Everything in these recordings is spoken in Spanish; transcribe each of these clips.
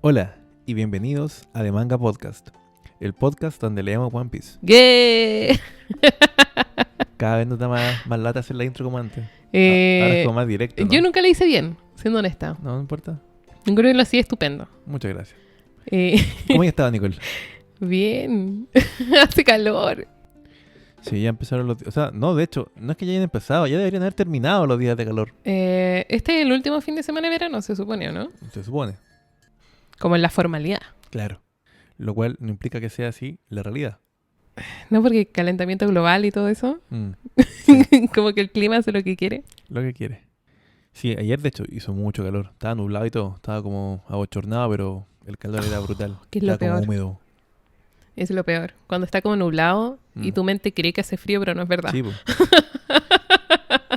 Hola y bienvenidos a The Manga Podcast, el podcast donde leemos One Piece. ¡Yeah! Cada vez nos da más lata hacer la intro como antes. Ahora es como más directo, ¿no? Yo nunca la hice bien, siendo honesta. No importa. Yo creo que lo hacía estupendo. Muchas gracias. Eh, ¿Cómo ya estaba, Nicole? bien. Hace calor. Sí, ya empezaron los días. O sea, no, de hecho, no es que ya hayan empezado, ya deberían haber terminado los días de calor. Este es el último fin de semana de verano, se supone, ¿o no? Se supone. Como en la formalidad. Claro. Lo cual no implica que sea así la realidad. No, porque calentamiento global y todo eso. Como que el clima hace lo que quiere. Lo que quiere. Sí, ayer de hecho hizo mucho calor. Estaba nublado y todo. Estaba como abochornado, pero el calor era brutal. ¿Qué es lo Estaba como peor? húmedo. Es lo peor. Cuando está como nublado y tu mente cree que hace frío, pero no es verdad. Sí, po.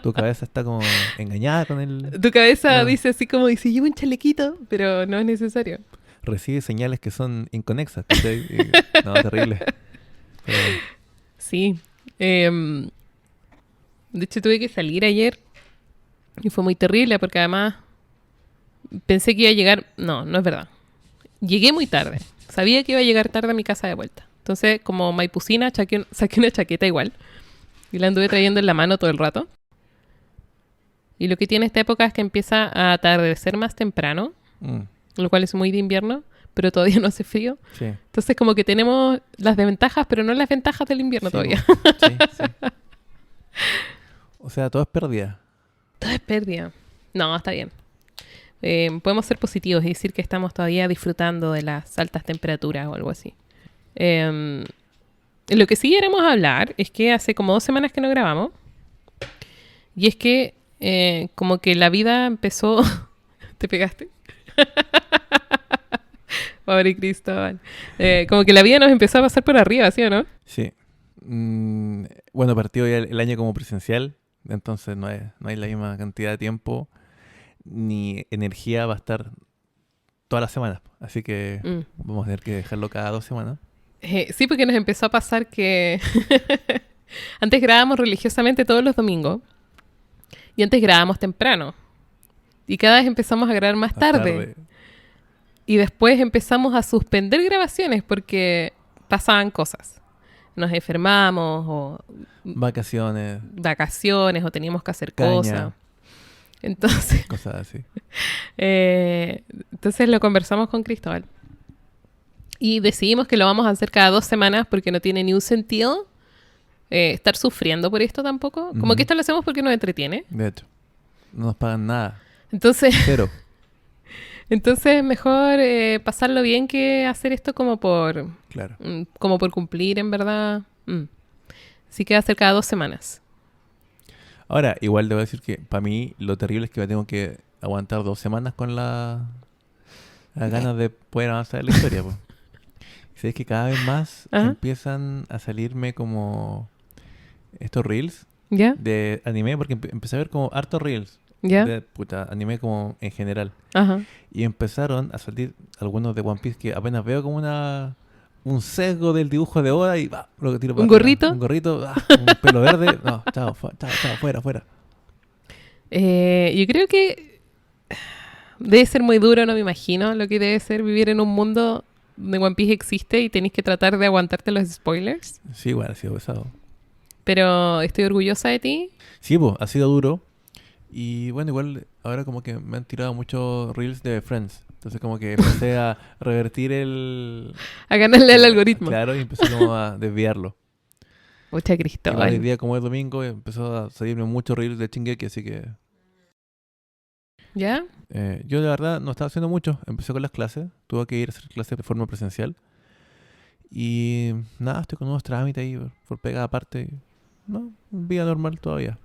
Tu cabeza está como engañada con el... Tu cabeza Ah. dice así como, dice, llevo un chalequito, pero no es necesario. Recibe señales que son inconexas. ¿Cachai? No, terrible. Pero, Sí. De hecho, tuve que salir ayer y fue muy terrible porque además pensé que iba a llegar... No, no es verdad. Llegué muy tarde. Sabía que iba a llegar tarde a mi casa de vuelta. Entonces, como maipucina, saqué una chaqueta igual. Y la anduve trayendo en la mano todo el rato. Y lo que tiene esta época es que empieza a atardecer más temprano, lo cual es muy de invierno, pero todavía no hace frío. sí. Entonces, como que tenemos las desventajas, pero no las ventajas del invierno Sí, todavía. po. Sí, sí. O sea, todo es pérdida. Todo es pérdida. No, está bien. Podemos ser positivos y decir que estamos todavía disfrutando de las altas temperaturas o algo así. Lo que sí queremos hablar es que hace como 2 semanas que no grabamos. Y es que como que la vida empezó... ¿Te pegaste? Pobre Cristóbal. Como que la vida nos empezó a pasar por arriba, ¿sí o no? Sí. Bueno, partió ya el año como presencial. Entonces no hay la misma cantidad de tiempo ni energía va a estar todas las semanas. Así que vamos a tener que dejarlo cada 2 semanas. Sí, porque nos empezó a pasar que antes grabábamos religiosamente todos los domingos y antes grabábamos temprano y cada vez empezamos a grabar más tarde y después empezamos a suspender grabaciones porque pasaban cosas. Nos enfermamos o Vacaciones, vacaciones o teníamos que hacer caña, cosas. Entonces, cosas así. entonces lo conversamos con Cristóbal. Y decidimos que lo vamos a hacer cada 2 semanas porque no tiene ni un sentido estar sufriendo por esto tampoco. Como Ujú. que esto lo hacemos porque nos entretiene. De hecho, no nos pagan nada. Entonces, Cero. entonces mejor pasarlo bien que hacer esto como por Claro. como por cumplir, en verdad. Así que va a ser cada 2 semanas. Ahora, igual debo decir que para mí lo terrible es que me tengo que aguantar 2 semanas con las ganas de poder avanzar en la historia. Po. Sabes que cada vez más Ajá. empiezan a salirme como estos reels ¿Ya? de anime, porque empecé a ver como hartos reels ¿Ya? de anime como en general. Ajá. Y empezaron a salir algunos de One Piece que apenas veo como un sesgo del dibujo de Oda y lo que tiro para ¿Un atrás. gorrito? Un gorrito, un pelo verde. No, chao, chao, fuera. Yo creo que debe ser muy duro, no me imagino lo que debe ser vivir en un mundo donde One Piece existe y tenéis que tratar de aguantarte los spoilers. Sí, igual ha sido pesado. Pero estoy orgullosa de ti. Sí, pues, ha sido duro. Y bueno, igual ahora como que me han tirado muchos reels de Friends. Entonces como que empecé a revertir A ganarle al algoritmo. Claro, y empecé como a desviarlo. Mucha Igual hoy Cristóbal. día como es domingo empezó a salirme muchos reels de Shingeki, así que... ¿Ya? yo de verdad no estaba haciendo mucho. Empecé con las clases. Tuve que ir a hacer clases de forma presencial. Y nada, estoy con unos trámites ahí por pega aparte. No, vida normal todavía.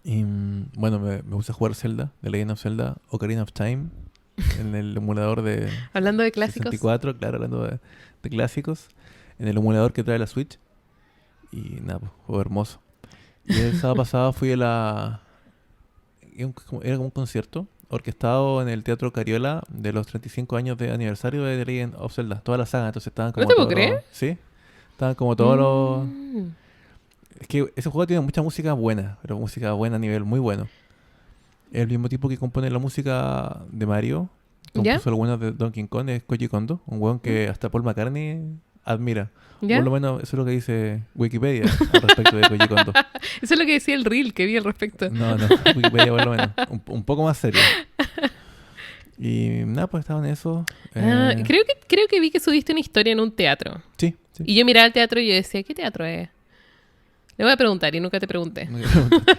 Y bueno, me puse a jugar Zelda, The Legend of Zelda, Ocarina of Time, en el emulador de Hablando de clásicos. 64, claro, hablando de clásicos, en el emulador que trae la Switch. Y nada, pues, juego hermoso. Y el sábado pasado fui a era como un concierto orquestado en el Teatro Cariola de los 35 años de aniversario de The Legend of Zelda, toda la saga. Entonces estaban como ¿No te puedo todos creer? sí, estaban como todos los... Mm. Es que ese juego tiene mucha música buena, pero música buena a nivel muy bueno. Es el mismo tipo que compone la música de Mario, ¿Ya? compuso algunos de Donkey Kong, es Koji Kondo, un weón que hasta Paul McCartney admira. ¿Ya? Por lo menos eso es lo que dice Wikipedia al respecto de Koji Kondo. Eso es lo que decía el reel que vi al respecto. No, Wikipedia por lo menos. Un poco más serio. Y nada, pues estaba en eso. Creo que vi que subiste una historia en un teatro. Sí. Y yo miraba el teatro y yo decía, ¿qué teatro es? Le voy a preguntar y nunca te pregunté. No quiero preguntar.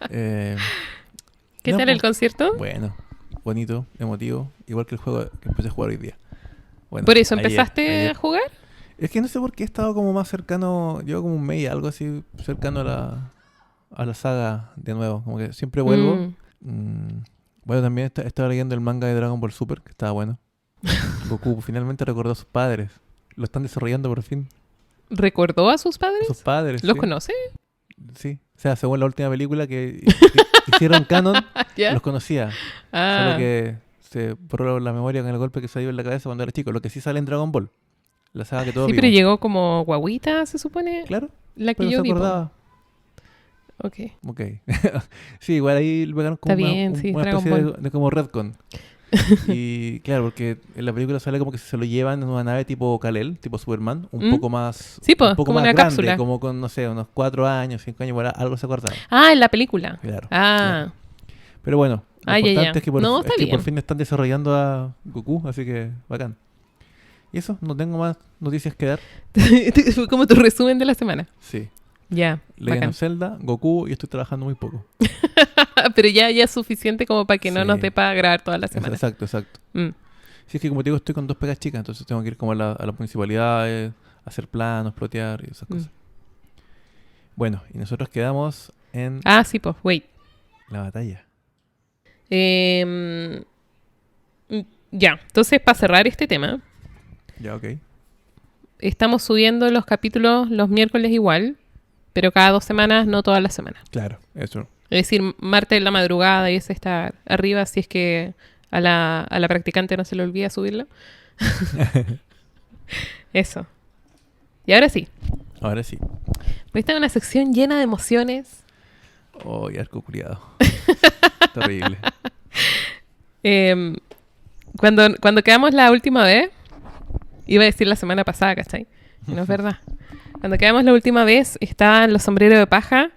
¿Qué no, tal pues, el concierto? bueno, bonito, emotivo. Igual que el juego que empecé a jugar hoy día. Bueno, ¿Por eso ayer- empezaste ayer. a jugar? Es que no sé por qué he estado como más cercano, llevo como un mes, algo así, cercano a la saga de nuevo. Como que siempre vuelvo. Bueno, también estaba leyendo el manga de Dragon Ball Super, que estaba bueno. Goku finalmente recordó a sus padres. Lo están desarrollando por fin. ¿Recordó a sus A padres? sus padres. ¿Los sí. conoce? Sí. O sea, según la última película que hicieron canon, ¿Ya? los conocía. Ah, Solo que se borró la memoria con el golpe que se dio en la cabeza cuando era chico. Lo que sí sale en Dragon Ball. La saga que todos sí, pero vimos. llegó como guaguita, se supone. Claro, La que pero yo se vi. Po. acordaba. Ok. Ok. Sí, igual ahí le pegaron como Está bien, sí, una Dragon especie Ball. de como retcon. Y claro, porque en la película sale como que se lo llevan en una nave tipo Kal-El, tipo Superman, un poco más, Sí, po, un poco como más una grande, cápsula. como con, no sé, unos 4 años, 5 años, algo se acordaba. Ah, en la película. Claro. Ah, Pero bueno, lo Ah, ya, importante ya. es que, por, No, es está que por bien. fin están desarrollando a Goku, así que bacán. Y eso, no tengo más noticias que dar. fue como tu resumen de la semana. Sí. Ya, Legend bacán. of Zelda, Goku y estoy trabajando muy poco. Pero ya es suficiente como para que no Sí. nos dé para grabar toda la semana. Exacto. Mm. Sí, es que como te digo, estoy con 2 pegas chicas, entonces tengo que ir como a las municipalidades, hacer planos, plotear y esas cosas. Bueno, y nosotros quedamos en Ah, sí, pues, wait. la batalla. Ya, entonces para cerrar este tema, Ya, ok. estamos subiendo los capítulos los miércoles igual, pero cada 2 semanas, no todas las semanas. Claro, eso. Es decir, martes en la madrugada y ese está arriba si es que a la practicante no se le olvida subirlo. Eso. Y ahora sí, Ahora sí. esta es una sección llena de emociones. Oh, y arco culiado. Terrible. Cuando quedamos la última vez, iba a decir la semana pasada, ¿cachai? Y no es verdad. Cuando quedamos la última vez, estaban los sombreros de paja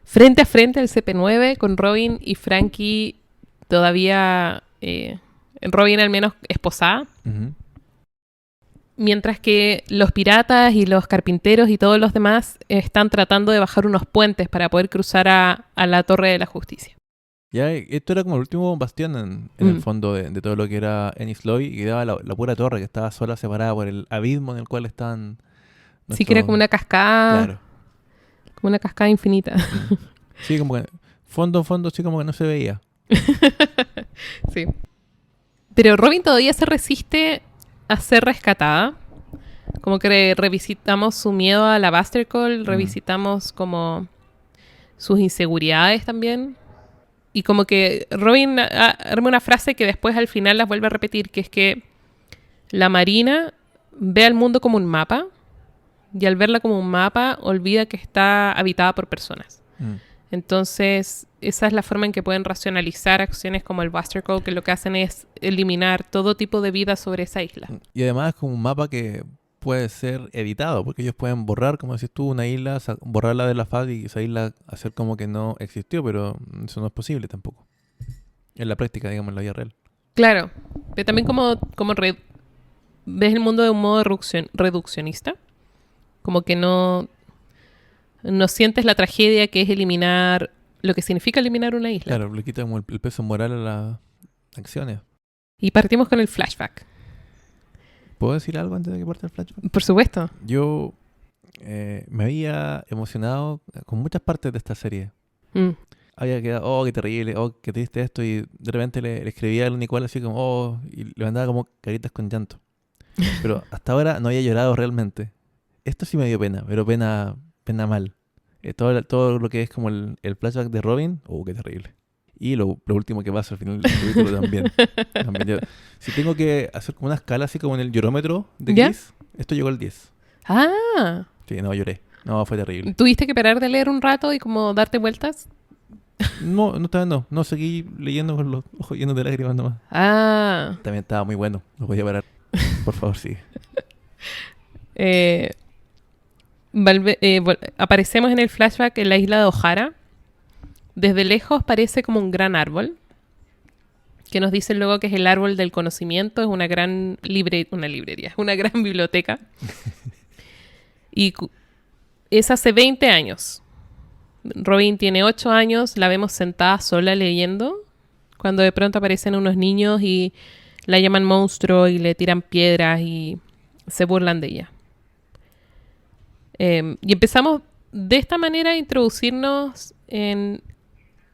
frente a frente al CP9 con Robin y Frankie todavía... Robin al menos esposada. Ujú. Mientras que los piratas y los carpinteros y todos los demás están tratando de bajar unos puentes para poder cruzar a la Torre de la Justicia. Ya, esto era como el último bastión en el fondo de todo lo que era Enies Lobby y quedaba la pura torre que estaba sola, separada por el abismo en el cual estaban. Sí que era como una cascada, Claro. como una cascada infinita. Sí, como que fondo, sí, como que no se veía. Sí. Pero Robin todavía se resiste a ser rescatada. Como que revisitamos su miedo a la Buster Call, revisitamos como sus inseguridades también. Y como que Robin arma una frase que después al final las vuelve a repetir, que es que la Marina ve al mundo como un mapa y al verla como un mapa olvida que está habitada por personas. Entonces, esa es la forma en que pueden racionalizar acciones como el Buster Call, que lo que hacen es eliminar todo tipo de vida sobre esa isla. Y además es como un mapa que puede ser editado, porque ellos pueden borrar, como decís tú, una isla, borrarla de la faz y esa isla hacer como que no existió, pero eso no es posible tampoco. En la práctica, digamos, en la vida real. Claro, pero también como ves el mundo de un modo reduccionista, como que no sientes la tragedia que es eliminar, lo que significa eliminar una isla. Claro, le quita como el peso moral a las acciones. Y partimos con el flashback. ¿Puedo decir algo antes de que parte el flashback? Por supuesto. Yo me había emocionado con muchas partes de esta serie. Había quedado, oh, qué terrible, oh, qué triste esto, y de repente le escribía al Nicole así como, oh, y le mandaba como caritas con llanto. Pero hasta ahora no había llorado realmente. Esto sí me dio pena, pero pena mal. Todo lo que es como el flashback de Robin, oh, qué terrible. Y lo último que pasa al final del capítulo también. Si tengo que hacer como una escala así como en el llorómetro de ¿Ya? Chris, esto llegó al 10. Ah, Sí, no, lloré. No, fue terrible. ¿tuviste que parar de leer un rato y como darte vueltas? No, no, todavía no. No, seguí leyendo con los ojos llenos de lágrimas nomás. Ah, También estaba muy bueno. No podía parar. Por favor, sigue. eh, aparecemos en el flashback en la isla de O'Hara. Desde lejos parece como un gran árbol, que nos dicen luego que es el árbol del conocimiento, es una gran librería, una gran biblioteca. Y es hace 20 años. Robin tiene 8 años, la vemos sentada sola leyendo, cuando de pronto aparecen unos niños y la llaman monstruo y le tiran piedras y se burlan de ella. Y empezamos de esta manera a introducirnos en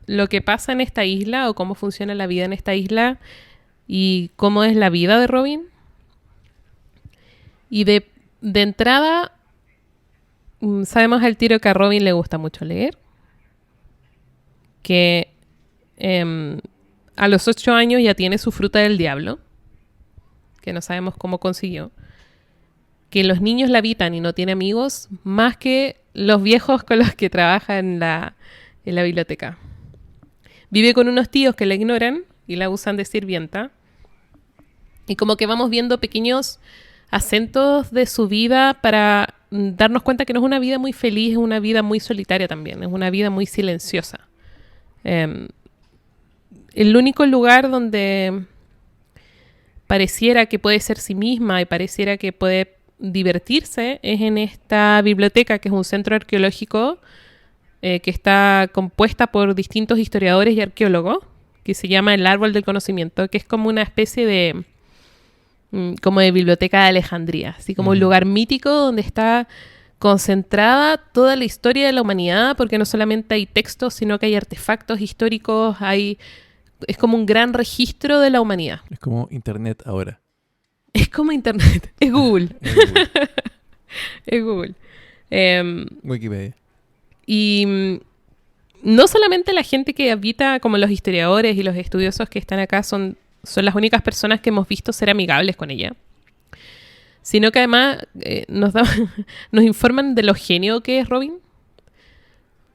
lo que pasa en esta isla o cómo funciona la vida en esta isla y cómo es la vida de Robin. Y de entrada sabemos al tiro que a Robin le gusta mucho leer, que a los 8 años ya tiene su fruta del diablo, que no sabemos cómo consiguió, que los niños la habitan y no tiene amigos más que los viejos con los que trabaja en la biblioteca. Vive con unos tíos que la ignoran y la usan de sirvienta. Y como que vamos viendo pequeños acentos de su vida para darnos cuenta que no es una vida muy feliz, es una vida muy solitaria también, es una vida muy silenciosa. El único lugar donde pareciera que puede ser sí misma y pareciera que puede divertirse es en esta biblioteca, que es un centro arqueológico que está compuesta por distintos historiadores y arqueólogos, que se llama el Árbol del Conocimiento, que es como una especie de como de biblioteca de Alejandría, así como un lugar mítico donde está concentrada toda la historia de la humanidad, porque no solamente hay textos, sino que hay artefactos históricos, es como un gran registro de la humanidad. Es como internet ahora. Es como internet, es Google. Es Google. Es Google. Wikipedia. Y no solamente la gente que habita, como los historiadores y los estudiosos que están acá, son las únicas personas que hemos visto ser amigables con ella, sino que además nos informan de lo genio que es Robin,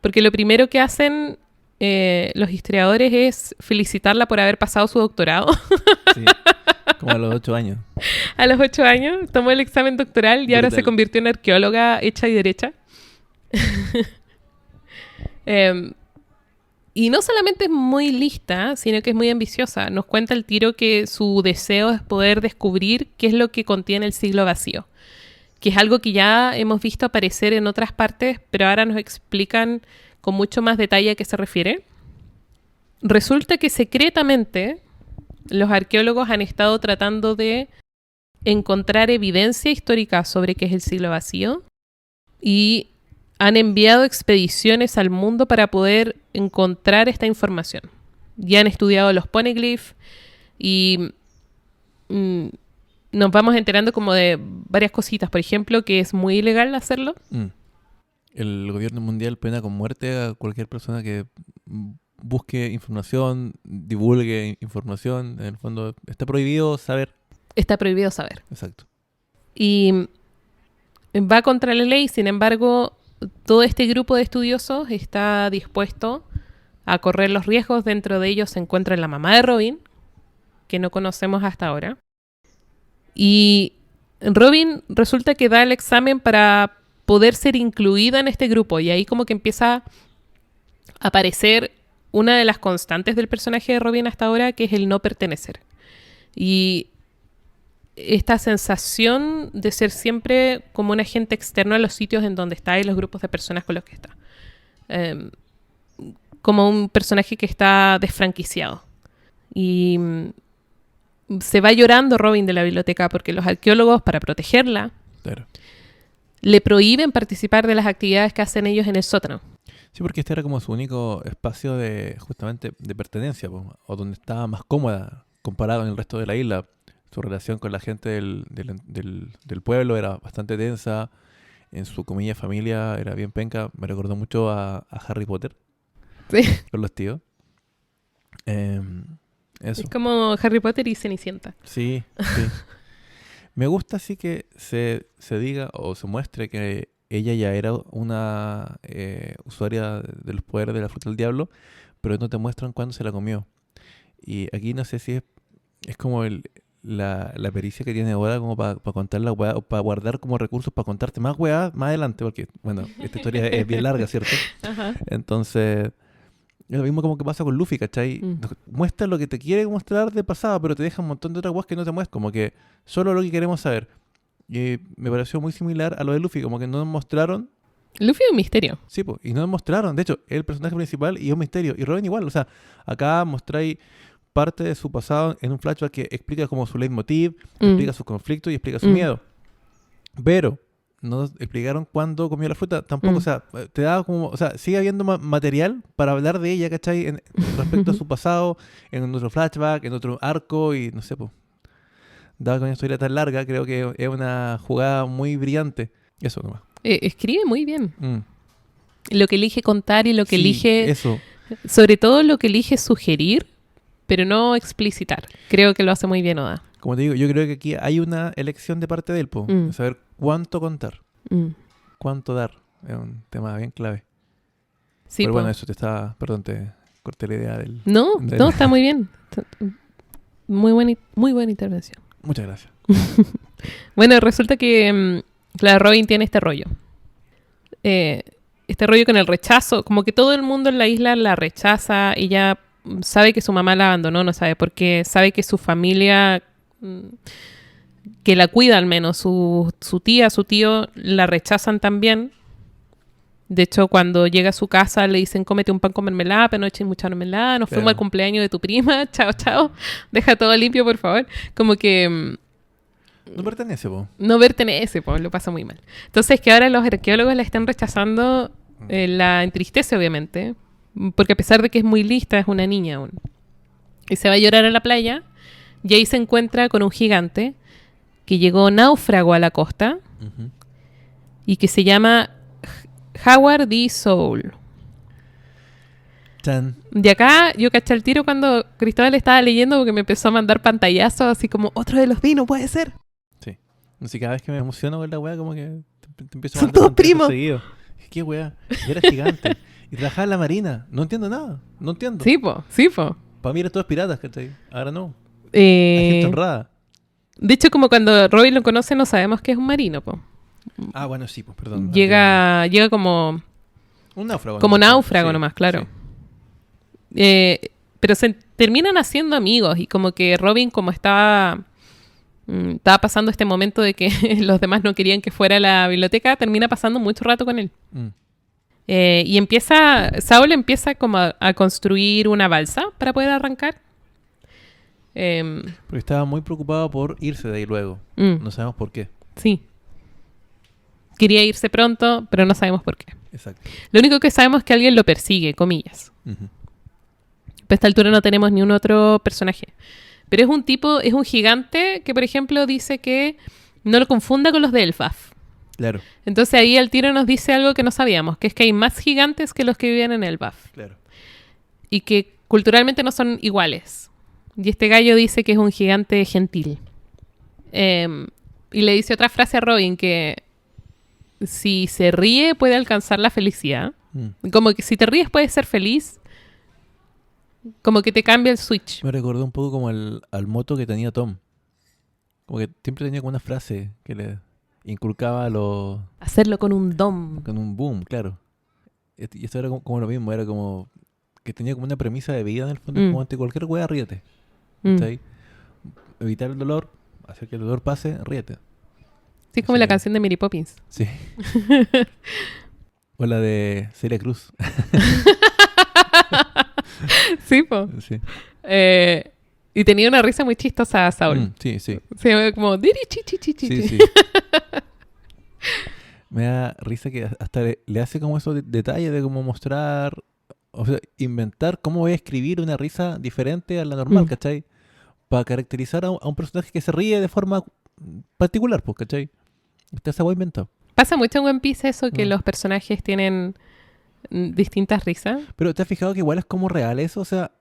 porque lo primero que hacen los historiadores es felicitarla por haber pasado su doctorado. Sí, como a los 8 años. A los 8 años tomó el examen doctoral y Brutal. ahora se convirtió en arqueóloga hecha y derecha. Y no solamente es muy lista, sino que es muy ambiciosa. Nos cuenta el tiro que su deseo es poder descubrir qué es lo que contiene el siglo vacío, que es algo que ya hemos visto aparecer en otras partes, pero ahora nos explican con mucho más detalle a qué se refiere. Resulta que secretamente los arqueólogos han estado tratando de encontrar evidencia histórica sobre qué es el siglo vacío y han enviado expediciones al mundo para poder encontrar esta información. Ya han estudiado los poneglyphs y nos vamos enterando como de varias cositas. Por ejemplo, que es muy ilegal hacerlo. El gobierno mundial pena con muerte a cualquier persona que busque información, divulgue información. En el fondo, está prohibido saber. Está prohibido saber. Exacto. Y va contra la ley, sin embargo, todo este grupo de estudiosos está dispuesto a correr los riesgos. Dentro de ellos se encuentra la mamá de Robin, que no conocemos hasta ahora. Y Robin resulta que da el examen para poder ser incluida en este grupo. Y ahí como que empieza a aparecer una de las constantes del personaje de Robin hasta ahora, que es el no pertenecer. Y esta sensación de ser siempre como un agente externo a los sitios en donde está y los grupos de personas con los que está. Como un personaje que está desfranquiciado. Y se va llorando Robin de la biblioteca porque los arqueólogos, para protegerla, Claro. le prohíben participar de las actividades que hacen ellos en el sótano. Sí, porque este era como su único espacio justamente de pertenencia, o donde estaba más cómoda comparado con el resto de la isla. Su relación con la gente del pueblo era bastante tensa. En su comilla familia era bien penca. Me recordó mucho a Harry Potter. Sí. Con los tíos. Eso. Es como Harry Potter y Cenicienta. Sí, sí. Me gusta así que se diga o se muestre que ella ya era una usuaria de los poderes de la fruta del diablo, pero no te muestran cuándo se la comió. Y aquí no sé si es como la pericia que tiene Oda como para contar la weá, o para guardar como recursos para contarte más weá más adelante, porque, bueno, esta historia es bien larga, ¿cierto? Ajá. Entonces, es lo mismo como que pasa con Luffy, ¿cachai? Muestra lo que te quiere mostrar de pasado, pero te deja un montón de otras weas que no te muestran, como que solo lo que queremos saber. Y me pareció muy similar a lo de Luffy, como que no nos mostraron. Luffy es un misterio. Sí, pues, y no nos mostraron. De hecho, es el personaje principal y es un misterio. Y Robin igual, o sea, acá mostráis parte de su pasado en un flashback que explica como su leitmotiv, explica sus conflictos y explica su miedo. Pero no nos explicaron cuándo comió la fruta, tampoco, o sea, te da como, o sea, sigue habiendo material para hablar de ella, ¿cachai? Respecto a su pasado, en otro flashback, en otro arco y no sé, pues. Dada con una historia tan larga, creo que es una jugada muy brillante. Eso nomás. Escribe muy bien. Lo que elige contar y lo que Sí, elige... eso. Sobre todo lo que elige sugerir, pero no explicitar. Creo que lo hace muy bien Oda. Como te digo, yo creo que aquí hay una elección de parte de él, de saber cuánto contar, cuánto dar. Es un tema bien clave. Sí, pero bueno, eso te estaba... Perdón, te corté la idea del... No, está muy bien. Muy buena intervención. Muchas gracias. Bueno, resulta que la Robin tiene este rollo. Este rollo con el rechazo. Como que todo el mundo en la isla la rechaza. Ella sabe que su mamá la abandonó, no sabe por qué. Sabe que su familia, que la cuida al menos, su tía, su tío, la rechazan también. De hecho, cuando llega a su casa le dicen cómete un pan con mermelada, pero no eches mucha mermelada, nos fuimos al cumpleaños de tu prima, chao, chao, deja todo limpio, por favor. Como que... no pertenece, No pertenece, lo pasa muy mal. Entonces, que ahora los arqueólogos la están rechazando, la entristece, obviamente, porque a pesar de que es muy lista, es una niña aún. Y se va a llorar a la playa, y ahí se encuentra con un gigante que llegó náufrago a la costa y que se llama... Howard D. Soul. Chan. De acá yo caché el tiro cuando Cristóbal estaba leyendo porque me empezó a mandar pantallazos así como otro de los vinos, puede ser. Sí. Así cada vez que me emociono con la weá como que te empiezo a Son mandar todos primos. seguido. ¿Qué weá? Y era gigante. Y trabajaba en la marina. No entiendo nada. No entiendo. Sí, po. Para mí eran todos piratas, ¿cachai? Ahora no. Hay gente honrada. De hecho, como cuando Robin lo conoce no sabemos que es un marino, po. Ah, bueno, sí, pues perdón. Llega como... un náufrago. Como náufrago sí, nomás, claro. Sí. Pero se terminan haciendo amigos y como que Robin, como estaba pasando este momento de que los demás no querían que fuera a la biblioteca, termina pasando mucho rato con él. Y Saul empieza como a construir una balsa para poder arrancar. Porque estaba muy preocupado por irse de ahí luego. No sabemos por qué. Sí. Quería irse pronto, pero no sabemos por qué. Exacto. Lo único que sabemos es que alguien lo persigue, comillas. A esta altura no tenemos ni un otro personaje. Pero es un tipo, es un gigante que, por ejemplo, dice que no lo confunda con los de Elbaf. Claro. Entonces ahí el tiro nos dice algo que no sabíamos, que es que hay más gigantes que los que viven en Elbaf. Claro. Y que culturalmente no son iguales. Y este gallo dice que es un gigante gentil. Y le dice otra frase a Robin que si se ríe puede alcanzar la felicidad. Como que si te ríes puedes ser feliz. Como que te cambia el switch. Me recordó un poco como al moto que tenía Tom. Como que siempre tenía como una frase que le inculcaba a los... Hacerlo con un dom. Con un boom, claro. Y esto era como lo mismo, era como que tenía como una premisa de vida en el fondo, como ante cualquier wea, ríete. ¿Está evitar el dolor, hacer que el dolor pase, ríete. Sí, como la canción de Mary Poppins. Sí. O la de Celia Cruz. Sí, po. Sí. Y tenía una risa muy chistosa a Saul. Sí, sí. Se llama como... Diri, chi, chi, chi, chi. Sí, sí. Me da risa que hasta le hace como esos detalles de cómo mostrar, o sea, inventar cómo voy a escribir una risa diferente a la normal, ¿cachai? Para caracterizar a un personaje que se ríe de forma particular, pues, ¿cachai? Usted se ha inventado. Pasa mucho en One Piece eso, que los personajes tienen distintas risas. Pero ¿te has fijado que igual es como real eso? O sea,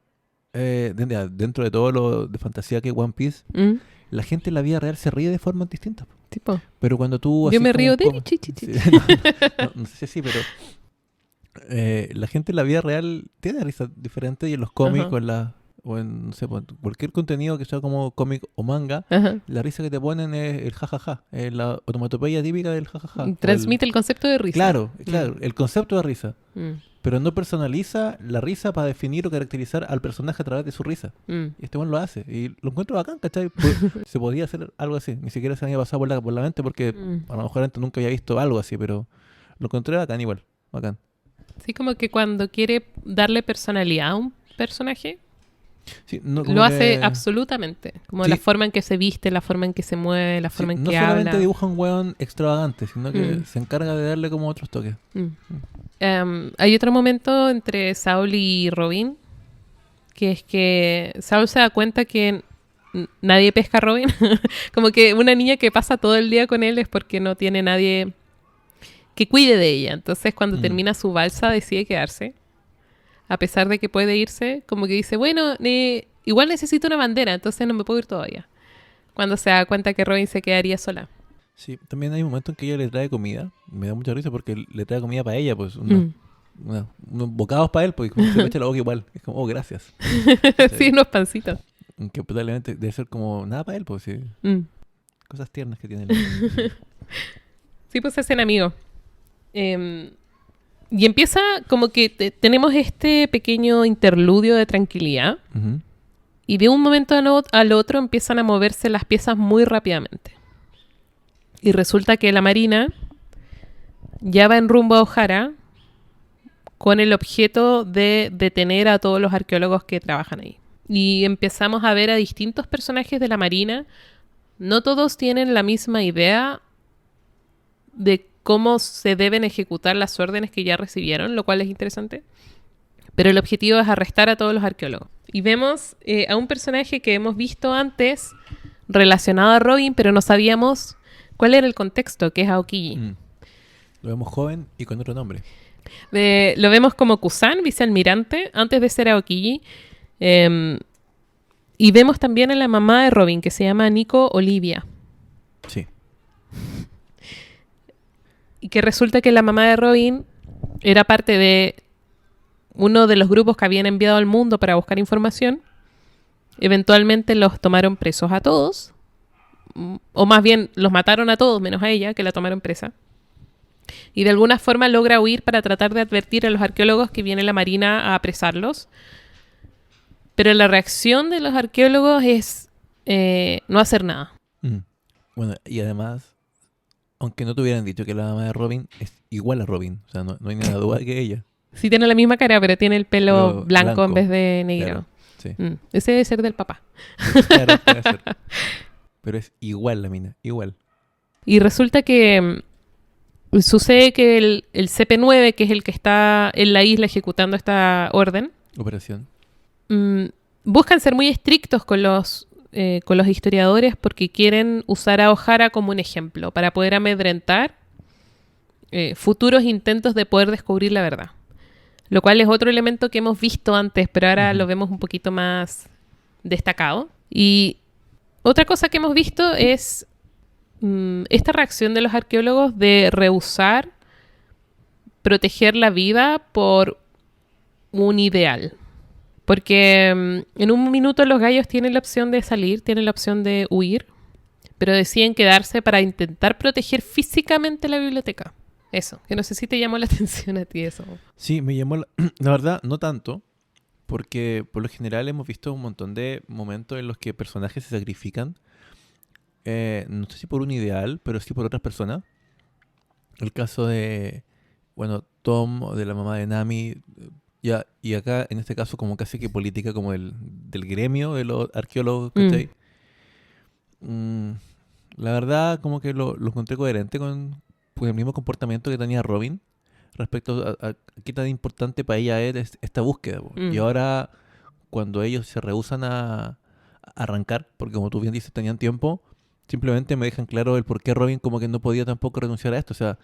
dentro de todo lo de fantasía que es One Piece, la gente en la vida real se ríe de formas distintas. Tipo. Pero cuando tú... Yo me río de... no sé si así, pero La gente en la vida real tiene risa diferente y en los cómics Ajá. o en, no sé, pues, cualquier contenido que sea como cómic o manga, Ajá. la risa que te ponen es el jajaja, es la onomatopeya típica del jajaja. Transmite el concepto de risa. Claro, claro, el concepto de risa. Mm, Pero no personaliza la risa para definir o caracterizar al personaje a través de su risa. mm, Y este one lo hace. Y lo encuentro bacán, ¿cachai? Se podía hacer algo así. Ni siquiera se me había pasado por la mente porque mm. a lo mejor antes nunca había visto algo así, pero lo encontré bacán igual. Bacán. Sí, como que cuando quiere darle personalidad a un personaje, Sí, no, lo como hace que... absolutamente. Como Sí, la forma en que se viste, la forma en que se mueve, la sí, forma en no que solamente habla. dibuja un weón extravagante, sino que Mm, se encarga de darle como otros toques. mm. Hay otro momento entre Saul y Robin, que es que Saul se da cuenta que nadie pesca a Robin. Como que una niña que pasa todo el día con él es porque no tiene nadie que cuide de ella. Entonces cuando Mm. termina su balsa decide quedarse. A pesar de que puede irse, como que dice, bueno, igual necesito una bandera, entonces no me puedo ir todavía. Cuando se da cuenta que Robin se quedaría sola. Sí, también hay un momento en que ella le trae comida. Me da mucha risa porque le trae comida para ella, pues Mm. unos bocados para él, porque como que se le echa la boca igual. Es como, oh, gracias. Sí, ¿Cachai? unos pancitos. Que probablemente debe ser como nada para él, pues sí. Mm. Cosas tiernas que tiene el... Sí, pues se hacen amigos. Y empieza como que tenemos este pequeño interludio de tranquilidad Ujú. y de un momento al otro empiezan a moverse las piezas muy rápidamente. Y resulta que la Marina ya va en rumbo a O'Hara con el objeto de detener a todos los arqueólogos que trabajan ahí. Y empezamos a ver a distintos personajes de la Marina. No todos tienen la misma idea de cómo se deben ejecutar las órdenes que ya recibieron, lo cual es interesante. Pero el objetivo es arrestar a todos los arqueólogos. Y vemos a un personaje que hemos visto antes relacionado a Robin, pero no sabíamos cuál era el contexto, que es Aokiji. Mm. Lo vemos joven y con otro nombre. Lo vemos como Kusan, vicealmirante, antes de ser Aokiji. Y vemos también a la mamá de Robin, que se llama Nico Olivia. Sí. Y que resulta que la mamá de Robin era parte de uno de los grupos que habían enviado al mundo para buscar información. Eventualmente los tomaron presos a todos. O más bien, los mataron a todos, menos a ella, que la tomaron presa. Y de alguna forma logra huir para tratar de advertir a los arqueólogos que viene la Marina a apresarlos. Pero la reacción de los arqueólogos es no hacer nada. Mm. Bueno, y además, aunque no te hubieran dicho que la mamá de Robin es igual a Robin, o sea, no hay ninguna duda que ella. Sí tiene la misma cara, pero tiene el pelo Pero blanco en blanco, vez de negro. Claro, sí. Ese debe ser del papá. Claro, puede ser. Pero es igual la mina, igual. Y resulta que sucede que el CP9, que es el que está en la isla ejecutando esta orden, Operación. buscan ser muy estrictos con los historiadores porque quieren usar a O'Hara como un ejemplo para poder amedrentar futuros intentos de poder descubrir la verdad. Lo cual es otro elemento que hemos visto antes, pero ahora Ujú. lo vemos un poquito más destacado. Y otra cosa que hemos visto es esta reacción de los arqueólogos de rehusar proteger la vida por un ideal. Porque en un minuto los gallos tienen la opción de salir, tienen la opción de huir, pero deciden quedarse para intentar proteger físicamente la biblioteca. Eso, que no sé si te llamó la atención a ti eso. Sí, me llamó la verdad, no tanto, porque por lo general hemos visto un montón de momentos en los que personajes se sacrifican, no sé si por un ideal, pero sí por otras personas. El caso de, bueno, Tom, o de la mamá de Nami, ya, y acá en este caso como casi que política como del gremio de los arqueólogos, ¿cachai? La verdad como que lo encontré coherente con el mismo comportamiento que tenía Robin respecto a qué tan importante para ella es esta búsqueda, po. Y ahora cuando ellos se rehúsan a arrancar, porque como tú bien dices tenían tiempo, simplemente me dejan claro el por qué Robin como que no podía tampoco renunciar a esto. O sea,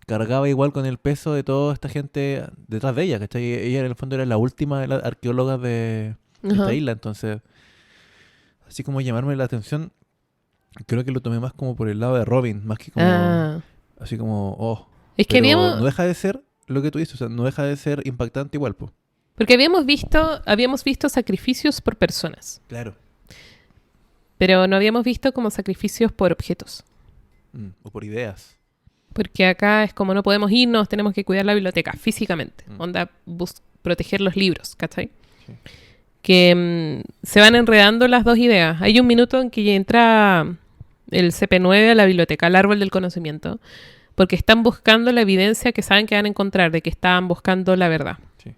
cargaba igual con el peso de toda esta gente detrás de ella, ¿cachai? Ella en el fondo era la última de las arqueólogas de esta isla. Entonces, así como llamarme la atención, creo que lo tomé más como por el lado de Robin, más que como, así como, oh. Es que Pero habíamos... no deja de ser lo que tú dices, o sea, no deja de ser impactante igual, pues. Porque habíamos visto sacrificios por personas, Claro. pero no habíamos visto como sacrificios por objetos. O por ideas. Porque acá es como no podemos irnos, tenemos que cuidar la biblioteca físicamente. Mm. Onda, proteger los libros, ¿cachai? Sí. Que se van enredando las dos ideas. Hay un minuto en que entra el CP9 a la biblioteca, al árbol del conocimiento, porque están buscando la evidencia que saben que van a encontrar, de que estaban buscando la verdad. Sí.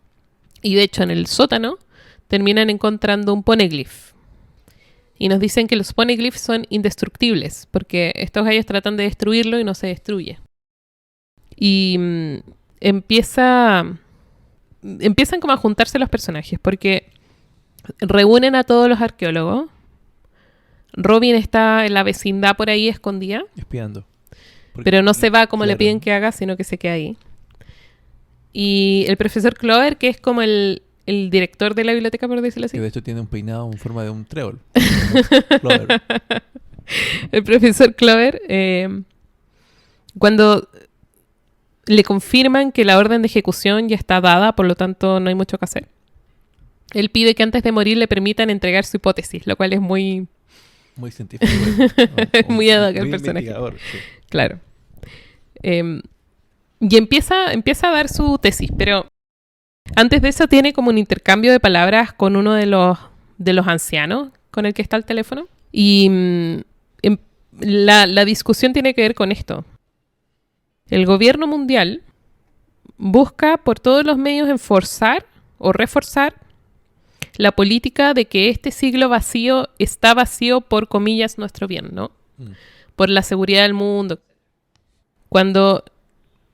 Y de hecho en el sótano terminan encontrando un poneglyph. Y nos dicen que los poneglyphs son indestructibles, porque estos gallos tratan de destruirlo y no se destruye. Y empiezan como a juntarse los personajes, porque reúnen a todos los arqueólogos. Robin está en la vecindad por ahí escondida, Espiando. pero no se va como le Claro. piden que haga, sino que se queda ahí. Y el profesor Clover, que es como el director de la biblioteca, por decirlo así. Que de hecho tiene un peinado en forma de un trébol. Clover. El profesor Clover, cuando le confirman que la orden de ejecución ya está dada, por lo tanto no hay mucho que hacer, él pide que antes de morir le permitan entregar su hipótesis, lo cual es muy Muy científico. Muy ad hoc el muy personaje. investigador, sí. claro. Y empieza a dar su tesis, pero antes de eso tiene como un intercambio de palabras con uno de los ancianos con el que está el teléfono. Y la discusión tiene que ver con esto. El gobierno mundial busca por todos los medios enforzar o reforzar la política de que este siglo vacío está vacío por comillas nuestro bien, ¿no? Por la seguridad del mundo. Cuando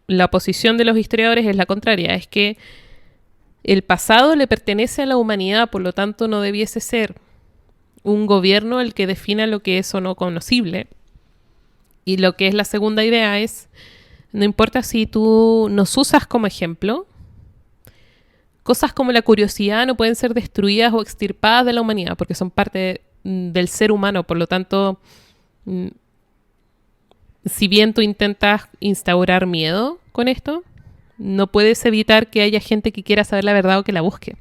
la posición de los historiadores es la contraria, es que el pasado le pertenece a la humanidad, por lo tanto no debiese ser un gobierno el que defina lo que es o no conocible. Y lo que es la segunda idea es, no importa si tú nos usas como ejemplo, cosas como la curiosidad no pueden ser destruidas o extirpadas de la humanidad, porque son parte del ser humano, por lo tanto, si bien tú intentas instaurar miedo con esto, no puedes evitar que haya gente que quiera saber la verdad o que la busque.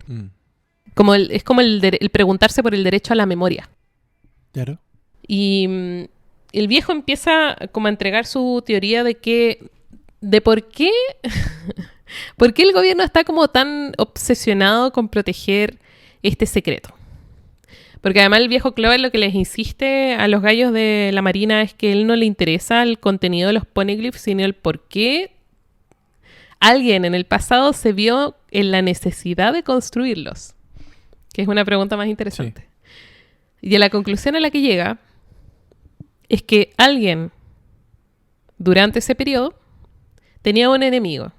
Es como el preguntarse por el derecho a la memoria. Claro. Y el viejo empieza como a entregar su teoría de por qué el gobierno está como tan obsesionado con proteger este secreto. Porque además el viejo Clover lo que les insiste a los gallos de la marina es que a él no le interesa el contenido de los poneglyphs, sino el por qué alguien en el pasado se vio en la necesidad de construirlos. Que es una pregunta más interesante. Sí. Y a la conclusión a la que llega es que alguien durante ese periodo tenía un enemigo.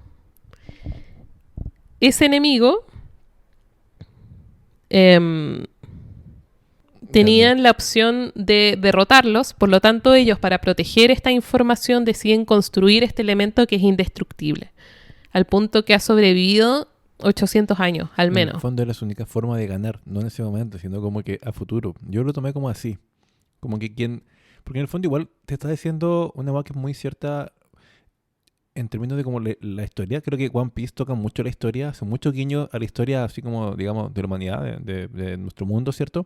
Ese enemigo tenían la opción de derrotarlos, por lo tanto ellos, para proteger esta información, deciden construir este elemento que es indestructible, al punto que ha sobrevivido 800 años, al menos. En el fondo era su única forma de ganar, no en ese momento, sino como que a futuro. Yo lo tomé como así, como que porque en el fondo igual te está diciendo una cosa que es muy cierta en términos de como la historia. Creo que One Piece toca mucho la historia, hace mucho guiño a la historia así como, digamos, de la humanidad, de nuestro mundo, ¿cierto?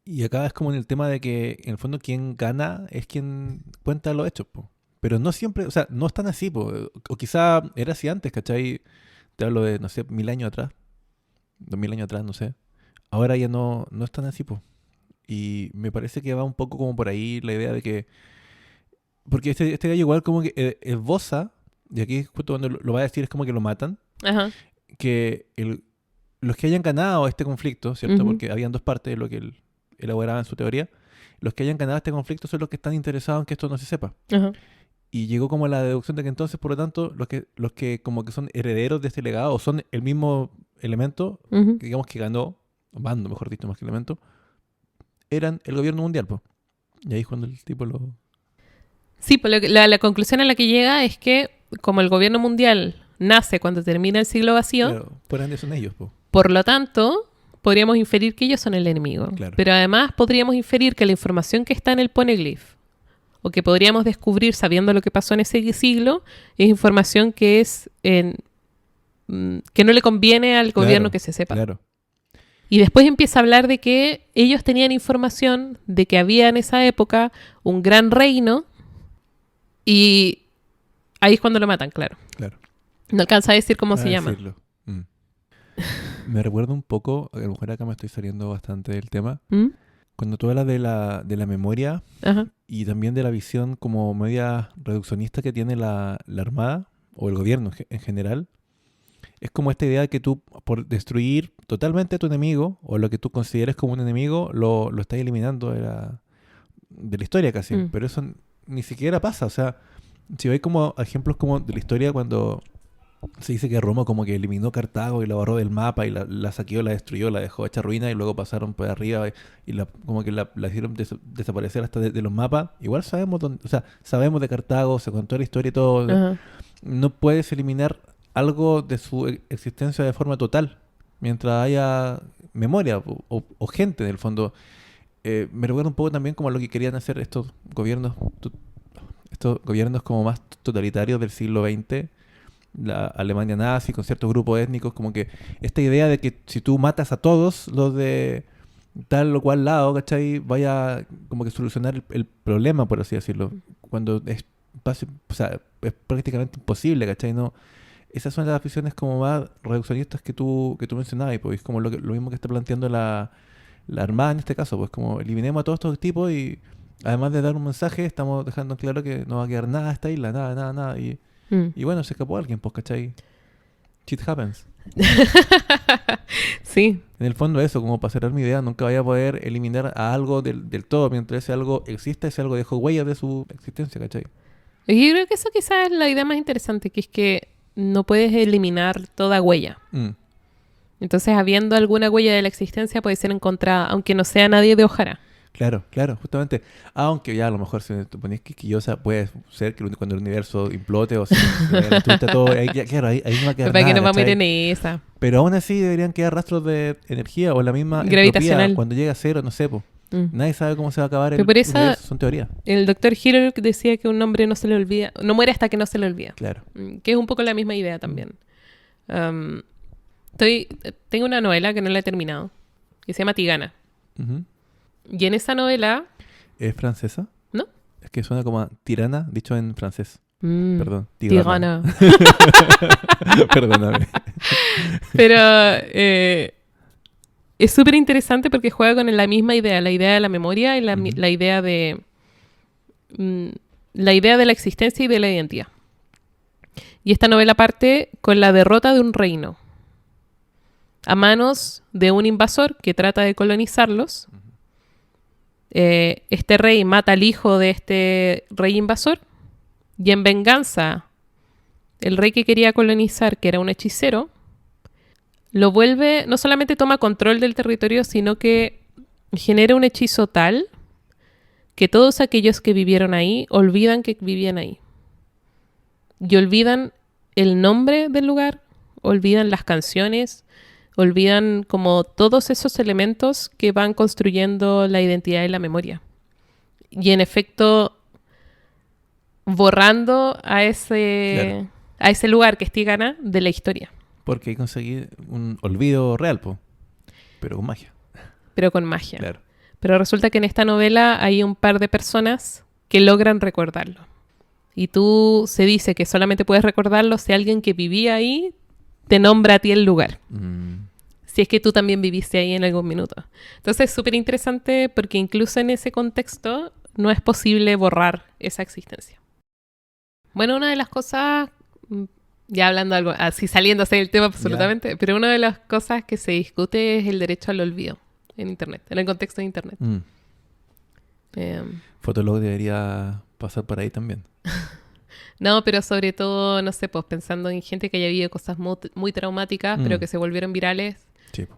Y acá es como en el tema de que, en el fondo, quien gana es quien cuenta los hechos, po. Pero no siempre, o sea, no es tan así, po. O quizá era así antes, ¿cachai? Te hablo de, no sé, 1000 años atrás, 2000 años atrás, no sé. Ahora ya no es tan así, po. Y me parece que va un poco como por ahí la idea de que, porque este gallo igual como que esboza, y aquí justo cuando lo va a decir es como que lo matan, Ajá. que los que hayan ganado este conflicto, ¿cierto? Ujú. Porque habían dos partes de lo que él elaboraba en su teoría. Los que hayan ganado este conflicto son los que están interesados en que esto no se sepa. Ajá. Y llegó como a la deducción de que entonces, por lo tanto, los que como que son herederos de este legado, o son el mismo elemento, Ujú. que digamos que ganó, o bando, mejor dicho, más que elemento, eran el gobierno mundial, pues. Y ahí es cuando el tipo lo... Sí, pues la conclusión a la que llega es que como el gobierno mundial nace cuando termina el siglo vacío, Claro, por ende son ellos, pues. por lo tanto, podríamos inferir que ellos son el enemigo. Claro. Pero además podríamos inferir que la información que está en el poneglyph o que podríamos descubrir sabiendo lo que pasó en ese siglo, es información que es que no le conviene al gobierno que se sepa. Claro. Y después empieza a hablar de que ellos tenían información de que había en esa época un gran reino y ahí es cuando lo matan, claro. No alcanza a decir cómo se llama. Me recuerda un poco, a lo mejor acá me estoy saliendo bastante del tema, ¿Mm? cuando tú hablas de la memoria Ajá. y también de la visión como media reduccionista que tiene la Armada o el gobierno en general. Es como esta idea de que tú, por destruir totalmente a tu enemigo, o lo que tú consideres como un enemigo, lo estás eliminando de la historia casi. Pero eso ni siquiera pasa. O sea, si veis como ejemplos como de la historia cuando se dice que Roma como que eliminó Cartago y la borró del mapa y la saqueó, la destruyó, la dejó hecha ruina y luego pasaron por arriba y como que la hicieron desaparecer hasta de los mapas. Igual sabemos dónde, o sea, sabemos de Cartago, se contó la historia y todo. Ajá. No puedes eliminar algo de su existencia de forma total mientras haya memoria o gente en el fondo. Me recuerda un poco también como a lo que querían hacer estos gobiernos como más totalitarios del siglo XX, la Alemania nazi con ciertos grupos étnicos, como que esta idea de que si tú matas a todos los de tal o cual lado, ¿cachai? Vaya como que solucionar el problema, por así decirlo, cuando es prácticamente imposible, ¿cachai? No, esas son las visiones como más reduccionistas que tú mencionabas, y pues es como lo mismo que está planteando la Armada en este caso, pues como eliminemos a todos estos tipos y además de dar un mensaje, estamos dejando claro que no va a quedar nada de esta isla, nada. Y bueno, se escapó alguien, pues, ¿cachai? Shit happens. Sí. En el fondo eso, como para cerrar mi idea, nunca vaya a poder eliminar a algo del todo, mientras ese algo exista, ese algo dejó huellas de su existencia, ¿cachai? Y yo creo que eso quizás es la idea más interesante, que es que no puedes eliminar toda huella. Entonces, habiendo alguna huella de la existencia, puede ser encontrada, aunque no sea nadie de Ojara. Claro, justamente. Aunque ya a lo mejor si te pones quisquillosa, puede ser que cuando el universo implote o si todo, ahí no va a quedar Para nada. que no vamos a ir ¿cachai? en esa. Pero aún así deberían quedar rastros de energía o la misma Gravitacional. entropía cuando llega a cero, no sé, po. Nadie sabe cómo se va a acabar Pero por eso, universo, son teorías. El Dr. Hirok decía que un hombre no se le olvida, no muere hasta que no se le olvida. Claro. Que es un poco la misma idea también. Tengo una novela que no la he terminado, que se llama Tigana. Uh-huh. Y en esa novela... ¿Es francesa? ¿No? Es que suena como a tirana, dicho en francés. Perdón. Tigana. Perdóname. Pero es súper interesante porque juega con la misma idea, la idea de la memoria y la idea de la existencia y de la identidad. Y esta novela parte con la derrota de un reino a manos de un invasor que trata de colonizarlos. Este rey mata al hijo de este rey invasor y en venganza el rey que quería colonizar, que era un hechicero, lo vuelve, no solamente toma control del territorio, sino que genera un hechizo tal que todos aquellos que vivieron ahí olvidan que vivían ahí. Y olvidan el nombre del lugar, olvidan las canciones, olvidan como todos esos elementos que van construyendo la identidad y la memoria. Y en efecto, borrando a ese lugar que es Tigana de la historia. Porque hay que conseguir un olvido real, pero con magia. Pero con magia. Claro. Pero resulta que en esta novela hay un par de personas que logran recordarlo. Y tú se dice que solamente puedes recordarlo si alguien que vivía ahí te nombra a ti el lugar. Si es que tú también viviste ahí en algún minuto. Entonces es súper interesante porque incluso en ese contexto no es posible borrar esa existencia. Bueno, una de las cosas, ya hablando algo así, saliéndose del tema absolutamente, pero una de las cosas que se discute es el derecho al olvido en Internet, en el contexto de Internet. Fotolog debería pasar por ahí también. No, pero sobre todo, no sé, pues pensando en gente que haya vivido cosas muy traumáticas, pero que se volvieron virales,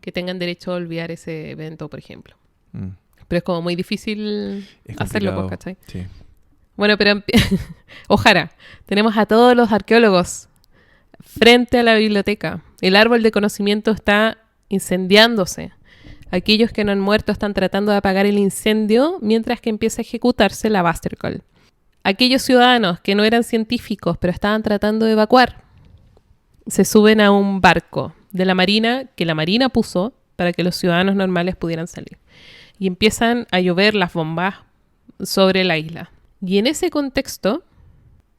que tengan derecho a olvidar ese evento, por ejemplo. Pero es como muy difícil hacerlo, pues, ¿cachai? Sí. Bueno, pero Ojara, tenemos a todos los arqueólogos frente a la biblioteca. El árbol de conocimiento está incendiándose. Aquellos que no han muerto están tratando de apagar el incendio mientras que empieza a ejecutarse la Buster Call. aquellos ciudadanos que no eran científicos, pero estaban tratando de evacuar, se suben a un barco de la Marina, que la Marina puso para que los ciudadanos normales pudieran salir. Y empiezan a llover las bombas sobre la isla. Y en ese contexto,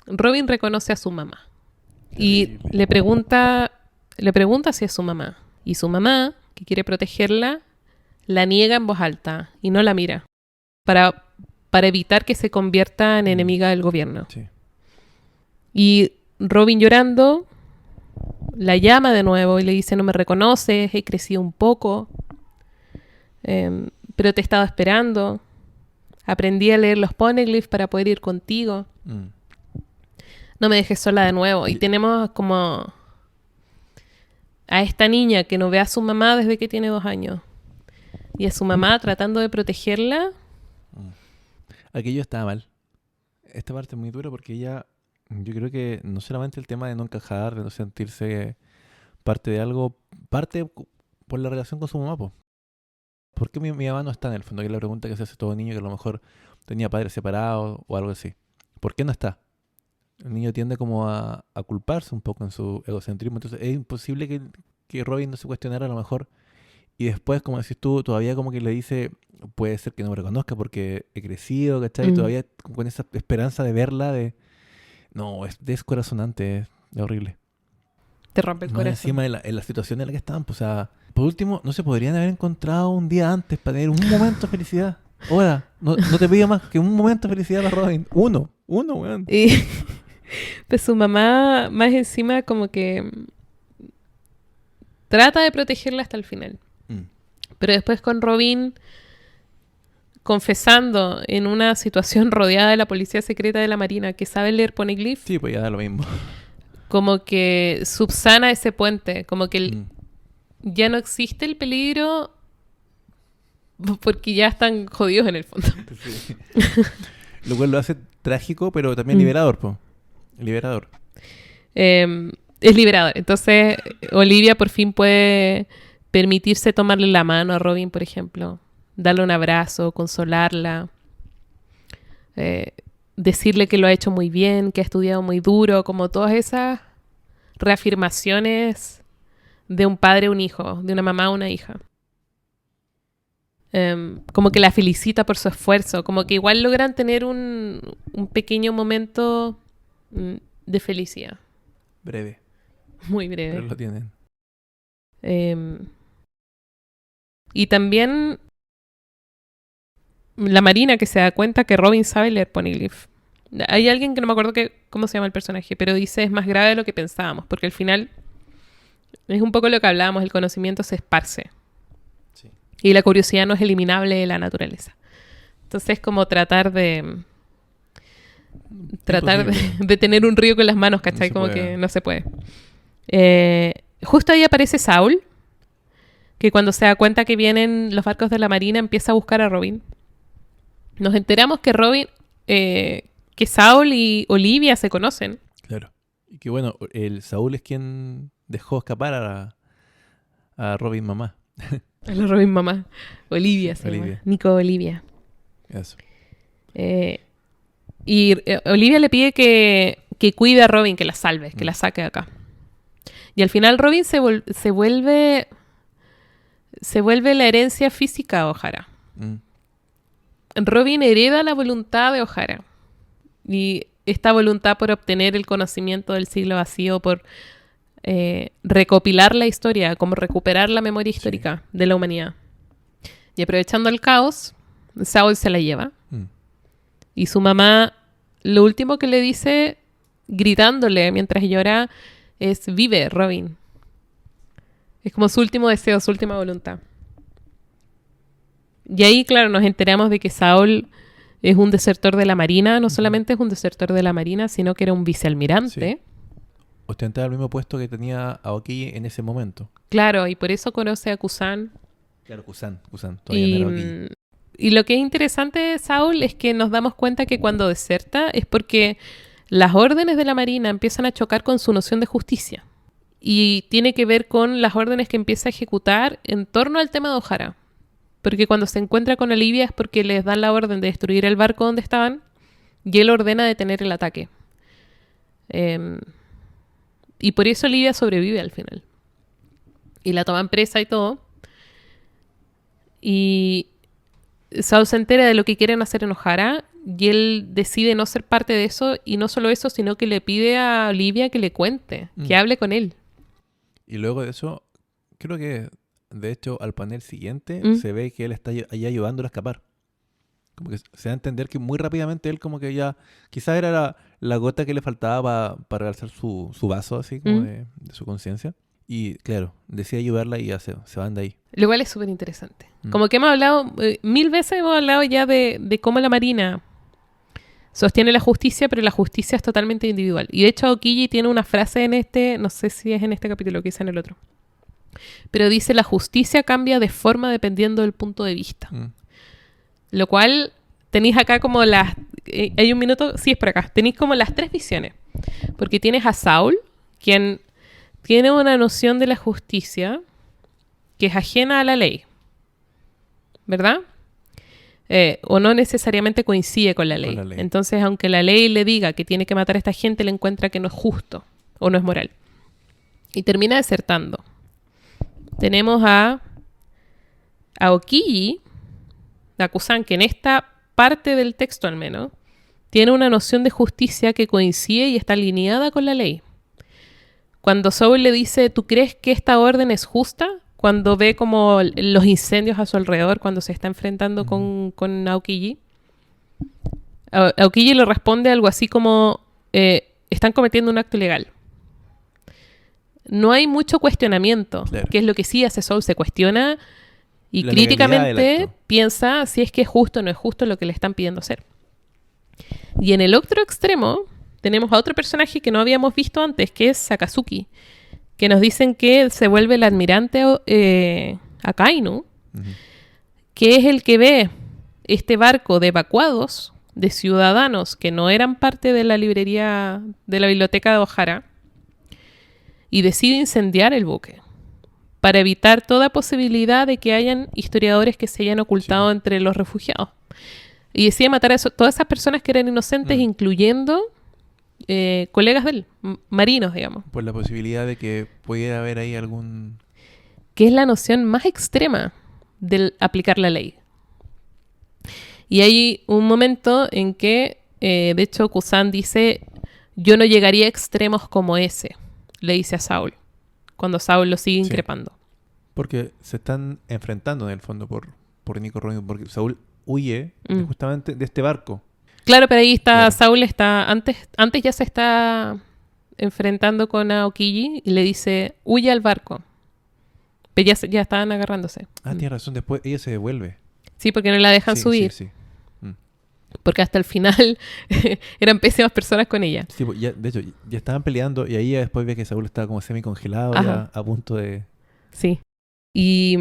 Robin reconoce a su mamá. Y le pregunta si es su mamá. Y su mamá, que quiere protegerla, la niega en voz alta y no la mira. Para evitar que se convierta en enemiga del gobierno. Sí. Y Robin, llorando, la llama de nuevo y le dice: no me reconoces, he crecido un poco, pero te he estado esperando. Aprendí a leer los poneglyphs para poder ir contigo. No me dejes sola de nuevo. Y tenemos como a esta niña que no ve a su mamá desde que tiene 2 años. Y a su mamá tratando de protegerla. Aquello estaba mal. Esta parte es muy dura porque ella, yo creo que no solamente el tema de no encajar, de no sentirse parte de algo, parte por la relación con su mamá, po. ¿Por qué mi mamá no está en el fondo? Que es la pregunta que se hace todo niño que a lo mejor tenía padres separados o algo así. ¿Por qué no está? El niño tiende como a culparse un poco en su egocentrismo. Entonces es imposible que Robin no se cuestionara a lo mejor. Y después, como decís tú, todavía como que le dice, puede ser que no me reconozca porque he crecido, ¿cachai? Todavía con esa esperanza de verla, no, es descorazonante, es horrible. Te rompe el No, corazón. encima en la situación en la que estaban, pues, o sea, por último, no se podrían haber encontrado un día antes para tener un momento de felicidad. Ahora, no te pido más que un momento de felicidad para Robin. Uno, weón. Y pues su mamá, más encima, como que trata de protegerla hasta el final. Pero después con Robin confesando en una situación rodeada de la policía secreta de la Marina que sabe leer poneglyph, Sí, pues ya da lo mismo. como que subsana ese puente, como que ya no existe el peligro porque ya están jodidos en el fondo. Sí. Lo cual lo hace trágico, pero también liberador, po. Liberador. Es liberador. Entonces, Olivia por fin puede permitirse tomarle la mano a Robin, por ejemplo. Darle un abrazo, consolarla. Decirle que lo ha hecho muy bien, que ha estudiado muy duro, como todas esas reafirmaciones de un padre a un hijo, de una mamá a una hija. Como que la felicita por su esfuerzo, como que igual logran tener un pequeño momento de felicidad. Breve. Muy breve. Pero lo tienen. Y también la Marina que se da cuenta que Robin sabe leer poneglyph. Hay alguien que no me acuerdo cómo se llama el personaje, pero dice es más grave de lo que pensábamos, porque al final es un poco lo que hablábamos, el conocimiento se esparce. Sí. Y la curiosidad no es eliminable de la naturaleza. Entonces como tratar de tener un río con las manos, ¿cachai? No como puede. que no se puede. Justo ahí aparece Saul, que cuando se da cuenta que vienen los barcos de la Marina empieza a buscar a Robin. Nos enteramos que Saul y Olivia se conocen. Claro. Y que bueno, el Saúl es quien dejó escapar a Robin mamá. A la Robin mamá. Olivia se Olivia. llama. Nico Olivia. Eso. Y Olivia le pide que cuide a Robin, que la salve, que la saque de acá. Y al final Robin se vuelve la herencia física de O'Hara. Robin hereda la voluntad de O'Hara. Y esta voluntad por obtener el conocimiento del siglo vacío, por recopilar la historia, como recuperar la memoria histórica de la humanidad. Y aprovechando el caos, Saul se la lleva. Y su mamá, lo último que le dice, gritándole mientras llora, es: vive, Robin. Es como su último deseo, su última voluntad. Y ahí, claro, nos enteramos de que Saul es un desertor de la Marina. No solamente es un desertor de la Marina, sino que era un vicealmirante. Sí. Ostentaba el mismo puesto que tenía Aokiji en ese momento. Claro, y por eso conoce a Kusan. Claro, Kusan. Todavía no era Aokiji. Y lo que es interesante de Saul es que nos damos cuenta que cuando deserta es porque las órdenes de la Marina empiezan a chocar con su noción de justicia. Y tiene que ver con las órdenes que empieza a ejecutar en torno al tema de O'Hara. Porque cuando se encuentra con Olivia es porque les dan la orden de destruir el barco donde estaban y él ordena detener el ataque. Y por eso Livia sobrevive al final. Y la toman presa y todo. Y Saul se entera de lo que quieren hacer en Ojara y él decide no ser parte de eso, y no solo eso, sino que le pide a Olivia que le cuente, que hable con él. Y luego de eso, creo que de hecho al panel siguiente se ve que él está ahí ayudándola a escapar. Como que se da a entender que muy rápidamente él como que ya, quizás era la gota que le faltaba para realzar su vaso así como de su conciencia. Y claro, decide ayudarla y ya se van de ahí. Lo cual es súper interesante. Como que hemos hablado, 1000 veces hemos hablado ya de cómo la Marina sostiene la justicia, pero la justicia es totalmente individual. Y de hecho Aokiji tiene una frase en este, no sé si es en este capítulo o quizá en el otro, pero dice: la justicia cambia de forma dependiendo del punto de vista. Lo cual tenéis acá como las... hay un minuto, sí, es por acá. Tenéis como las 3 visiones. Porque tienes a Saul, quien tiene una noción de la justicia que es ajena a la ley, ¿verdad? O no necesariamente coincide con la ley. Entonces, aunque la ley le diga que tiene que matar a esta gente, le encuentra que no es justo o no es moral. Y termina desertando. Tenemos a Aokiji, a Kusan, que en esta parte del texto al menos tiene una noción de justicia que coincide y está alineada con la ley. Cuando Saul le dice: ¿tú crees que esta orden es justa? Cuando ve como los incendios a su alrededor, cuando se está enfrentando con Aokiji, Aokiji le responde algo así como: están cometiendo un acto ilegal. No hay mucho cuestionamiento, claro. Que es lo que sí hace Saul, se cuestiona y la críticamente piensa si es que es justo o no es justo lo que le están pidiendo hacer. Y en el otro extremo tenemos a otro personaje que no habíamos visto antes, que es Sakazuki, que nos dicen que se vuelve el admirante Akainu, que es el que ve este barco de evacuados, de ciudadanos que no eran parte de la librería, de la biblioteca de Ojara, y decide incendiar el buque para evitar toda posibilidad de que hayan historiadores que se hayan ocultado entre los refugiados. Y decide matar a todas esas personas que eran inocentes, incluyendo colegas de él, marinos, digamos. Por la posibilidad de que pudiera haber ahí algún... Que es la noción más extrema del aplicar la ley. Y hay un momento en que, de hecho, Kusan dice: yo no llegaría a extremos como ese, le dice a Saul, cuando Saul lo sigue increpando. Porque se están enfrentando en el fondo por Nico Robinson, porque Saul huye justamente de este barco. Claro, pero ahí está, claro. Saul está, antes ya se está enfrentando con Aokiji y le dice: huye al barco. Pero ya estaban agarrándose. Tiene razón, después ella se devuelve. Sí, porque no la dejan subir. Sí. Porque hasta el final eran pésimas personas con ella. Sí, ya, de hecho, ya estaban peleando y ahí después ve que Saúl estaba como semi-congelado, ya a punto de... Sí. Y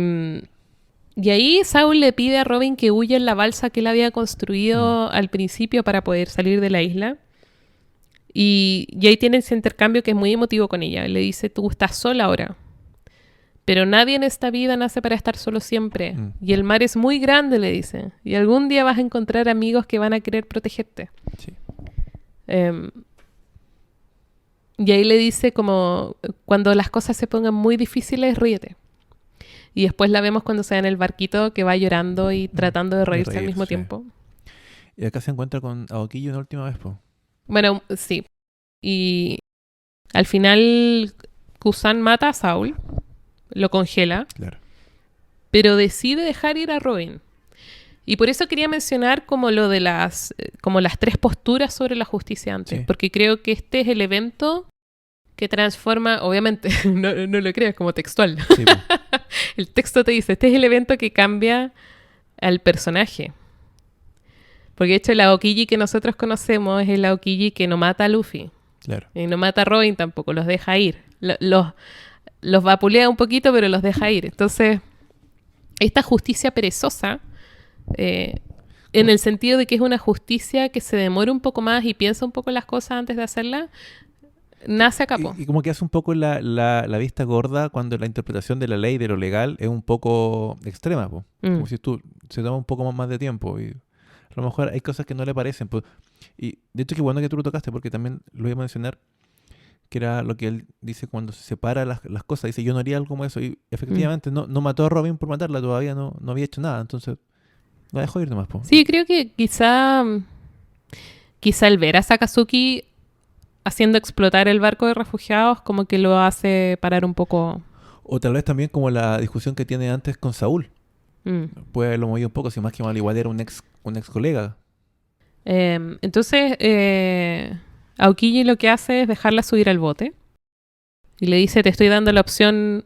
ahí Saul le pide a Robin que huya en la balsa que él había construido al principio para poder salir de la isla. Y ahí tiene ese intercambio que es muy emotivo con ella. Le dice: tú estás sola ahora, pero nadie en esta vida nace para estar solo siempre. Y el mar es muy grande, le dice. Y algún día vas a encontrar amigos que van a querer protegerte. Sí. Y ahí le dice como: cuando las cosas se pongan muy difíciles, ríete. Y después la vemos cuando se va en el barquito, que va llorando y tratando de reírse al mismo tiempo. Y acá se encuentra con Aokiji una última vez, po. Bueno, sí. Y al final Kusan mata a Saul, lo congela, claro, pero decide dejar ir a Robin. Y por eso quería mencionar como lo de las 3 posturas sobre la justicia antes, porque creo que este es el evento que transforma, obviamente, no lo creas como textual. Sí, el texto te dice: este es el evento que cambia al personaje. Porque de hecho el Aokiji que nosotros conocemos es el Aokiji que no mata a Luffy. Claro. Y no mata a Robin tampoco, los deja ir. Los vapulea un poquito, pero los deja ir. Entonces, esta justicia perezosa, en el sentido de que es una justicia que se demora un poco más y piensa un poco las cosas antes de hacerlas, nace a capo. Y como que hace un poco la vista gorda cuando la interpretación de la ley, de lo legal, es un poco extrema, po. Como si se toma un poco más de tiempo. Y A lo mejor hay cosas que no le parecen. Pues. Y de hecho, qué bueno que tú lo tocaste, porque también lo iba a mencionar, que era lo que él dice cuando se separa las cosas. Dice, yo no haría algo como eso. Y efectivamente, no mató a Robin por matarla, todavía no había hecho nada. Entonces, la dejó ir nomás. Po. Sí, creo que quizá el ver a Sakazuki haciendo explotar el barco de refugiados como que lo hace parar un poco. O tal vez también como la discusión que tiene antes con Saúl. Mm. Puede haberlo movido un poco, si más que mal igual era un ex colega. Entonces, Aokiji lo que hace es dejarla subir al bote y le dice, te estoy dando la opción,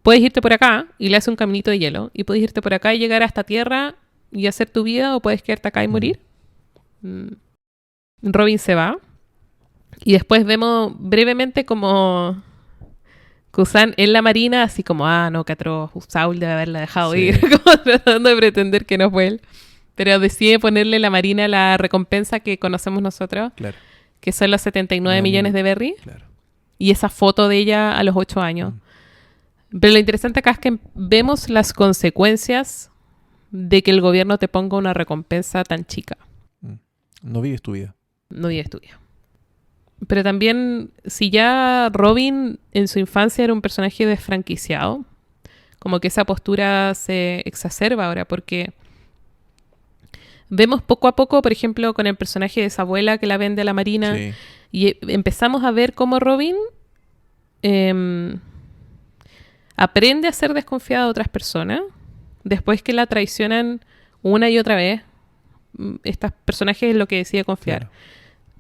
puedes irte por acá, y le hace un caminito de hielo, y puedes irte por acá y llegar hasta tierra y hacer tu vida, o puedes quedarte acá y morir. Robin se va y después vemos brevemente como Kusan en la marina, así como, no, que atroz, Saul debe haberla dejado ir, como tratando de pretender que no fue él. Pero decide ponerle la marina la recompensa que conocemos nosotros, Claro. que son los 79 millones de berry, Claro. y esa foto de ella a los 8 años. Pero lo interesante acá es que vemos las consecuencias de que el gobierno te ponga una recompensa tan chica. No vives tu vida. No vives tu vida. Pero también, si ya Robin en su infancia era un personaje desfranquiciado, como que esa postura se exacerba ahora, porque vemos poco a poco, por ejemplo, con el personaje de esa abuela que la vende a la marina, Sí. y empezamos a ver cómo Robin aprende a ser desconfiada de otras personas, después que la traicionan una y otra vez. Estos personajes es lo que decide confiar. Claro.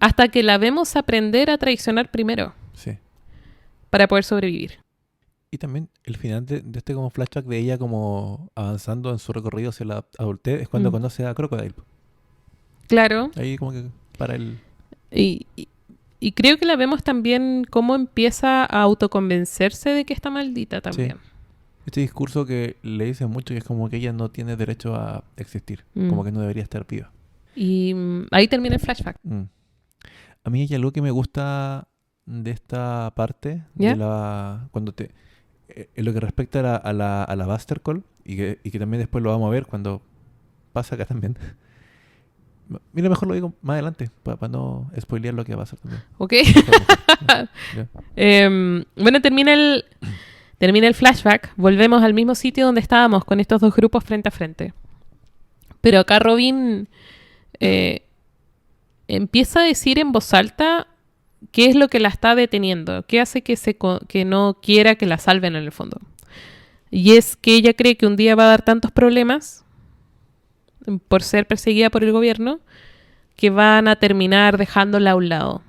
Hasta que la vemos aprender a traicionar primero, Sí. para poder sobrevivir. Y también el final de este como flashback de ella como avanzando en su recorrido hacia la adultez es cuando conoce a Crocodile. Claro. Ahí como que para el... Y creo que la vemos también cómo empieza a autoconvencerse de que está maldita también. Sí. Este discurso que le dicen mucho que es como que ella no tiene derecho a existir. Como que no debería estar viva. Y ahí termina el flashback. A mí hay algo que me gusta de esta parte, ¿Ya? de cuando en lo que respecta a la Buster Call, y que también después lo vamos a ver cuando pasa acá también. Mira, mejor lo digo más adelante, para no spoilear lo que va a pasar también. ¿Ok? Ya. Bueno, termina el flashback. Volvemos al mismo sitio donde estábamos con estos dos grupos frente a frente. Pero acá Robin empieza a decir en voz alta qué es lo que la está deteniendo, qué hace que no quiera que la salven en el fondo. Y es que ella cree que un día va a dar tantos problemas por ser perseguida por el gobierno que van a terminar dejándola a un lado.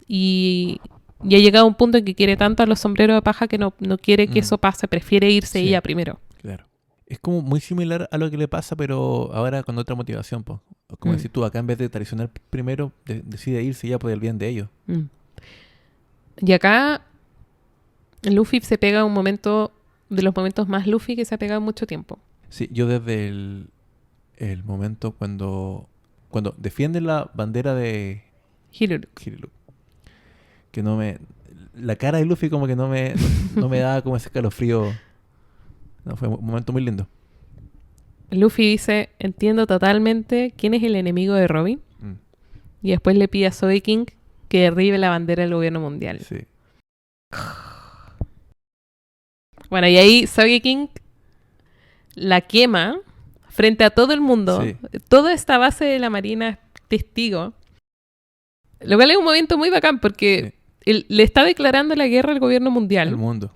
Y ha llegado un punto en que quiere tanto a los sombreros de paja que no quiere que eso pase, prefiere irse ella primero. Claro. Es como muy similar a lo que le pasa, pero ahora con otra motivación, po. Como decir tú, acá en vez de traicionar primero, decide irse ya por el bien de ellos. Y acá Luffy se pega un momento, de los momentos más Luffy que se ha pegado en mucho tiempo. Sí, yo desde el momento cuando defienden la bandera de Hiruluk. Que no me... La cara de Luffy como que no me daba como ese escalofrío. No, fue un momento muy lindo. Luffy dice, entiendo totalmente quién es el enemigo de Robin. Y después le pide a Sogeking que derribe la bandera del gobierno mundial. Sí. Bueno, y ahí Sogeking la quema frente a todo el mundo. Sí. Toda esta base de la marina es testigo. Lo cual es un momento muy bacán porque él le está declarando la guerra al gobierno mundial. El mundo.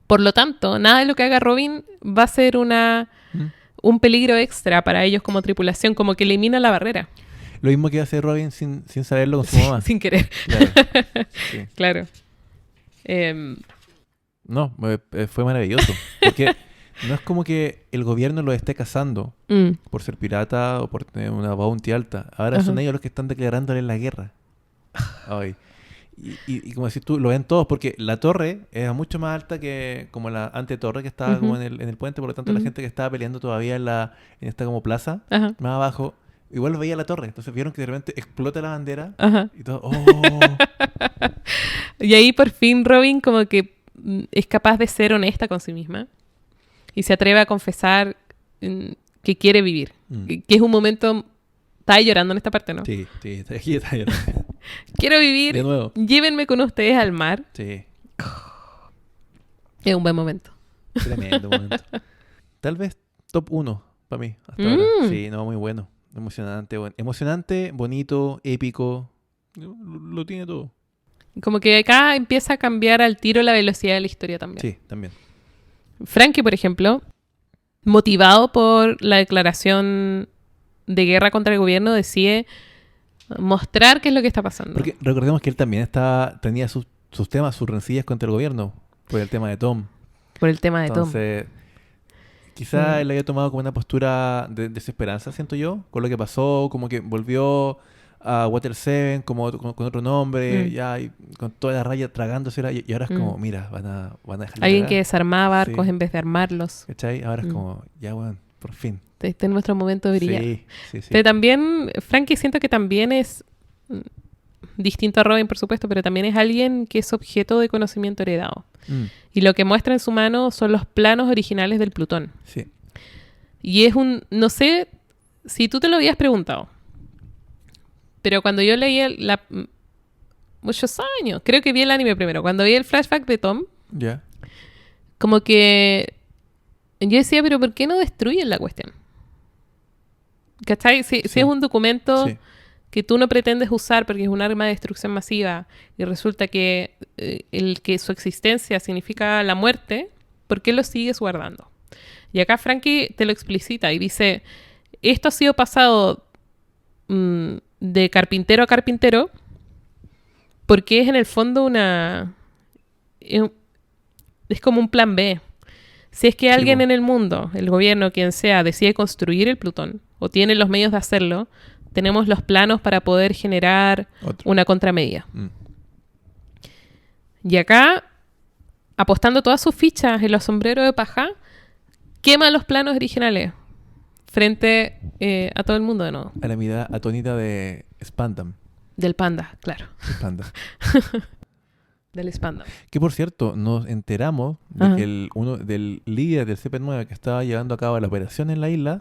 Por lo tanto, nada de lo que haga Robin va a ser un peligro extra para ellos como tripulación, como que elimina la barrera. Lo mismo que hace Robin sin saberlo con su mamá. Sin querer. Claro. Sí. Claro. No, fue maravilloso. Porque no es como que el gobierno los esté cazando por ser pirata o por tener una bounty alta. Ahora son ellos los que están declarándole la guerra. Ay. Y como decís tú, lo ven todos porque la torre era mucho más alta que como la antetorre que estaba como en el puente. Por lo tanto, la gente que estaba peleando todavía en esta como plaza, más abajo, igual veía la torre. Entonces vieron que de repente explota la bandera y todo, ¡oh! Y ahí por fin Robin como que es capaz de ser honesta con sí misma y se atreve a confesar que quiere vivir. Que es un momento Estaba llorando en esta parte, ¿no? Sí, aquí está llorando. Quiero vivir. De nuevo. Llévenme con ustedes al mar. Sí, Es un buen momento. tremendo momento. Tal vez top 1 para mí hasta ahora. Sí, no, muy bueno. Emocionante, bonito, épico. Lo tiene todo. Como que acá empieza a cambiar al tiro la velocidad de la historia también. Sí, también. Frankie, por ejemplo, motivado por la declaración de guerra contra el gobierno, decide mostrar qué es lo que está pasando. Porque recordemos que él también tenía sus temas, sus rencillas contra el gobierno por el tema de Tom. Por el tema de Entonces, quizá él haya tomado como una postura de desesperanza, siento yo, con lo que pasó, como que volvió a Water 7 como con otro nombre, ya y con toda la raya tragándosela, y ahora es como, mira, van a dejar alguien que desarmaba barcos Sí. en vez de armarlos. ¿Cachai? Ahora es como, ya bueno, por fin. Este es nuestro momento de brillar. Sí. Pero también, Frankie siento que también es distinto a Robin, por supuesto, pero también es alguien que es objeto de conocimiento heredado. Y lo que muestra en su mano son los planos originales del Plutón. Sí. Y es no sé si tú te lo habías preguntado, pero cuando yo leí muchos años, creo que vi el anime primero, cuando vi el flashback de Tom, Ya. como que yo decía, pero ¿por qué no destruyen la cuestión? ¿Cachai? Si es un documento que tú no pretendes usar porque es un arma de destrucción masiva y resulta que su existencia significa la muerte, ¿por qué lo sigues guardando? Y acá Frankie te lo explicita y dice, esto ha sido pasado de carpintero a carpintero porque es en el fondo es como un plan B. Si es que alguien en el mundo, el gobierno, quien sea, decide construir el Plutón o tiene los medios de hacerlo, tenemos los planos para poder generar una contramedida. Y acá, apostando todas sus fichas en los sombreros de paja, quema los planos originales frente a todo el mundo de nuevo. A la mirada atónita de Spandam. Del panda, claro. Del Spandam. Que por cierto, nos enteramos de que uno del líder del CP9 que estaba llevando a cabo la operación en la isla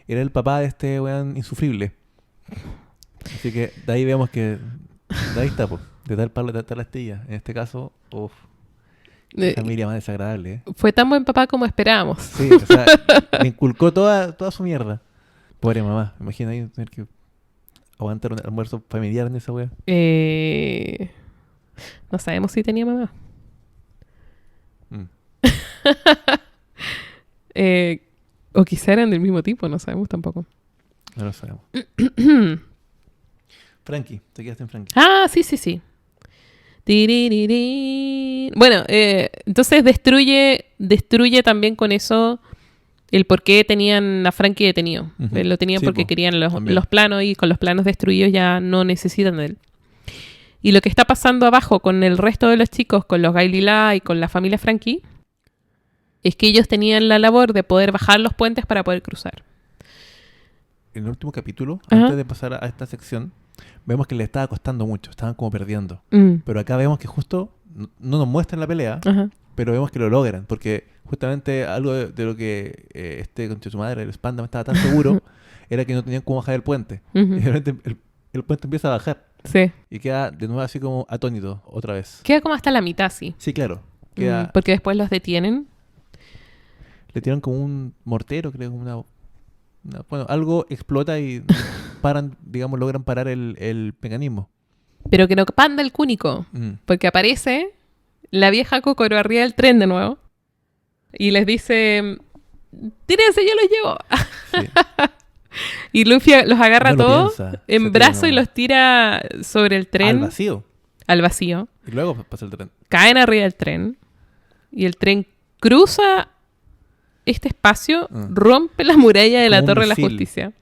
era el papá de este weón insufrible. Así que de ahí vemos que de ahí está, pues, de tal palo de tal astilla. En este caso, familia más desagradable, Fue tan buen papá como esperábamos. Sí, o sea, me inculcó toda su mierda. Pobre mamá, imagina ahí tener que aguantar un almuerzo familiar en esa wea. No sabemos si tenía mamá. O quizá eran del mismo tipo, no sabemos tampoco. No lo sabemos. Frankie, te quedaste en Frankie. Ah, sí. Tiririrí. Bueno, entonces destruye también con eso el por qué tenían a Frankie detenido. Lo tenían porque querían los planos y con los planos destruidos ya no necesitan de él. Y lo que está pasando abajo con el resto de los chicos, con los Gailila y con la familia Frankie, es que ellos tenían la labor de poder bajar los puentes para poder cruzar. En el último capítulo, antes de pasar a esta sección, vemos que le estaba costando mucho, estaban como perdiendo. Pero acá vemos que justo no nos muestran la pelea, pero vemos que lo logran, porque justamente algo de lo que contra su madre, el Spandam, estaba tan seguro, era que no tenían cómo bajar el puente. Y de repente el puente empieza a bajar. Sí. Y queda de nuevo así como atónito otra vez. Queda como hasta la mitad, sí. Sí, claro. Porque después los detienen. Le tiran como un mortero, creo, bueno, algo explota y paran, digamos, logran parar el mecanismo. Pero que no panda el cúnico, porque aparece la vieja Kokoro arriba del tren de nuevo y les dice, tírense, yo los llevo. Sí. Y Luffy los agarra todos en brazo y no. los tira sobre el tren. Al vacío. Y luego pasa el tren. Caen arriba del tren y el tren cruza este espacio, rompe la muralla de la Torre de la Justicia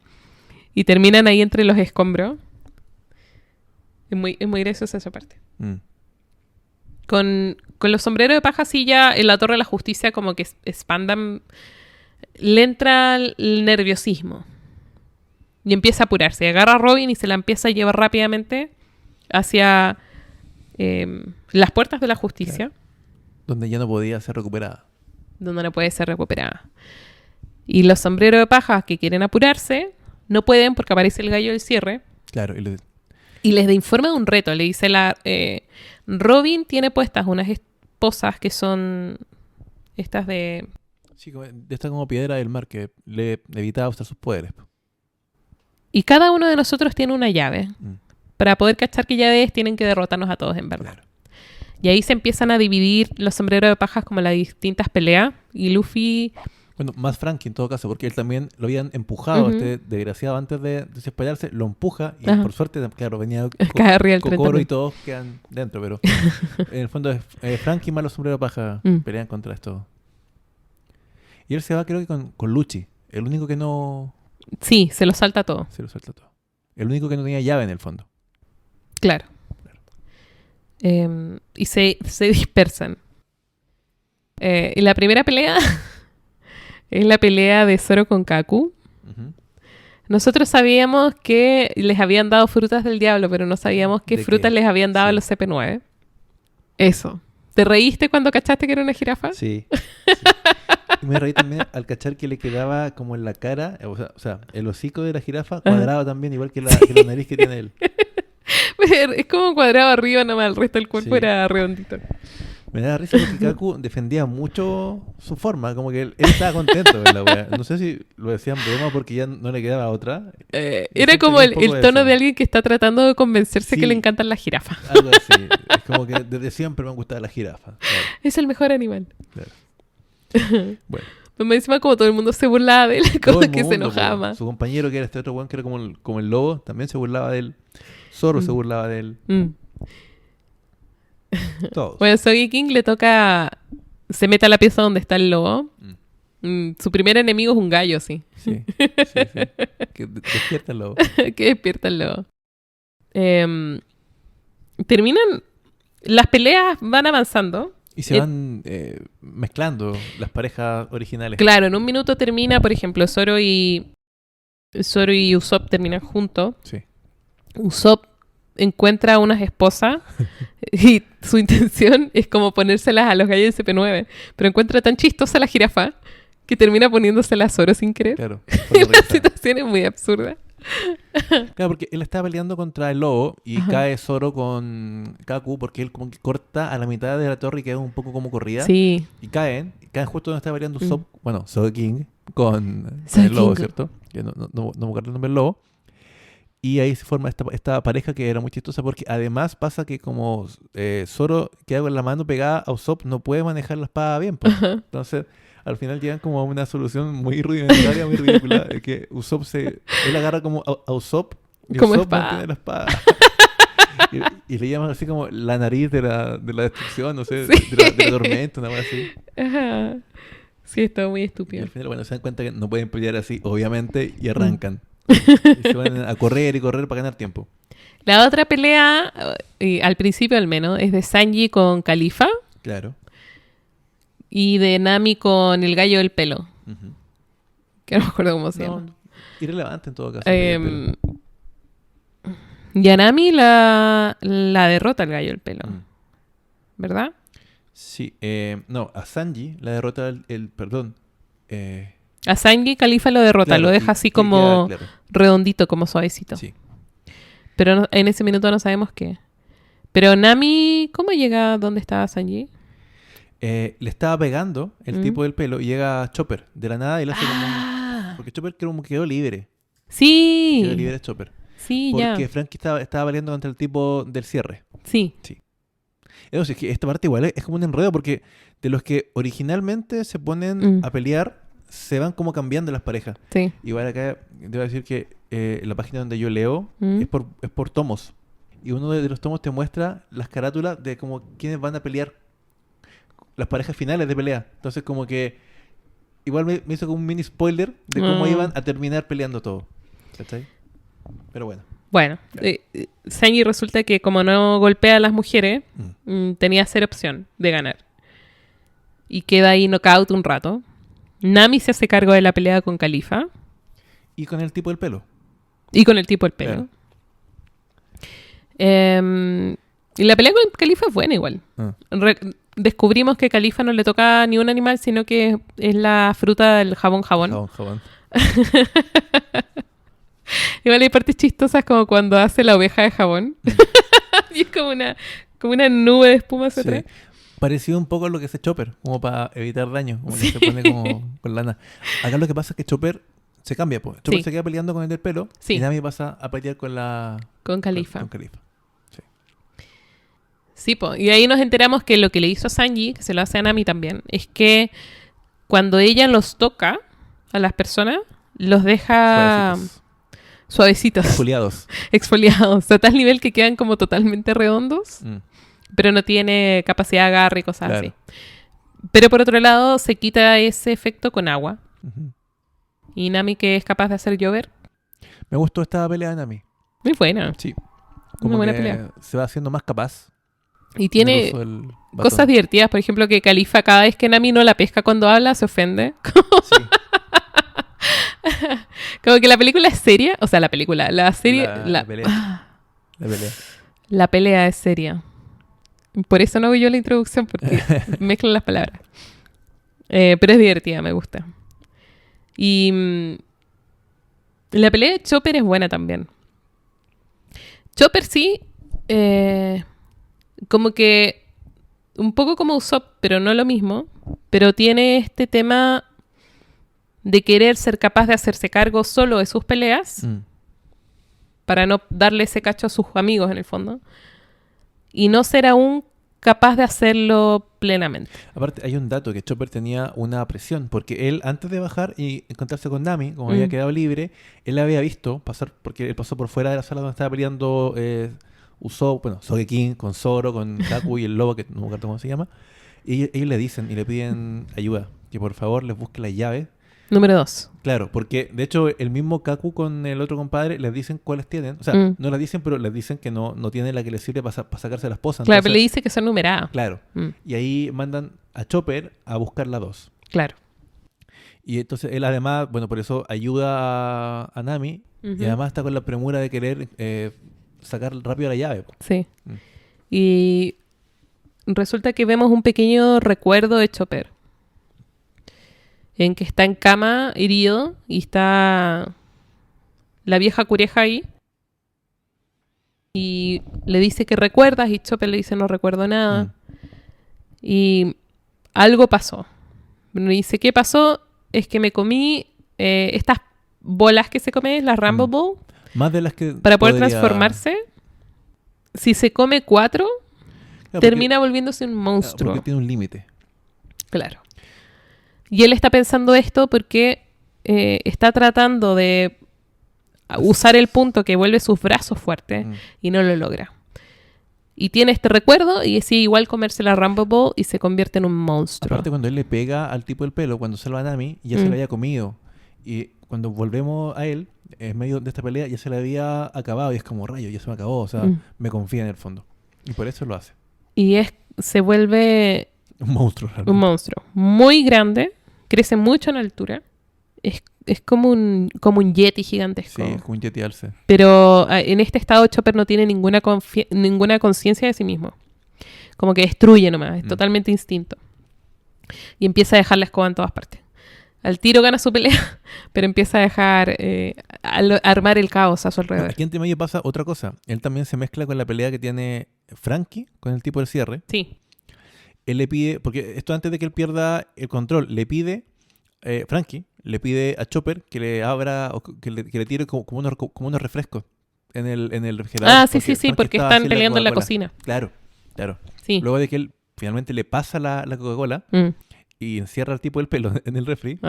y terminan ahí entre los escombros. Es muy graciosa esa parte. Con los sombreros de paja, sí, ya en la Torre de la Justicia como que Spandam le entra el nerviosismo y empieza a apurarse. Agarra a Robin y se la empieza a llevar rápidamente hacia las puertas de la justicia. Claro. Donde ya no podía ser recuperada. Donde no puede ser recuperada. Y los sombreros de paja que quieren apurarse no pueden porque aparece el gallo del cierre. Claro, Y les informa de un reto. Le dice Robin tiene puestas unas esposas que son estas de... sí, de esta como piedra del mar que le evitaba usar sus poderes. Y cada uno de nosotros tiene una llave. Mm. Para poder cachar qué llave es, tienen que derrotarnos a todos en verdad. Claro. Y ahí se empiezan a dividir los sombreros de pajas como las distintas peleas. Y Luffy... Bueno, más Frankie en todo caso, porque él también lo habían empujado, Ujú. este desgraciado, antes de desesperarse, lo empuja y Ajá. por suerte, claro, venía Cae arriba del tren Kokoro también. y todos quedan dentro, pero en el fondo Frankie más los sombreros paja Mm. pelean contra esto. Y él se va creo que con Lucci, el único que no Sí, se lo salta todo. se lo suelta todo. El único que no tenía llave en el fondo. Claro. Y se dispersan. Y la primera pelea es la pelea de Zoro con Kaku. Ujú. Nosotros sabíamos que les habían dado frutas del diablo, pero no sabíamos qué ¿De frutas qué? les habían dado a Sí. los CP9. Eso. ¿Te reíste cuando cachaste que era una jirafa? Sí. Y me reí también al cachar que le quedaba como en la cara, o sea, el hocico de la jirafa cuadrado también, igual que la nariz que tiene él. Es como cuadrado arriba, nada más. El resto del cuerpo Sí. era redondito. Me da risa porque Kaku defendía mucho su forma, como que él estaba contento de la wea. No sé si lo decían broma porque ya no le quedaba otra. Era Siento como que el un poco tono eso. de alguien que está tratando de convencerse Sí. que le encantan las jirafas. Algo así. Es como que desde siempre me han gustado las jirafas. Claro, Es el mejor animal. claro. Bueno, Pero encima como todo el mundo se burlaba de él, todo como el que se mundo, enojaba po. más. Su compañero que era este otro weón que era como el lobo, también se burlaba de él. Zoro se Mm. burlaba de él. Mm. Todos. Bueno, Soggy King le toca... Se mete a la pieza donde está el lobo. Su primer enemigo es un gallo, sí. Sí, sí. Que despierta el lobo. Que despierta el lobo. Terminan... Las peleas van avanzando. Y se van mezclando las parejas originales. Claro, en un minuto termina, por ejemplo, Zoro y Usopp terminan juntos. Sí. Usopp encuentra unas esposas y su intención es como ponérselas a los gallos de CP9, pero encuentra tan chistosa la jirafa que termina poniéndoselas a Zoro sin querer. Claro. La situación es muy absurda. Claro, porque él estaba peleando contra el lobo y Ajá. cae Zoro con Kaku porque él como que corta a la mitad de la torre y queda un poco como corrida. Sí. Y caen justo donde está peleando Usopp, bueno, Soggy King con Soggy el lobo, King. ¿cierto? Que no me acuerdo el nombre del lobo. Y ahí se forma esta pareja que era muy chistosa porque además pasa que como Zoro queda con la mano pegada a Usopp, no puede manejar la espada bien. Pues. Ajá. Entonces, al final llegan como a una solución muy rudimentaria, muy ridícula, de que Usopp él agarra como a Usopp y Como Usopp espada. mantiene la espada. y le llaman así como la nariz de la destrucción, no sé, Sí. de la tormenta, una cosa así. Ajá. Sí, es todo muy Y estúpido. al final, bueno, se dan cuenta que no pueden pelear así, obviamente, y arrancan. Y se van a correr y correr para ganar tiempo. La otra pelea, al principio al menos, es de Sanji con Califa Claro. y de Nami con el gallo del pelo. Ujú. Que no me acuerdo cómo se No, llama. irrelevante en todo caso. Pero- Y a Nami la derrota el gallo del pelo. Mm. ¿Verdad? Sí, no, a Sanji la derrota perdón. A Sanji Califa lo derrota, Claro, lo deja y- así y como queda claro. redondito, como suavecito. Sí. Pero en ese minuto no sabemos qué. Pero Nami, ¿cómo llega donde estaba Sanji? Le estaba pegando el Mm. tipo del pelo y llega Chopper de la nada y le hace como... Porque Chopper como quedó libre. Quedó Sí, libre Chopper. sí, Porque ya. Frankie estaba peleando contra el tipo del cierre. Sí, Eso sí, es que esta parte igual es como un enredo porque de los que originalmente se ponen Mm. a pelear, se van como cambiando las parejas. sí. Igual acá debo decir que la página donde yo leo Mm. es por tomos. Y uno de los tomos te muestra las carátulas de como quiénes van a pelear. Las parejas finales de pelea. Entonces como que igual me hizo como un mini spoiler de cómo Mm. iban a terminar peleando todo. ¿Cachai? Pero bueno. Bueno, Claro. Sanji resulta que como no golpea a las mujeres, Mm. tenía cero opción de ganar. Y queda ahí knockout un rato. Nami se hace cargo de la pelea con Califa Y con el tipo del pelo. y con el tipo del pelo. Claro. Y la pelea con Califa es buena igual. Ah. Descubrimos que Califa no le toca ni un animal, sino que es la fruta del jabón. Jabón. Igual hay partes chistosas como cuando hace la oveja de jabón. Y es como una nube de espuma hacia Sí. atrás. Parecido un poco a lo que hace Chopper, como para evitar daño, como que se pone como con lana. Acá lo que pasa es que Chopper se cambia, pues. Chopper Sí. se queda peleando con el del pelo Sí. y Nami pasa a pelear con la... Con Califa. Con Califa. Sí, po. Y ahí nos enteramos que lo que le hizo a Sanji, que se lo hace a Nami también, es que cuando ella los toca a las personas, los deja suavecitos, exfoliados, a tal nivel que quedan como totalmente redondos, pero no tiene capacidad de agarre y cosas así. Pero por otro lado, se quita ese efecto con agua. Uh-huh. Y Nami, que es capaz de hacer llover. Me gustó esta pelea de Nami. Muy buena. Sí. Una buena pelea. Se va haciendo más capaz. Y tiene cosas divertidas. Por ejemplo, que Califa, cada vez que Nami no la pesca cuando habla, se ofende. Sí. Como que la película es seria. O sea, la serie... La pelea. La pelea es seria. Por eso no hago yo la introducción, porque mezclan las palabras. Pero es divertida, me gusta. Y la pelea de Chopper es buena también. Chopper sí, como que un poco como Usopp, pero no lo mismo. Pero tiene este tema de querer ser capaz de hacerse cargo solo de sus peleas para no darle ese cacho a sus amigos en el fondo. Y no ser aún capaz de hacerlo plenamente. Aparte, hay un dato, que Chopper tenía una presión, porque él, antes de bajar y encontrarse con Nami, como había quedado libre, él había visto pasar, porque él pasó por fuera de la sala donde estaba peleando Usopp, Sogeking, con Zoro, con Kaku y el lobo, que no me acuerdo cómo se llama, y ellos le dicen y le piden ayuda, que por favor les busque las llaves. Número 2. Claro, porque de hecho el mismo Kaku con el otro compadre les dicen cuáles tienen. O sea, no las dicen, pero les dicen que no tienen la que les sirve para sacarse la esposa. Claro, pero le dice que son numeradas. Claro. Y ahí mandan a Chopper a buscar la 2. Claro. Y entonces él además, por eso ayuda a Nami. Y además está con la premura de querer sacar rápido la llave. Sí. Y resulta que vemos un pequeño recuerdo de Chopper. En que está en cama, herido, y está la vieja cureja ahí. Y le dice que recuerdas, y Chopper le dice no recuerdo nada. Y algo pasó. Le dice, ¿qué pasó? Es que me comí estas bolas que se comen, las Rumble Ball. Más de las que para poder transformarse. Si se come 4, termina volviéndose un monstruo. Porque tiene un límite. Claro. Y él está pensando esto porque está tratando de usar el punto que vuelve sus brazos fuertes y no lo logra. Y tiene este recuerdo y decide igual comerse la Rumble Ball y se convierte en un monstruo. Aparte, cuando él le pega al tipo del pelo, cuando salva a Nami, ya se lo había comido. Y cuando volvemos a él, en medio de esta pelea, ya se le había acabado. Y es como, rayo, ya se me acabó. O sea, me confía en el fondo. Y por eso lo hace. Y se vuelve... un monstruo. Realmente. Un monstruo. Muy grande. Crece mucho en altura. Es como un yeti gigantesco. Sí, es como un yeti alce. Pero en este estado Chopper no tiene ninguna conciencia de sí mismo. Como que destruye nomás. Es totalmente instinto. Y empieza a dejar la escoba en todas partes. Al tiro gana su pelea, pero empieza a dejar armar el caos a su alrededor. Aquí entre medio pasa otra cosa. Él también se mezcla con la pelea que tiene Franky con el tipo del cierre. Sí. Él le pide, porque esto antes de que él pierda el control, le pide, Franky le pide a Chopper que le abra, o que le tire como unos refrescos en el refrigerador. Ah, sí, porque están peleando en la cocina. Claro. Sí. Luego de que él finalmente le pasa la Coca-Cola y encierra al tipo del pelo en el refri,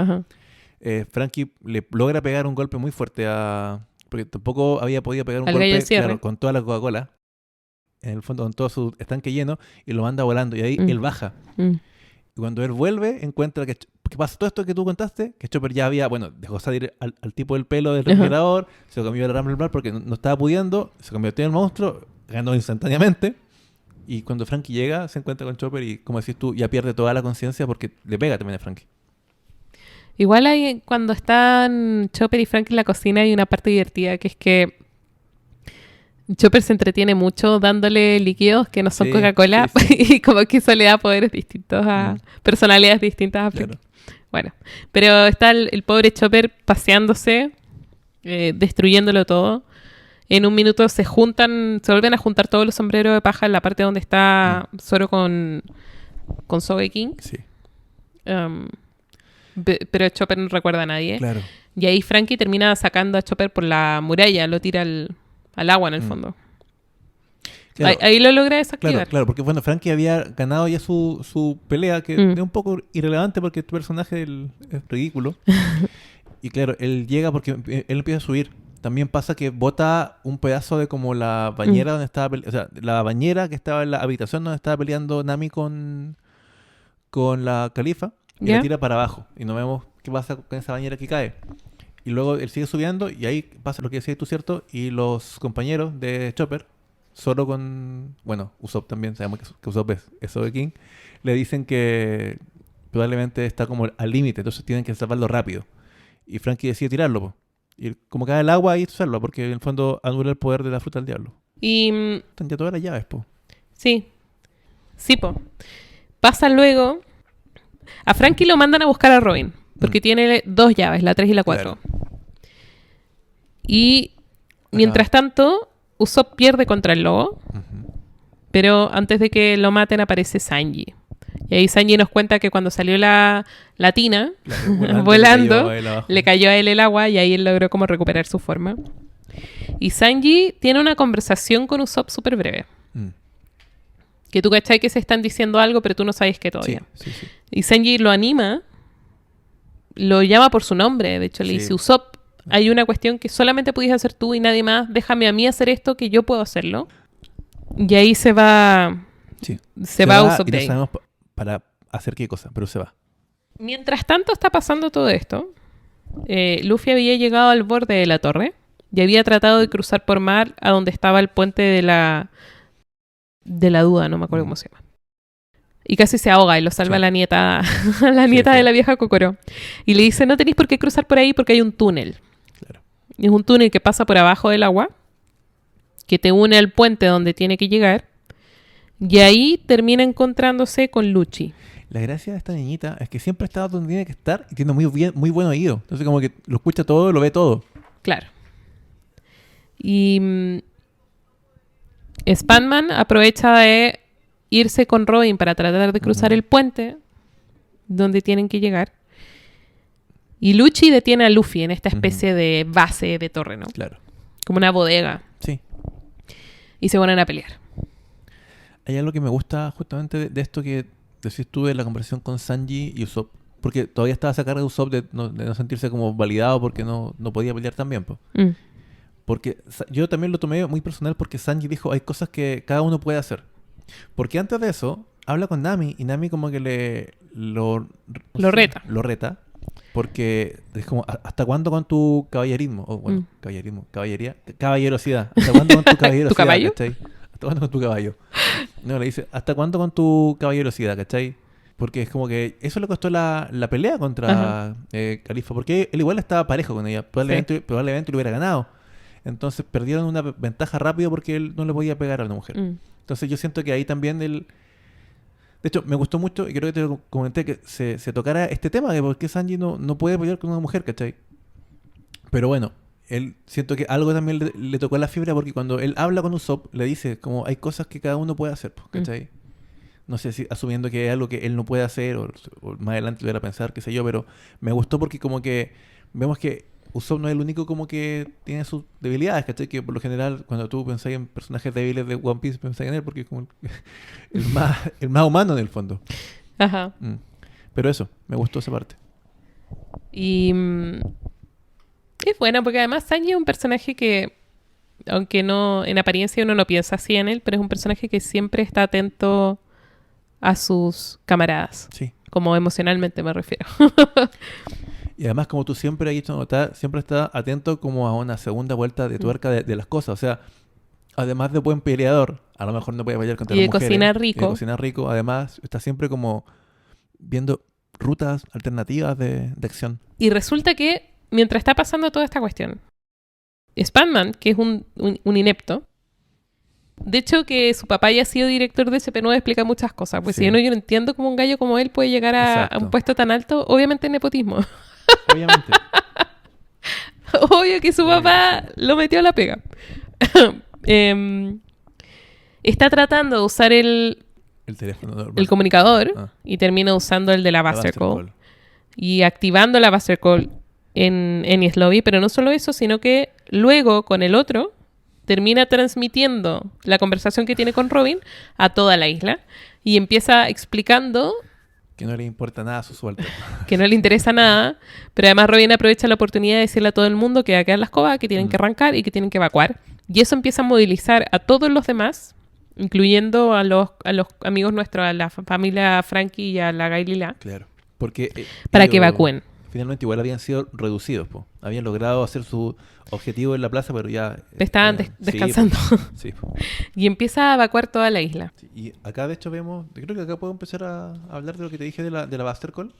Franky le logra pegar un golpe muy fuerte porque tampoco había podido pegar un golpe con toda la Coca-Cola. En el fondo, con todo su estanque lleno, y lo manda volando. Y ahí él baja. Y cuando él vuelve, encuentra que pasa todo esto que tú contaste, que Chopper ya había, dejó salir al tipo del pelo del refrigerador, se comió el Rumble Bar porque no estaba pudiendo, se convirtió en el monstruo, ganó instantáneamente. Y cuando Franky llega, se encuentra con Chopper y, como decís tú, ya pierde toda la conciencia porque le pega también a Franky. Igual cuando están Chopper y Franky en la cocina hay una parte divertida, que es que Chopper se entretiene mucho dándole líquidos que no son Coca-Cola y como que eso le da poderes distintos a personalidades distintas a Franky. Claro. Bueno, pero está el pobre Chopper paseándose destruyéndolo todo. En un minuto se vuelven a juntar todos los sombreros de paja en la parte donde está Zoro con Sogeking. Sí. Pero Chopper no recuerda a nadie. Claro. Y ahí Frankie termina sacando a Chopper por la muralla, lo tira al agua en el fondo. Claro. Ahí lo logra desactivar. Claro, porque bueno, Frankie había ganado ya su pelea, que es un poco irrelevante porque tu personaje es ridículo. Y claro, él llega porque él empieza a subir. También pasa que bota un pedazo de como la bañera donde estaba o sea, la bañera que estaba en la habitación donde estaba peleando Nami con la califa y la tira para abajo. Y no vemos qué pasa con esa bañera que cae. Y luego él sigue subiendo y ahí pasa lo que decías tú, ¿cierto? Y los compañeros de Chopper, solo con... Bueno, Usopp también, sabemos que Usopp es King, le dicen que probablemente está como al límite, entonces tienen que salvarlo rápido. Y Frankie decide tirarlo, po. Y como cae el agua, ahí usarlo, porque en el fondo anula el poder de la fruta del diablo. Y... Están ya todas las llaves, po. Sí. Sí, po. Pasa luego... A Frankie lo mandan a buscar a Robin, porque tiene 2 llaves, la 3 y la 4. Claro. Y mientras tanto, Usopp pierde contra el lobo, pero antes de que lo maten aparece Sanji. Y ahí Sanji nos cuenta que cuando salió la tina, claro, volando, le cayó a él el agua y ahí él logró como recuperar su forma. Y Sanji tiene una conversación con Usopp súper breve. Que tú cachai que se están diciendo algo, pero tú no sabes qué todavía. Sí. Y Sanji lo anima, lo llama por su nombre. De hecho, le dice, Usopp, hay una cuestión que solamente pudiste hacer tú y nadie más. Déjame a mí hacer esto que yo puedo hacerlo. Y ahí se va... Sí. Se va Usopp y de no ahí. sabemos para hacer qué cosa, pero se va. Mientras tanto está pasando todo esto, Luffy había llegado al borde de la torre y había tratado de cruzar por mar a donde estaba el puente de la duda, no me acuerdo cómo se llama. Y casi se ahoga y lo salva la nieta, de la vieja Kokoro. Y le dice, no tenéis por qué cruzar por ahí porque hay un túnel. Claro. Y es un túnel que pasa por abajo del agua, que te une al puente donde tiene que llegar. Y ahí termina encontrándose con Lucci. La gracia de esta niñita es que siempre está donde tiene que estar y tiene muy buen oído. Entonces como que lo escucha todo, lo ve todo. Claro. Y Spanman aprovecha de irse con Robin para tratar de cruzar el puente donde tienen que llegar. Y Lucci detiene a Luffy en esta especie de base de torre, ¿no? Claro. Como una bodega. Sí. Y se ponen a pelear. Hay algo que me gusta justamente de esto que decís tú de la conversación con Sanji y Usopp. Porque todavía estaba esa carga de Usopp de no sentirse como validado porque no podía pelear tan bien, po. Porque yo también lo tomé muy personal porque Sanji dijo, hay cosas que cada uno puede hacer. Porque antes de eso, habla con Nami y Nami como que lo reta. Lo reta. Porque es como, ¿hasta cuándo con tu caballerismo? O bueno, caballerosidad. ¿Hasta cuándo con tu caballerosidad? ¿Tu caballo? ¿Cachai? ¿Hasta cuándo con tu caballo? No, le dice, ¿hasta cuándo con tu caballerosidad? ¿Cachai? Porque es como que eso le costó la pelea contra Califa. Porque él igual estaba parejo con ella. Probablemente lo hubiera ganado. Entonces perdieron una ventaja rápido porque él no le podía pegar a una mujer. Entonces yo siento que ahí también él... De hecho, me gustó mucho, y creo que te lo comenté, que se tocara este tema de por qué Sanji no puede pelear con una mujer, ¿cachai? Pero bueno, él siento que algo también le tocó la fibra porque cuando él habla con Usopp, le dice como hay cosas que cada uno puede hacer, ¿cachai? No sé si asumiendo que es algo que él no puede hacer o más adelante lo hubiera a pensar, qué sé yo, pero me gustó porque como que vemos que Usopp no es el único como que tiene sus debilidades, ¿cachai? Que por lo general cuando tú pensáis en personajes débiles de One Piece pensáis en él porque es como el más humano en el fondo. Ajá. Pero eso, me gustó esa parte. Y es buena porque además Sanji es un personaje que, aunque no en apariencia uno no piensa así en él, pero es un personaje que siempre está atento a sus camaradas. Sí. Como emocionalmente me refiero. Y además, como tú siempre has dicho, siempre está atento como a una segunda vuelta de tuerca de las cosas. O sea, además de buen peleador, a lo mejor no puede pelear contra las mujeres. Cocinar rico. Y de cocinar rico. Además, está siempre como viendo rutas alternativas de acción. Y resulta que, mientras está pasando toda esta cuestión, Spanman, que es un inepto, de hecho que su papá haya sido director de SP9 explica muchas cosas. Pues Sí. si yo no entiendo cómo un gallo como él puede llegar a un puesto tan alto, obviamente es nepotismo. Obviamente. Obvio que su papá lo metió a la pega. Está tratando de usar el teléfono normal. el comunicador Ah. y termina usando el de la Buster Call. Call. Y activando la Buster Call en Enies Lobby, pero no solo eso, sino que luego con el otro termina transmitiendo la conversación que tiene con Robin a toda la isla y empieza explicando Que no le importa nada a su sueldo. que no le interesa nada, pero además Robin aprovecha la oportunidad de decirle a todo el mundo que va a quedar la escoba, que tienen que arrancar y que tienen que evacuar. Y eso empieza a movilizar a todos los demás, incluyendo a los amigos nuestros, a la familia Frankie y a la Guy Lila, Claro. Porque para que evacúen. Finalmente igual habían sido reducidos, po. Habían logrado hacer su objetivo en la plaza, pero ya... Estaban descansando. Sí, po. Y empieza a evacuar toda la isla. Sí, y acá de hecho vemos... Yo creo que acá puedo empezar a hablar de lo que te dije de la Buster Call.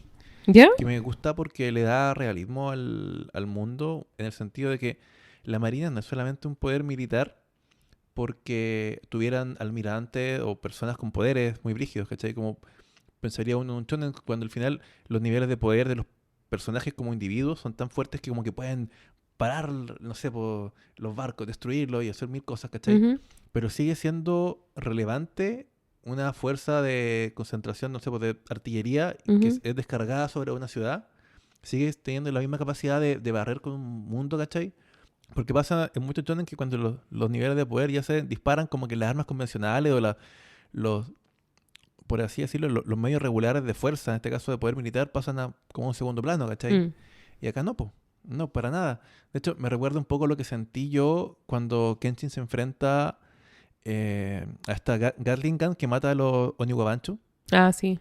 ¿Ya? Que me gusta porque le da realismo al mundo, en el sentido de que la Marina no es solamente un poder militar porque tuvieran almirantes o personas con poderes muy brígidos, ¿cachai? Como pensaría uno en un shonen cuando al final los niveles de poder de los personajes como individuos son tan fuertes que como que pueden parar, no sé, los barcos, destruirlos y hacer mil cosas, ¿cachai? Ujú. Pero sigue siendo relevante una fuerza de concentración, no sé, de artillería que Ujú. es descargada sobre una ciudad. Sigue teniendo la misma capacidad de barrer con un mundo, ¿cachai? Porque pasa en muchos shonen que cuando los niveles de poder ya se disparan, como que las armas convencionales o los, por así decirlo, los medios regulares de fuerza, en este caso de poder militar, pasan a como un segundo plano, ¿cachai? Mm. Y acá no, pues. No, para nada. De hecho, me recuerda un poco lo que sentí yo cuando Kenshin se enfrenta a esta Gatling Gun que mata a los Oniwabanchu. Ah, sí.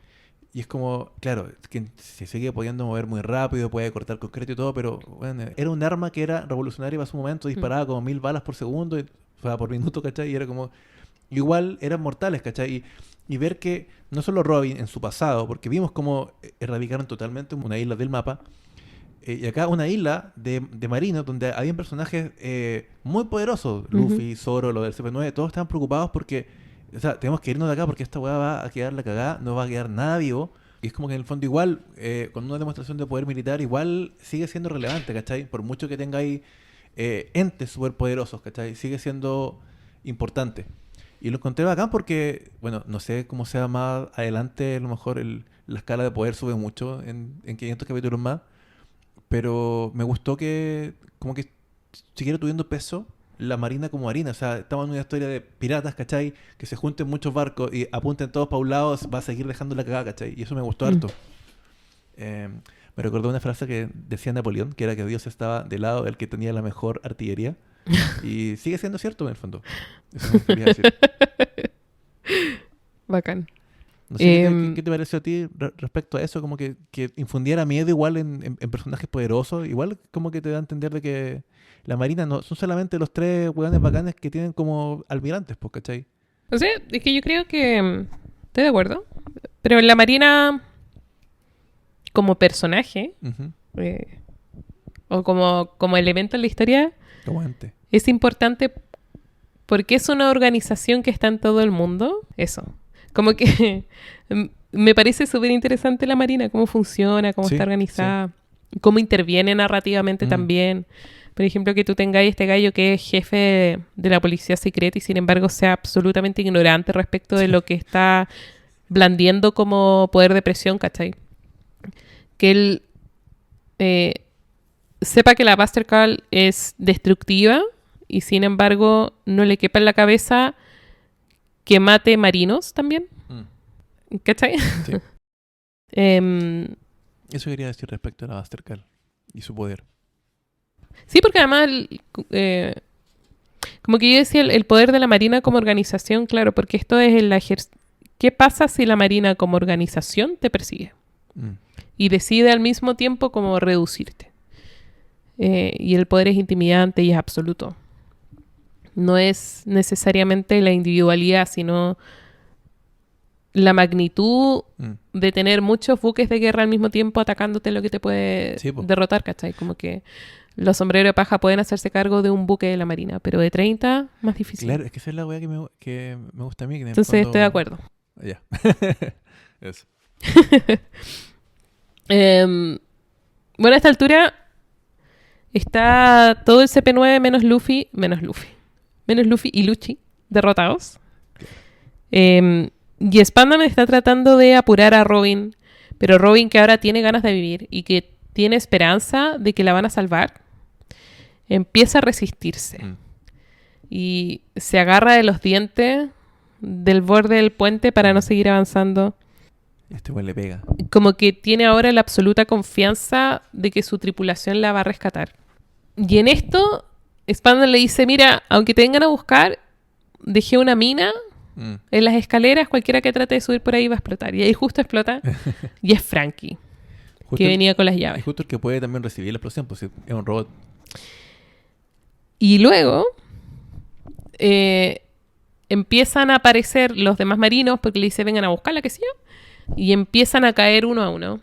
Y es como, claro, que se sigue pudiendo mover muy rápido, puede cortar concreto y todo, pero bueno, era un arma que era revolucionaria para su momento, disparaba como 1000 balas por segundo, o sea, por minuto, ¿cachai? Y era como, igual eran mortales, ¿cachai? Y ver que no solo Robin en su pasado, porque vimos cómo erradicaron totalmente una isla del mapa, y acá una isla de marinos donde habían personajes muy poderosos, Luffy, Zoro, los del CP9, todos estaban preocupados porque, o sea, tenemos que irnos de acá porque esta weá va a quedar la cagada, no va a quedar nada vivo. Y es como que en el fondo igual, con una demostración de poder militar, igual sigue siendo relevante, ¿cachai? Por mucho que tenga ahí entes superpoderosos, ¿cachai? Sigue siendo importante. Y lo encontré bacán porque, bueno, no sé cómo sea más adelante, a lo mejor la escala de poder sube mucho en 500 capítulos más, pero me gustó que como que siguiera tuviendo peso la marina como marina. O sea, estamos en una historia de piratas, ¿cachai? Que se junten muchos barcos y apunten todos para un lado, va a seguir dejando la cagada, ¿cachai? Y eso me gustó harto. Me recordó una frase que decía Napoleón, que era que Dios estaba del lado del que tenía la mejor artillería. Y sigue siendo cierto en el fondo. Eso me quería decir. Bacán. No sé, ¿qué te pareció a ti respecto a eso? Como que infundiera miedo igual en personajes poderosos. Igual como que te da a entender de que la marina no son solamente los tres hueones bacanes que tienen como almirantes, pues, ¿cachai? O sea, es que yo creo que estoy de acuerdo. Pero en la Marina, como personaje, Ujú. o como elemento en la historia, Como antes. es importante porque es una organización que está en todo el mundo. Eso. Como que me parece súper interesante la Marina, cómo funciona, cómo Sí, está organizada, cómo interviene narrativamente también. Por ejemplo, que tú tengáis este gallo que es jefe de la policía secreta y sin embargo sea absolutamente ignorante respecto de lo que está blandiendo como poder de presión, ¿cachai? Que él sepa que la Buster Call es destructiva y sin embargo no le quepa en la cabeza que mate marinos también. ¿Cachai? Sí. Em, Eso quería decir respecto a la Buster Call y su poder. sí, porque además, como que yo decía, el poder de la Marina como organización, claro, porque esto es ¿qué pasa si la Marina como organización te persigue? Y decide al mismo tiempo como reducirte. Y el poder es intimidante y es absoluto. No es necesariamente la individualidad, sino la magnitud de tener muchos buques de guerra al mismo tiempo atacándote lo que te puede derrotar, ¿cachai? Como que los sombreros de paja pueden hacerse cargo de un buque de la Marina, pero de 30, más difícil. Claro, es que esa es la weá que me gusta a mí. Que en el Entonces fondo... estoy de acuerdo. Ya. Eso. Bueno, a esta altura Está todo el CP9 menos Luffy y Lucci derrotados. Y Spandam está tratando de apurar a Robin, pero Robin, que ahora tiene ganas de vivir y que tiene esperanza de que la van a salvar, empieza a resistirse. Y se agarra de los dientes del borde del puente para no seguir avanzando. Este güey le pega. Como que tiene ahora la absoluta confianza de que su tripulación la va a rescatar. Y en esto, Spandam le dice, mira, aunque te vengan a buscar, dejé una mina en las escaleras, cualquiera que trate de subir por ahí va a explotar. Y ahí justo explota, y es Frankie, que venía con las llaves. Es justo el que puede también recibir la explosión, pues es un robot. Y luego empiezan a aparecer los demás marinos, porque le dice, vengan a buscarla, qué sé yo, y empiezan a caer uno a uno.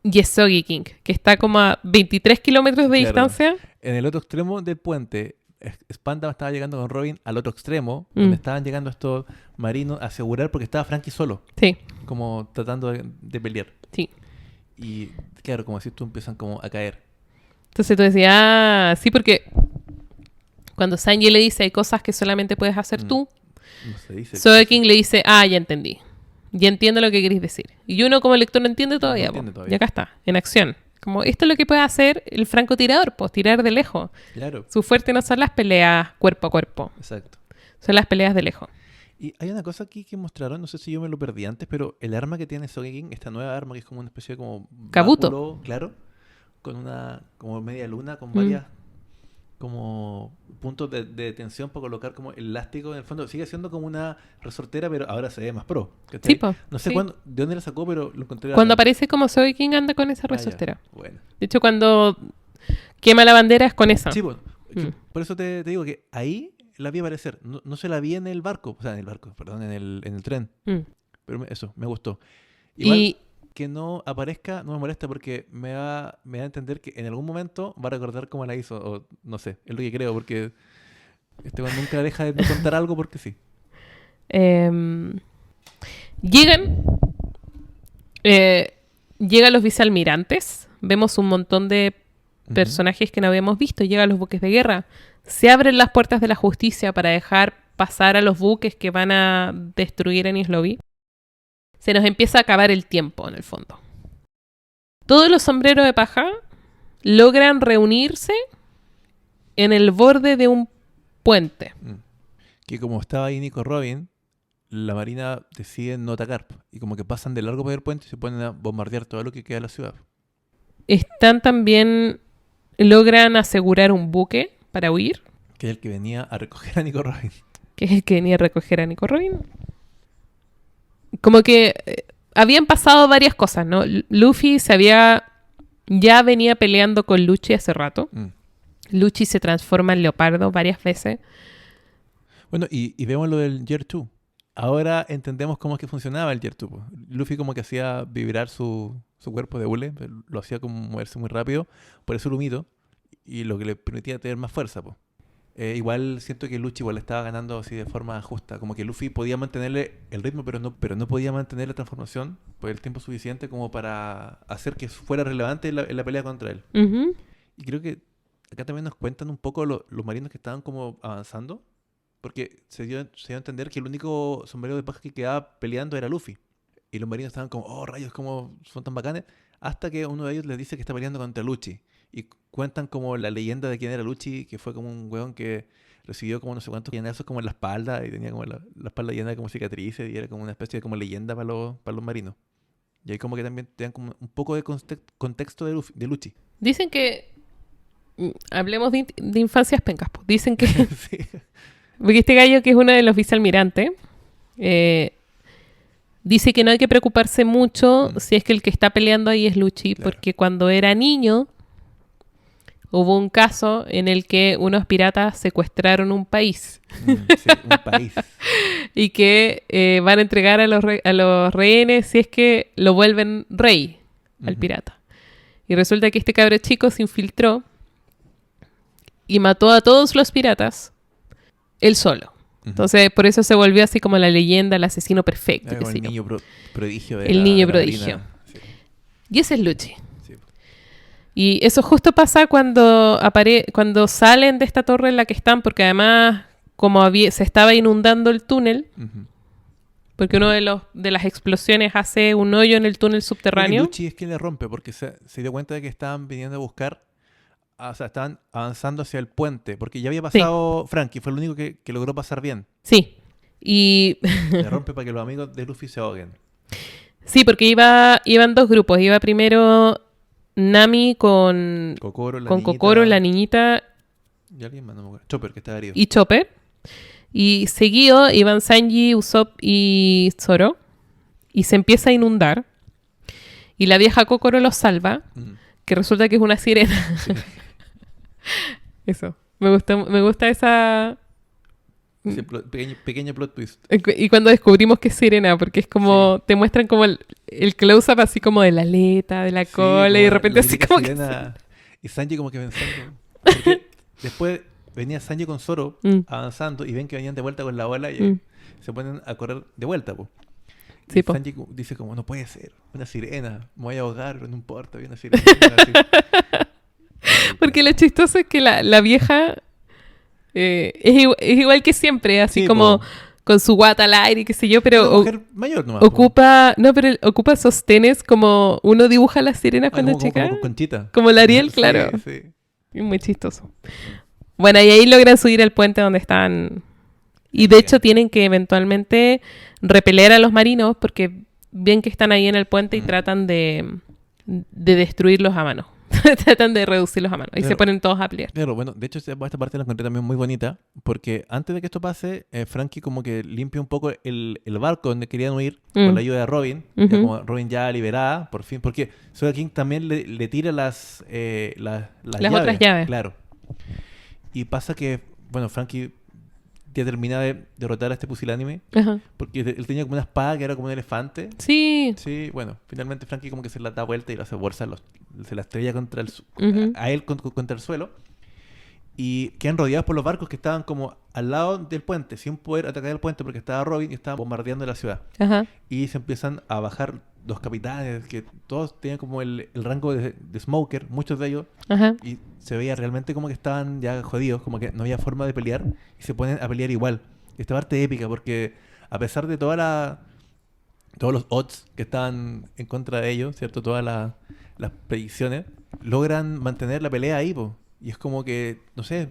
Y es Soggy King, que está como a 23 kilómetros de distancia. En el otro extremo del puente, Spandam estaba llegando con Robin al otro extremo, donde estaban llegando estos marinos a asegurar, porque estaba Frankie solo. Sí. Como tratando de pelear. Sí. Y claro, como así tú empiezan como a caer. Entonces tú decías, sí, porque cuando Sanji le dice hay cosas que solamente puedes hacer tú, No se dice. Soggy King le dice, ya entendí. Ya entiendo lo que queréis decir. Y uno como lector no entiende todavía. No entiende todavía. Y acá está, en acción. Como esto es lo que puede hacer el francotirador, pues tirar de lejos. Claro. Su fuerte no son las peleas cuerpo a cuerpo. Exacto. Son las peleas de lejos. Y hay una cosa aquí que mostraron, no sé si yo me lo perdí antes, pero el arma que tiene Soggy King, esta nueva arma que es como una especie de como Kabuto. báculo, claro, con una como media luna, con varias como puntos de tensión para colocar como elástico en el fondo. Sigue siendo como una resortera, pero ahora se ve más pro. Sí, po, no sé sí. cuándo, de dónde la sacó, pero lo encontré. Cuando aparece como Soggy King anda con esa ya. resortera. Bueno. De hecho, cuando quema la bandera es con esa. Sí, bueno, por eso te digo que ahí la vi aparecer. No se la vi en el barco, o sea, en el barco, perdón, en el tren. Pero eso, me gustó. Igual que no aparezca no me molesta porque me da a entender que en algún momento va a recordar cómo la hizo, o no sé, es lo que creo, porque este man nunca deja de contar algo porque sí. Llegan los vicealmirantes. Vemos un montón de personajes que no habíamos visto. Llegan los buques de guerra. Se abren las puertas de la justicia para dejar pasar a los buques que van a destruir a Enies Lobby. Se nos empieza a acabar el tiempo, en el fondo. Todos los sombreros de paja logran reunirse en el borde de un puente. Que como estaba ahí Nico Robin, la marina decide no atacar. Y como que pasan de largo por el puente y se ponen a bombardear todo lo que queda de la ciudad. Están también... Logran asegurar un buque para huir. Que es el que venía a recoger a Nico Robin. Que es el que venía a recoger a Nico Robin. Como que habían pasado varias cosas, ¿no? Luffy ya venía peleando con Lucci hace rato. Lucci se transforma en leopardo varias veces. Bueno, y vemos lo del Year 2. Ahora entendemos cómo es que funcionaba el Year 2. Luffy como que hacía vibrar su cuerpo de hule, lo hacía como moverse muy rápido, por eso el humito, y lo que le permitía tener más fuerza. Igual siento que Lucci igual estaba ganando así de forma justa, como que Luffy podía mantenerle el ritmo, pero no podía mantener la transformación por el tiempo suficiente como para hacer que fuera relevante en la pelea contra él. Y creo que acá también nos cuentan un poco los marinos que estaban como avanzando, porque se dio a entender que el único sombrero de paja que quedaba peleando era Luffy. Y los marinos estaban como, oh rayos, cómo son tan bacanes, hasta que uno de ellos les dice que está peleando contra Lucci. Y cuentan como la leyenda de quién era Lucci, que fue como un weón que recibió como no sé cuántos llenazos como en la espalda, y tenía como la espalda llena de como cicatrices, y era como una especie de como leyenda para los marinos. Y ahí como que también te dan como un poco de contexto de Lucci. Dicen que... Hablemos de infancias pencas. Pues. Dicen que... Sí. Porque este gallo, que es uno de los vicealmirantes, dice que no hay que preocuparse mucho si es que el que está peleando ahí es Lucci, claro. Porque cuando era niño hubo un caso en el que unos piratas secuestraron un país. Sí, un país. Y que van a entregar a los rehenes si es que lo vuelven rey al pirata. Y resulta que este cabro chico se infiltró y mató a todos los piratas él solo. Entonces, por eso se volvió así como la leyenda, el asesino perfecto. Como el niño prodigio. El niño prodigio. Sí. Y ese es Lucci. Sí. Y eso justo pasa cuando salen de esta torre en la que están, porque además, como se estaba inundando el túnel, Ujú. porque uno de las explosiones hace un hoyo en el túnel Creo que subterráneo. Lucci es quien le rompe porque se dio cuenta de que estaban viniendo a buscar, o sea, estaban avanzando hacia el puente, porque ya había pasado Frankie, fue el único que logró pasar bien. Sí. Y Le rompe para que los amigos de Luffy se ahoguen. sí, porque iban dos grupos. Iba primero Nami con Kokoro, la Kokoro, la niñita, niñita, y alguien más, no me acuerdo. Chopper, que estaba herido. y Chopper. Y seguido iban Sanji, Usopp y Zoro. Y se empieza a inundar. Y la vieja Kokoro los salva, Mm. que resulta que es una sirena. Sí. Eso. Me gusta esa... Ese pequeño plot twist. Y cuando descubrimos que es sirena, porque es como... Te muestran como el close-up así como de la aleta, de la Sí, cola, y de repente la así típica como que... sirena. Y Sanji como que pensando. Porque después venía Sanji con Zoro Mm, avanzando y ven que venían de vuelta con la ola y mm. se ponen a correr de vuelta, po. Sí, Y po. Sanji dice como, no puede ser, una sirena, me voy a ahogar, pero no importa, había una sirena. Así. Porque lo chistoso es que la vieja es igual que siempre, así Sí, como po. con su guata al aire y qué sé yo, Una pero mujer mayor nomás. po. ocupa sostenes como uno dibuja las sirenas Ah, cuando como, chica. como con Conchita. Como la Ariel, Sí, claro. sí. Es muy chistoso. Bueno, y ahí logran subir al puente donde están. Y de Bien. hecho tienen que eventualmente repeler a los marinos porque ven que están ahí en el puente y Mm. tratan de destruirlos a mano. Tratan de reducirlos a mano. Y se Claro. ponen todos a pelear. Claro, bueno, de hecho esta parte la encontré también muy bonita, porque antes de que esto pase, Frankie como que limpia un poco el barco donde querían huir con la ayuda de Robin, ya Ujú. como Robin ya liberada, por fin, porque Soda King también le tira las otras llaves. Claro. Y pasa que, bueno, Frankie ya termina de derrotar a este pusilánime, Ajá. porque él tenía como una espada que era como un elefante. Sí. Sí, bueno, finalmente Frankie como que se la da vuelta y la hace bolsa, se la estrella contra Ujú. a él contra el suelo. Y quedan rodeados por los barcos que estaban como al lado del puente, sin poder atacar el puente porque estaba Robin y estaba bombardeando la ciudad. Ajá. Y se empiezan a bajar los capitanes, que todos tenían como el rango de Smoker, muchos de ellos, Ajá. y se veía realmente como que estaban ya jodidos, como que no había forma de pelear, y se ponen a pelear igual. Esta parte épica, porque a pesar de todos los odds que estaban en contra de ellos, ¿cierto? Todas las predicciones, logran mantener la pelea ahí, po. Y es como que, no sé,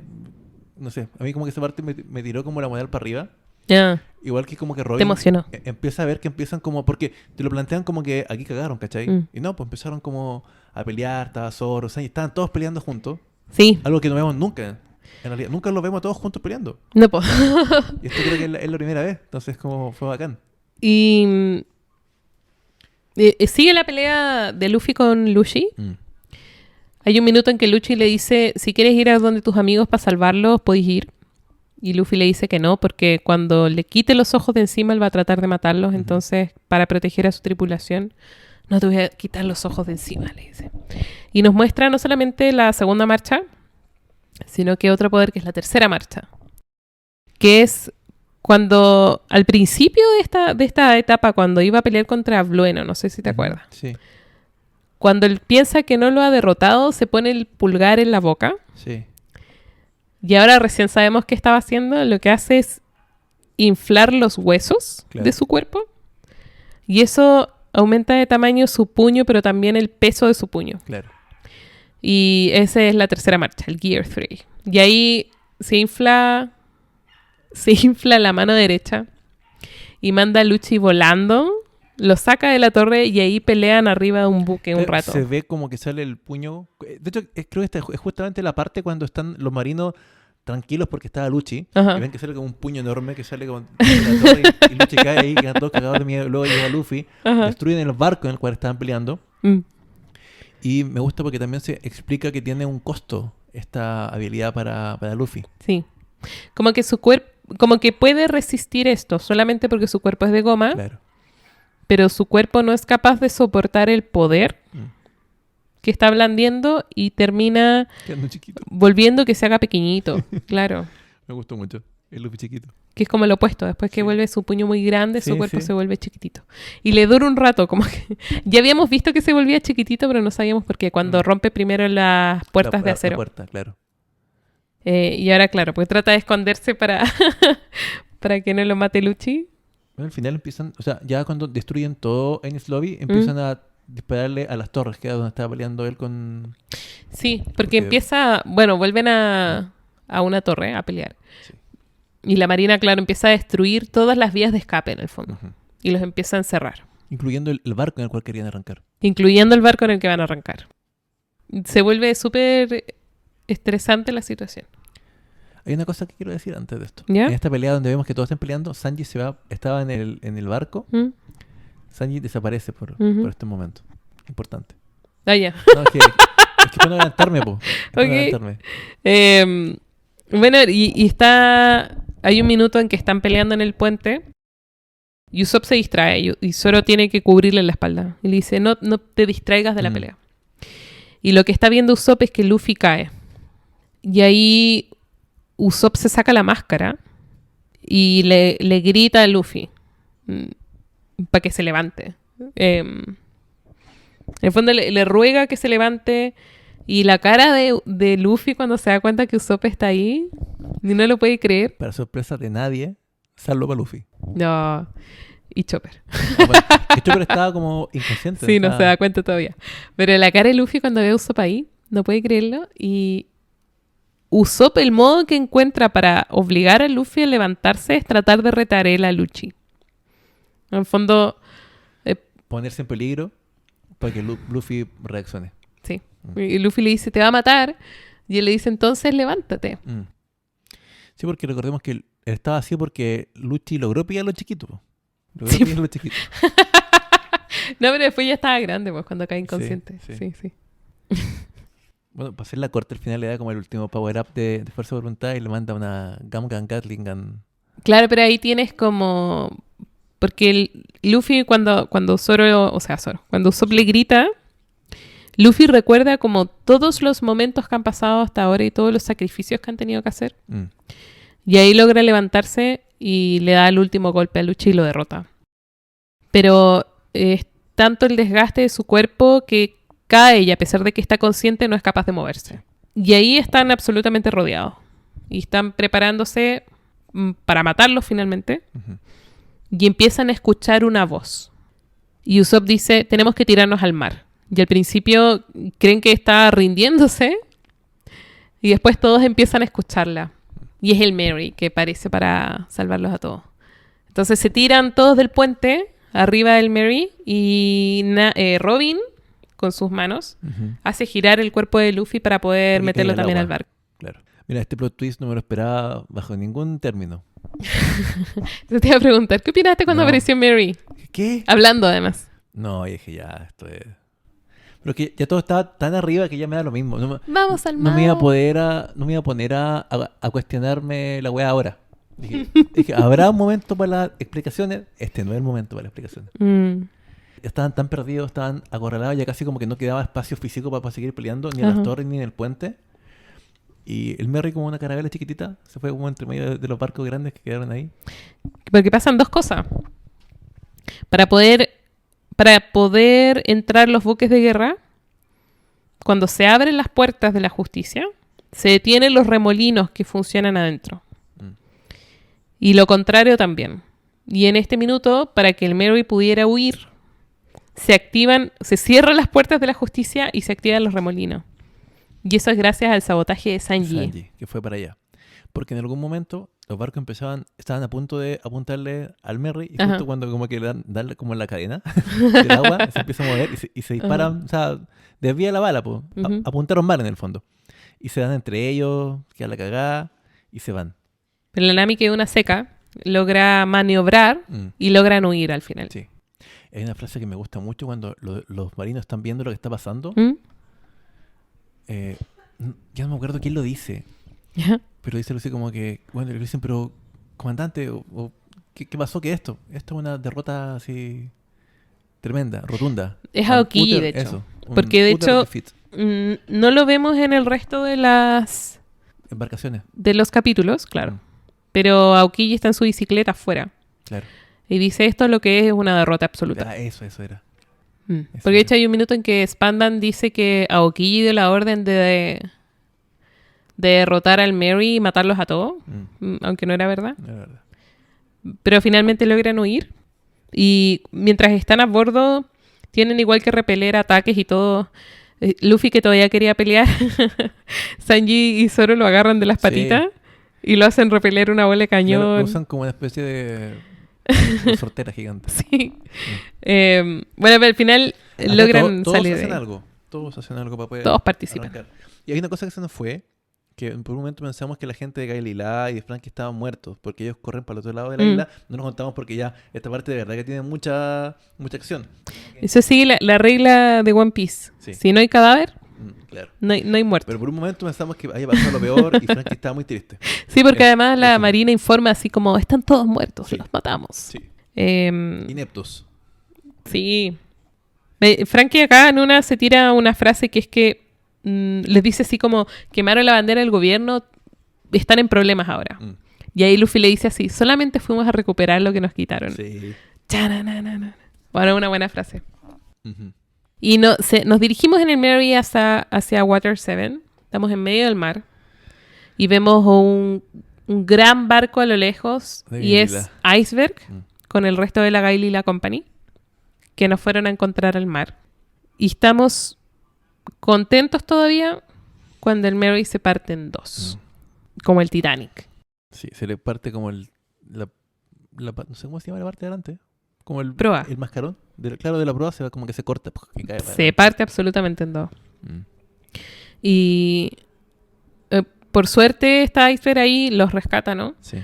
a mí como que esa parte me tiró como la moneda para arriba. Ya. Igual que como que Te Robin emocionó. empieza a ver que empiezan como, porque te lo plantean como que aquí cagaron, ¿cachai? Mm. Y no, pues empezaron como a pelear, estaba Zoro, Sanji, estaban todos peleando juntos. Sí. Algo que no vemos nunca. En realidad, nunca los vemos todos juntos peleando. No, po. Y esto creo que es la primera vez, entonces como fue bacán. Y sigue la pelea de Luffy con Luffy. Hay un minuto en que Luffy le dice, si quieres ir a donde tus amigos para salvarlos, podés ir. Y Luffy le dice que no, porque cuando le quite los ojos de encima, él va a tratar de matarlos. Ujú. Entonces, para proteger a su tripulación, no te voy a quitar los ojos de encima, le dice. Y nos muestra no solamente la segunda marcha, sino que otro poder que es la tercera marcha. Que es cuando, al principio de esta etapa, cuando iba a pelear contra Blueno, no sé si te acuerdas. Sí, Cuando él piensa que no lo ha derrotado, se pone el pulgar en la boca. sí. Y ahora recién sabemos qué estaba haciendo. Lo que hace es inflar los huesos Claro. de su cuerpo. Y eso aumenta de tamaño su puño, pero también el peso de su puño. Claro. Y esa es la tercera marcha, el Gear 3. Y ahí se infla la mano derecha y manda a Lucci volando, lo saca de la torre y ahí pelean arriba de un buque un rato. Se ve como que sale el puño. De hecho, creo que esta es justamente la parte cuando están los marinos tranquilos porque estaba Lucci. Ajá. Y ven que sale como un puño enorme que sale como de la torre y Lucci cae ahí, quedan todos cagados de miedo. Luego llega Luffy, Ajá. destruyen el barco en el cual estaban peleando. Mm. Y me gusta porque también se explica que tiene un costo esta habilidad para Luffy. Sí. Como que su cuerpo, como que puede resistir esto solamente porque su cuerpo es de goma, Claro. pero su cuerpo no es capaz de soportar el poder Mm. que está blandiendo y termina Quedando chiquito. volviendo que se haga pequeñito. Claro. Me gustó mucho. El Luffy chiquito. Que es como lo opuesto. Después que Sí. vuelve su puño muy grande, su Sí, cuerpo sí. se vuelve chiquitito. Y le dura un rato, como que... Ya habíamos visto que se volvía chiquitito, pero no sabíamos por qué. Cuando rompe primero las puertas de acero. La puerta, claro. Y ahora, claro, pues trata de esconderse para, para que no lo mate Lucci. Bueno, al final empiezan, o sea, ya cuando destruyen todo en Lobby, empiezan a dispararle a las torres, que era donde estaba peleando él con... Sí, porque Porque- empieza... Bueno, vuelven a una torre a pelear. Sí. Y la marina, claro, empieza a destruir todas las vías de escape, en el fondo. Ujú. Y los empieza a encerrar. Incluyendo el barco en el cual querían arrancar. Incluyendo el barco en el que van a arrancar. Se vuelve súper estresante la situación. Hay una cosa que quiero decir antes de esto. ¿Ya? En esta pelea donde vemos que todos están peleando, Sanji estaba en el barco. ¿Mm? Sanji desaparece por Ujú. este momento. Importante. Ah, ya. No, es que para no adelantarme, po. Es para no Ok. adelantarme. Bueno, y está... Hay un minuto en que están peleando en el puente. Y Usopp se distrae y Zoro tiene que cubrirle la espalda. Y le dice, no te distraigas de la pelea. Y lo que está viendo Usopp es que Luffy cae. Y ahí Usopp se saca la máscara y le grita a Luffy para que se levante. En el fondo le ruega que se levante. Y la cara de Luffy cuando se da cuenta que Usopp está ahí, ni no lo puede creer. Para sorpresa de nadie, salvo para Luffy. No. Y Chopper. Ah, bueno, que Chopper estaba como inconsciente. Sí, no estaba- se da cuenta todavía. Pero la cara de Luffy cuando ve a Usopp ahí, no puede creerlo. Y Usopp, el modo que encuentra para obligar a Luffy a levantarse es tratar de retar él a Lucci. En el fondo, Ponerse en peligro para que Luffy reaccione. sí. Y Luffy le dice, te va a matar. Y él le dice, entonces levántate. Mm. Sí, porque recordemos que él estaba así porque Lucci logró pillarlo chiquito. Po. Logró Sí. pillarlo chiquito. No, pero después ya estaba grande, pues, cuando cae inconsciente. Sí, Sí, sí. sí. Bueno, para hacer la corte al final le da como el último power up de fuerza de voluntad y le manda una Gun Gatling Gun. Claro, pero ahí tienes como... Porque Luffy cuando Zoro... O sea, Zoro. Cuando Usopp le grita, Luffy recuerda como todos los momentos que han pasado hasta ahora y todos los sacrificios que han tenido que hacer. Mm. Y ahí logra levantarse y le da el último golpe a Lucci y lo derrota. Pero es tanto el desgaste de su cuerpo que cae y a pesar de que está consciente no es capaz de moverse. Y ahí están absolutamente rodeados. Y están preparándose para matarlo finalmente. Ujú. Y empiezan a escuchar una voz. Y Usopp dice, tenemos que tirarnos al mar. Y al principio creen que está rindiéndose. Y después todos empiezan a escucharla. Y es el Merry que aparece para salvarlos a todos. Entonces se tiran todos del puente, arriba del Merry. Y Robin, con sus manos, Ujú. hace girar el cuerpo de Luffy para poder Para que meterlo caiga al también al agua. barco. Claro. Mira, este plot twist no me lo esperaba bajo ningún término. Entonces te iba a preguntar, ¿qué opinaste cuando No. apareció Merry? ¿Qué? Hablando además. No, y dije ya, esto es... Pero que ya todo estaba tan arriba que ya me da lo mismo. Vamos al No mar. me iba a poner a cuestionarme la weá ahora. Dije, ¿habrá un momento para las explicaciones? Este no es el momento para las explicaciones. Estaban tan perdidos, estaban acorralados, ya casi como que no quedaba espacio físico para seguir peleando, ni en Ajá. las torres ni en el puente. Y el Merry, como una carabela chiquitita, se fue como entre medio de los barcos grandes que quedaron ahí. Porque pasan dos cosas. Para poder entrar los buques de guerra, cuando se abren las puertas de la justicia, se detienen los remolinos que funcionan adentro. Mm. Y lo contrario también. Y en este minuto, para que el Merry pudiera huir, se cierran las puertas de la justicia y se activan los remolinos. Y eso es gracias al sabotaje de Sanji. Que fue para allá. Porque en algún momento los barcos estaban a punto de apuntarle al Merry y Ajá. justo cuando como que darle como en la cadena del agua, se empieza a mover y se disparan, o sea, desvía la bala, po. Ujú. Apuntaron mal en el fondo. Y se dan entre ellos, queda la cagada y se van. Pero la Nami, que es una seca, logra maniobrar Mm, y logran huir al final. sí. Hay una frase que me gusta mucho cuando los marinos están viendo lo que está pasando. ¿Mm? Ya no me acuerdo quién lo dice, ¿Ya? pero dice algo así como que, bueno, le dicen, pero comandante, ¿qué pasó que esto? Esto es una derrota así tremenda, rotunda. Es Un Aokiji, utter- de hecho. eso, un Porque, de utter hecho, defeat. No lo vemos en el resto de Embarcaciones. los capítulos, claro. pero Aokiji está en su bicicleta afuera. Claro. Y dice, esto es lo que es una derrota absoluta. Ah, eso era. Porque de hecho hay un minuto en que Spandan dice que Aokiji dio la orden de derrotar al Mary y matarlos a todos, aunque no era verdad. No era verdad. Pero finalmente logran huir. Y mientras están a bordo, tienen igual que repeler ataques y todo. Luffy, que todavía quería pelear, Sanji y Zoro lo agarran de las patitas y lo hacen repeler una bola de cañón. Lo usan como una especie de sortera gigante. Sí. Bueno, pero al final logran todos salir de hacen ahí. algo. Todos hacen algo para poder Todos participan. arrancar. Y hay una cosa que se nos fue, que por un momento pensamos que la gente de Gaelilá y de Frankie estaban muertos, porque ellos corren para el otro lado de la isla. No nos contamos porque ya esta parte de verdad que tiene mucha mucha acción. Eso sigue la regla de One Piece. Sí. Si no hay cadáver, Claro. no hay muerto. Pero por un momento pensamos que había pasado lo peor y Frankie estaba muy triste. Sí, porque además la eso. marina informa así como, están todos muertos, Sí. los matamos. Sí. Em, Ineptos. Sí. Frankie acá en una se tira una frase que es que les dice así como, quemaron la bandera del gobierno, están en problemas ahora. Y ahí Luffy le dice así, solamente fuimos a recuperar lo que nos quitaron. Sí. Chananana. Bueno, una buena frase. Ujú. Y nos dirigimos en el Mary hacia Water 7. Estamos en medio del mar. Y vemos un gran barco a lo lejos. De Y es Gaelila. Iceberg con el resto de la Gaelila Company, que nos fueron a encontrar al mar. Y estamos contentos todavía cuando el Mary se parte en dos. Como el Titanic. Sí, se le parte como no sé cómo se llama la parte de adelante. Como el Proa. El mascarón. Claro, de la proa se va como que se corta y cae para Se adelante. parte absolutamente en dos. Mm. Y por suerte está Iceberg ahí, los rescata, ¿no? Sí.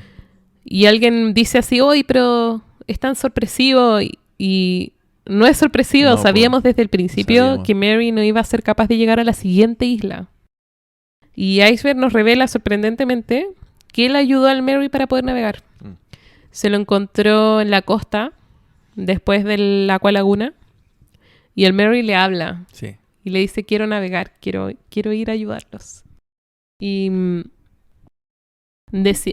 Y alguien dice así, oye, pero es tan sorpresivo. Y no es sorpresivo, No, sabíamos desde el principio sabíamos. que Mary no iba a ser capaz de llegar a la siguiente isla. Y Iceberg nos revela sorprendentemente que él ayudó al Mary para poder navegar. Se lo encontró en la costa, después del Aqua Laguna, y el Mary le habla Sí. y le dice, quiero navegar, quiero ir a ayudarlos. Y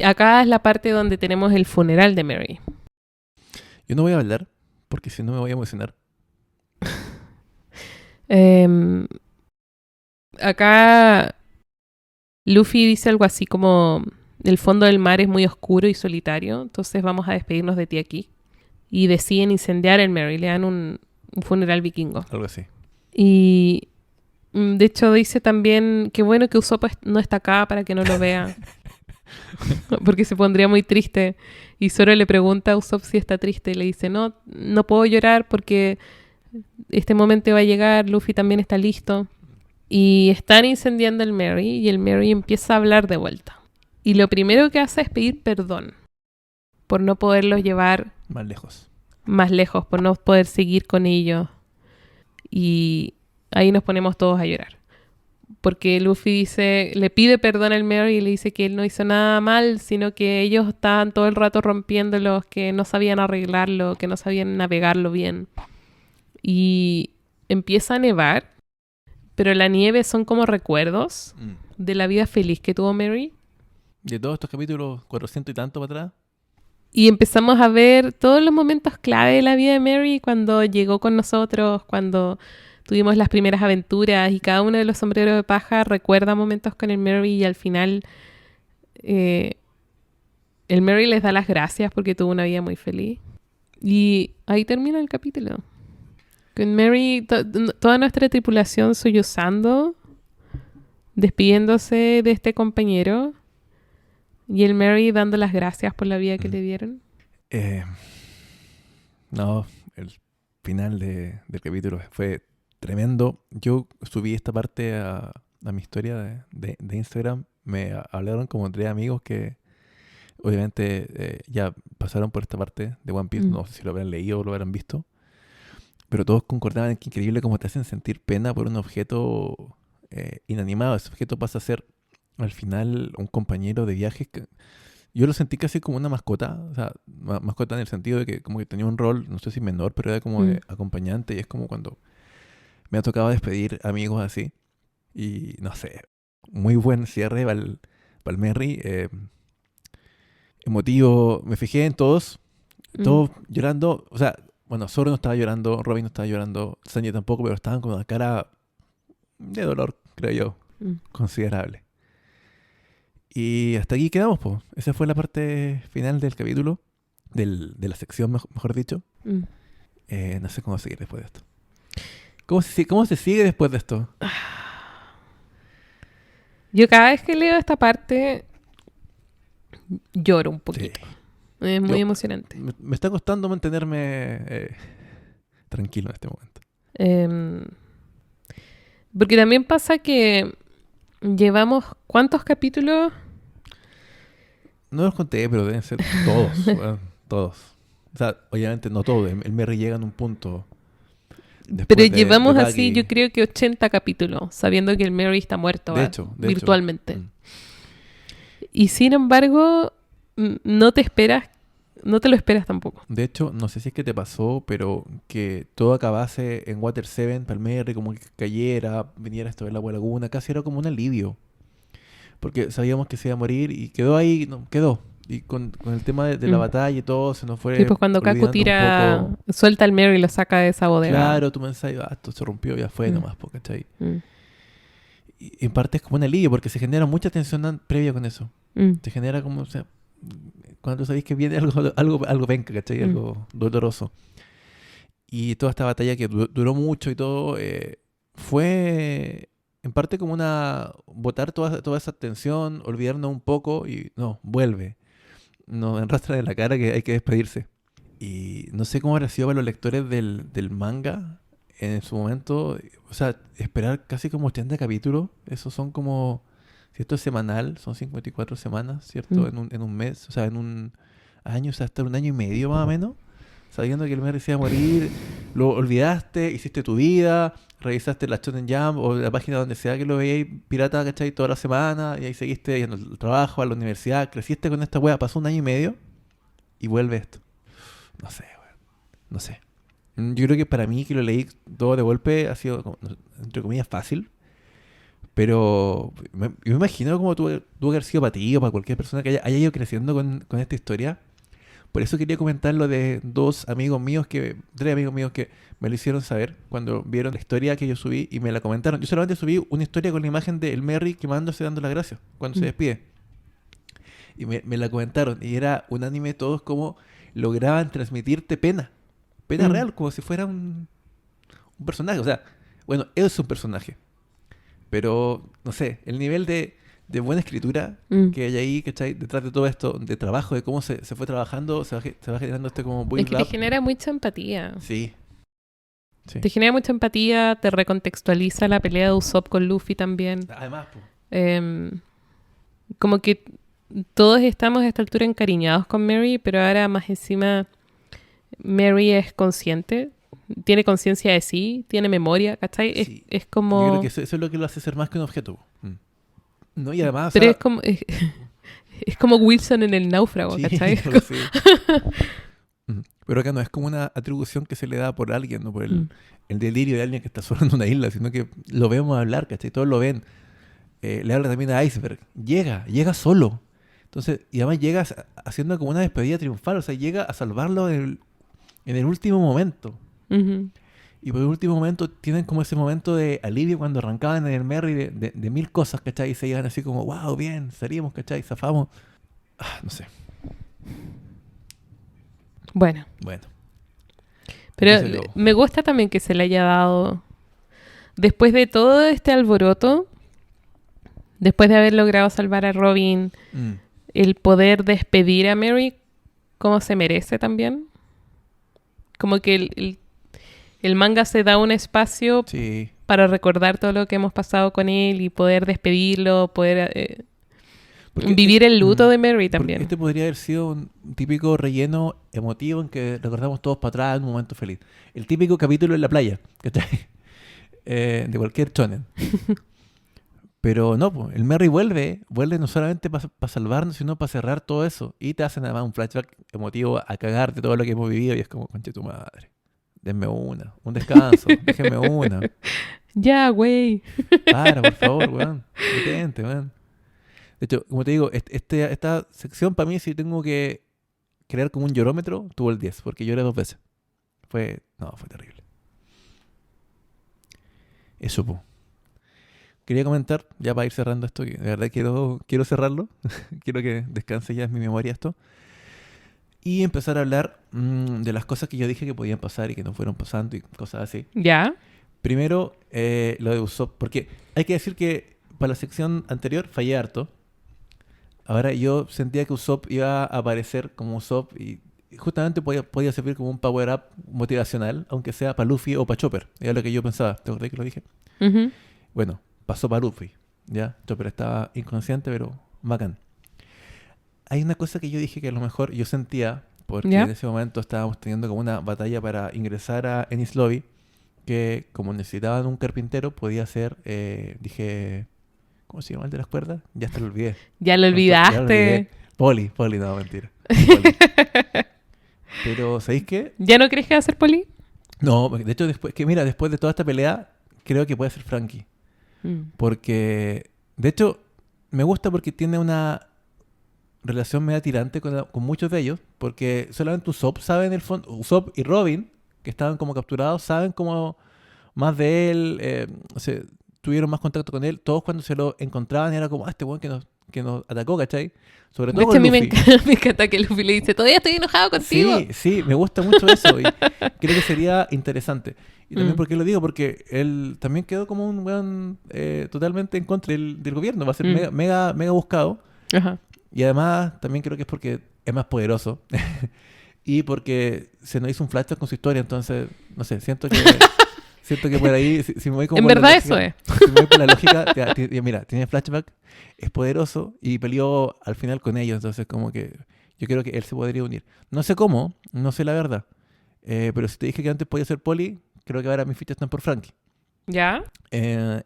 acá es la parte donde tenemos el funeral de Mary. Yo no voy a hablar porque si no me voy a emocionar. Acá Luffy dice algo así como, el fondo del mar es muy oscuro y solitario, entonces vamos a despedirnos de ti aquí. Y deciden incendiar el Mary, le dan un funeral vikingo. Algo así. Y de hecho dice también que bueno que Usopp no está acá para que no lo vea. Porque se pondría muy triste. Y Zoro le pregunta a Usopp si está triste y le dice, no puedo llorar porque este momento va a llegar, Luffy también está listo. Y están incendiando el Mary y el Mary empieza a hablar de vuelta. Y lo primero que hace es pedir perdón por no poderlos llevar más lejos, por no poder seguir con ellos. Y ahí nos ponemos todos a llorar. Porque Luffy le pide perdón al Mary y le dice que él no hizo nada mal, sino que ellos estaban todo el rato rompiéndolos, que no sabían arreglarlo, que no sabían navegarlo bien. Y empieza a nevar, pero la nieve son como recuerdos de la vida feliz que tuvo Mary. De todos estos capítulos, 400 y tanto para atrás. Y empezamos a ver todos los momentos clave de la vida de Mary cuando llegó con nosotros, cuando tuvimos las primeras aventuras y cada uno de los sombreros de paja recuerda momentos con el Mary y al final el Mary les da las gracias porque tuvo una vida muy feliz. Y ahí termina el capítulo. Con Mary, toda nuestra tripulación sollozando, despidiéndose de este compañero y el Mary dando las gracias por la vida que le dieron. No, el final del capítulo fue tremendo. Yo subí esta parte a mi historia de Instagram. Me hablaron como 3 amigos que obviamente ya pasaron por esta parte de One Piece. No sé si lo habrán leído o lo habrán visto. Pero todos concordaban en que increíble cómo te hacen sentir pena por un objeto inanimado. Ese objeto pasa a ser al final un compañero de viajes. Yo lo sentí casi como una mascota. O sea, mascota en el sentido de que como que tenía un rol, no sé si menor, pero era como de acompañante. Y es como cuando me ha tocado despedir amigos así. Y no sé, muy buen cierre para el Merry. emotivo. Me fijé en todos, Mm, todos llorando. O sea, bueno, Zoro no estaba llorando, Robin no estaba llorando, Sanji tampoco, pero estaban con una cara de dolor, creo yo, mm, considerable. Y hasta aquí quedamos, pues. Esa fue la parte final del capítulo, de la sección, mejor dicho. mm. No sé cómo seguir después de esto. ¿Cómo se sigue después de esto? Yo cada vez que leo esta parte lloro un Sí. poquito. Es muy Yo- emocionante. Me está costando mantenerme tranquilo en este momento. Em, Porque también pasa que llevamos ¿cuántos capítulos? No los conté, pero deben ser todos, weón, todos. O sea, obviamente no todos. El Merry llega en un punto Pero después de llevamos así, Buggy. yo creo que 80 capítulos, sabiendo que el Mary está muerto De hecho. virtualmente. Mm. Y sin embargo, no te esperas, no te lo esperas tampoco. De hecho, no sé si es que te pasó, pero que todo acabase en Water 7 para el Merry, como que cayera, viniera esto de la agua laguna, casi era como un alivio. Porque sabíamos que se iba a morir y quedó ahí, no, quedó. Y con el tema de la Mm. batalla y todo, se nos fue Y pues cuando Kaku olvidando un tira, poco. suelta al Mary y lo saca de esa bodega. Claro, tú pensás, esto se rompió, ya fue Mm. nomás, ¿cachai? Mm, Y en parte es como un alivio, porque se genera mucha tensión previa con eso. mm, Se genera como, o sea, cuando sabéis que viene algo penca, ¿cachai? Mm. Algo doloroso. Y toda esta batalla que duró mucho y todo, fue en parte como una, botar toda esa tensión, olvidarnos un poco y no, vuelve. Nos enrastra en la cara que hay que despedirse. Y no sé cómo habrá sido para los lectores del manga en su momento. O sea, esperar casi como 80 capítulos. Esos son como, si esto es semanal, son 54 semanas, ¿cierto? Mm. En un mes, o sea, en un año, o sea, hasta un año y medio más o menos. Sabiendo que el Merry se iba a morir, lo olvidaste, hiciste tu vida, revisaste la Shonen Jump o la página donde sea que lo veíais pirata, ¿cachai? Toda la semana, y ahí seguiste yendo al trabajo, a la universidad, creciste con esta wea, pasó un año y medio y vuelve esto. No sé, weón. No sé. Yo creo que para mí, que lo leí todo de golpe, ha sido, entre comillas, fácil. Pero yo me imagino como tuvo que haber sido para ti o para cualquier persona que haya ido creciendo con esta historia. Por eso quería comentar lo de tres amigos míos que me lo hicieron saber cuando vieron la historia que yo subí y me la comentaron. Yo solamente subí una historia con la imagen de el Merry quemándose dando las gracias cuando se Mm. despide. Y me la comentaron. Y era unánime todos como lograban transmitirte pena. Pena Mm. real, como si fuera un personaje. O sea, bueno, es un personaje. Pero, no sé, el nivel de buena escritura Mm. que hay ahí, ¿cachai? Detrás de todo esto, de trabajo, de cómo se fue trabajando, se va generando este como Es build que te up. genera mucha empatía. Sí, sí. Te genera mucha empatía, te recontextualiza la pelea de Usopp con Luffy también. Además, po, Em, Como que todos estamos a esta altura encariñados con Mary, pero ahora más encima Mary es consciente, tiene conciencia de sí, tiene memoria, ¿cachai? sí. Es Yo creo como... que eso es lo que lo hace ser más que un objeto. No, y además, o Pero sea, es como... Es como Wilson en el náufrago, sí, ¿cachai? algo así. Pero acá no es como una atribución que se le da por alguien, no por Mm. el delirio de alguien que está solo en una isla, sino que lo vemos hablar, ¿cachai? Todos lo ven. Le habla también a Iceberg. Llega solo. Entonces, y además llega haciendo como una despedida triunfal, o sea, llega a salvarlo en el último momento. Ujú. Y por el último momento tienen como ese momento de alivio cuando arrancaban en el Merry de mil cosas, ¿cachai? Y se iban así como, wow, bien, salimos, ¿cachai? Zafamos. No sé. Bueno, Bueno. pero Aquí se acabó. me gusta también que se le haya dado, después de todo este alboroto, después de haber logrado salvar a Robin, Mm, el poder despedir a Mary como se merece también. Como que el manga se da un espacio sí. para recordar todo lo que hemos pasado con él y poder despedirlo, poder Porque vivir el luto de Mary porque también. este podría haber sido un típico relleno emotivo en que recordamos todos para atrás en un momento feliz. El típico capítulo en la playa, ¿cachai? De cualquier shonen. Pero no, pues, el Merry vuelve no solamente para salvarnos, sino para cerrar todo eso. Y te hacen además un flashback emotivo a cagar de todo lo que hemos vivido. Y es como, conche tu madre. Denme un descanso, déjenme una. Ya, güey. Para, por favor, weón. Detente, weón. De hecho, como te digo, esta sección para mí, si tengo que crear como un llorómetro, tuvo el 10, porque lloré 2 veces. Fue terrible. Eso, po. Quería comentar, ya para ir cerrando esto, que de verdad quiero cerrarlo. Quiero que descanse ya en mi memoria esto. Y empezar a hablar de las cosas que yo dije que podían pasar y que no fueron pasando y cosas así. ¿Ya? Primero, lo de Usopp, porque hay que decir que para la sección anterior fallé harto. Ahora yo sentía que Usopp iba a aparecer como Usopp y justamente podía servir como un power-up motivacional, aunque sea para Luffy o para Chopper. Era lo que yo pensaba. ¿Te acordás que lo dije? Ujú. Bueno, pasó para Luffy. ¿Ya? Chopper estaba inconsciente, pero bacán. Hay una cosa que yo dije que a lo mejor yo sentía, porque ¿Ya? en ese momento estábamos teniendo como una batalla para ingresar a Enies Lobby, que como necesitaban un carpintero, podía ser, dije, ¿cómo se llama el de las cuerdas? Ya hasta lo olvidé. Ya lo Ya lo olvidé. olvidaste. Poli, no, mentira. Poli. Pero, ¿sabéis qué? ¿Ya no crees que va a ser Poli? No, de hecho, después de toda esta pelea, creo que puede ser Frankie. Porque, de hecho, me gusta porque tiene una relación media tirante con muchos de ellos, porque solamente Usopp sabe en el fondo, Usopp y Robin, que estaban como capturados, saben como más de él, tuvieron más contacto con él, todos cuando se lo encontraban era como, este weón que nos atacó, ¿cachai? Sobre De todo hecho, a con mí Luffy. me encanta que Luffy le dice, todavía estoy enojado contigo. Sí, me gusta mucho eso y creo que sería interesante. Y también, Mm. ¿por qué lo digo? Porque él también quedó como un weón totalmente en contra del gobierno, va a ser Mm. mega buscado. Ajá. Y además, también creo que es porque es más poderoso. Y porque se nos hizo un flashback con su historia. Entonces, no sé, siento que por ahí, si me voy como En por la verdad lógica, eso es. si me voy por la lógica, mira, tiene flashback, es poderoso y peleó al final con ellos. Entonces, como que yo creo que él se podría unir. No sé cómo, no sé la verdad. Pero si te dije que antes podía ser Poli, creo que ahora mis fichas están por Frankie. ¿Ya?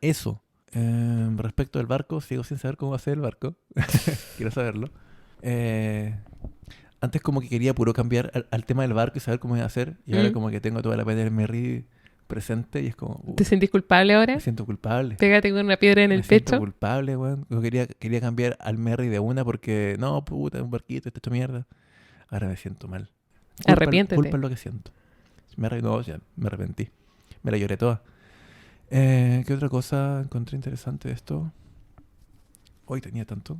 Eso. Respecto al barco, sigo sin saber cómo va a ser el barco. Quiero saberlo. Antes como que quería puro cambiar al tema del barco y saber cómo iba a ser. Y ahora Mm. como que tengo toda la pena del Merry presente y es como, ¿Te sentís culpable ahora? me siento culpable. Pégate con una piedra en Me el siento pecho. culpable, weón. Yo quería cambiar al Merry de una porque, no, puta, un barquito, esto hecho mierda. Ahora me siento mal. Arrepiéntete. Culpa es lo que siento. No, ya me arrepentí. Me la lloré toda. ¿Qué otra cosa encontré interesante de esto? Hoy tenía tanto.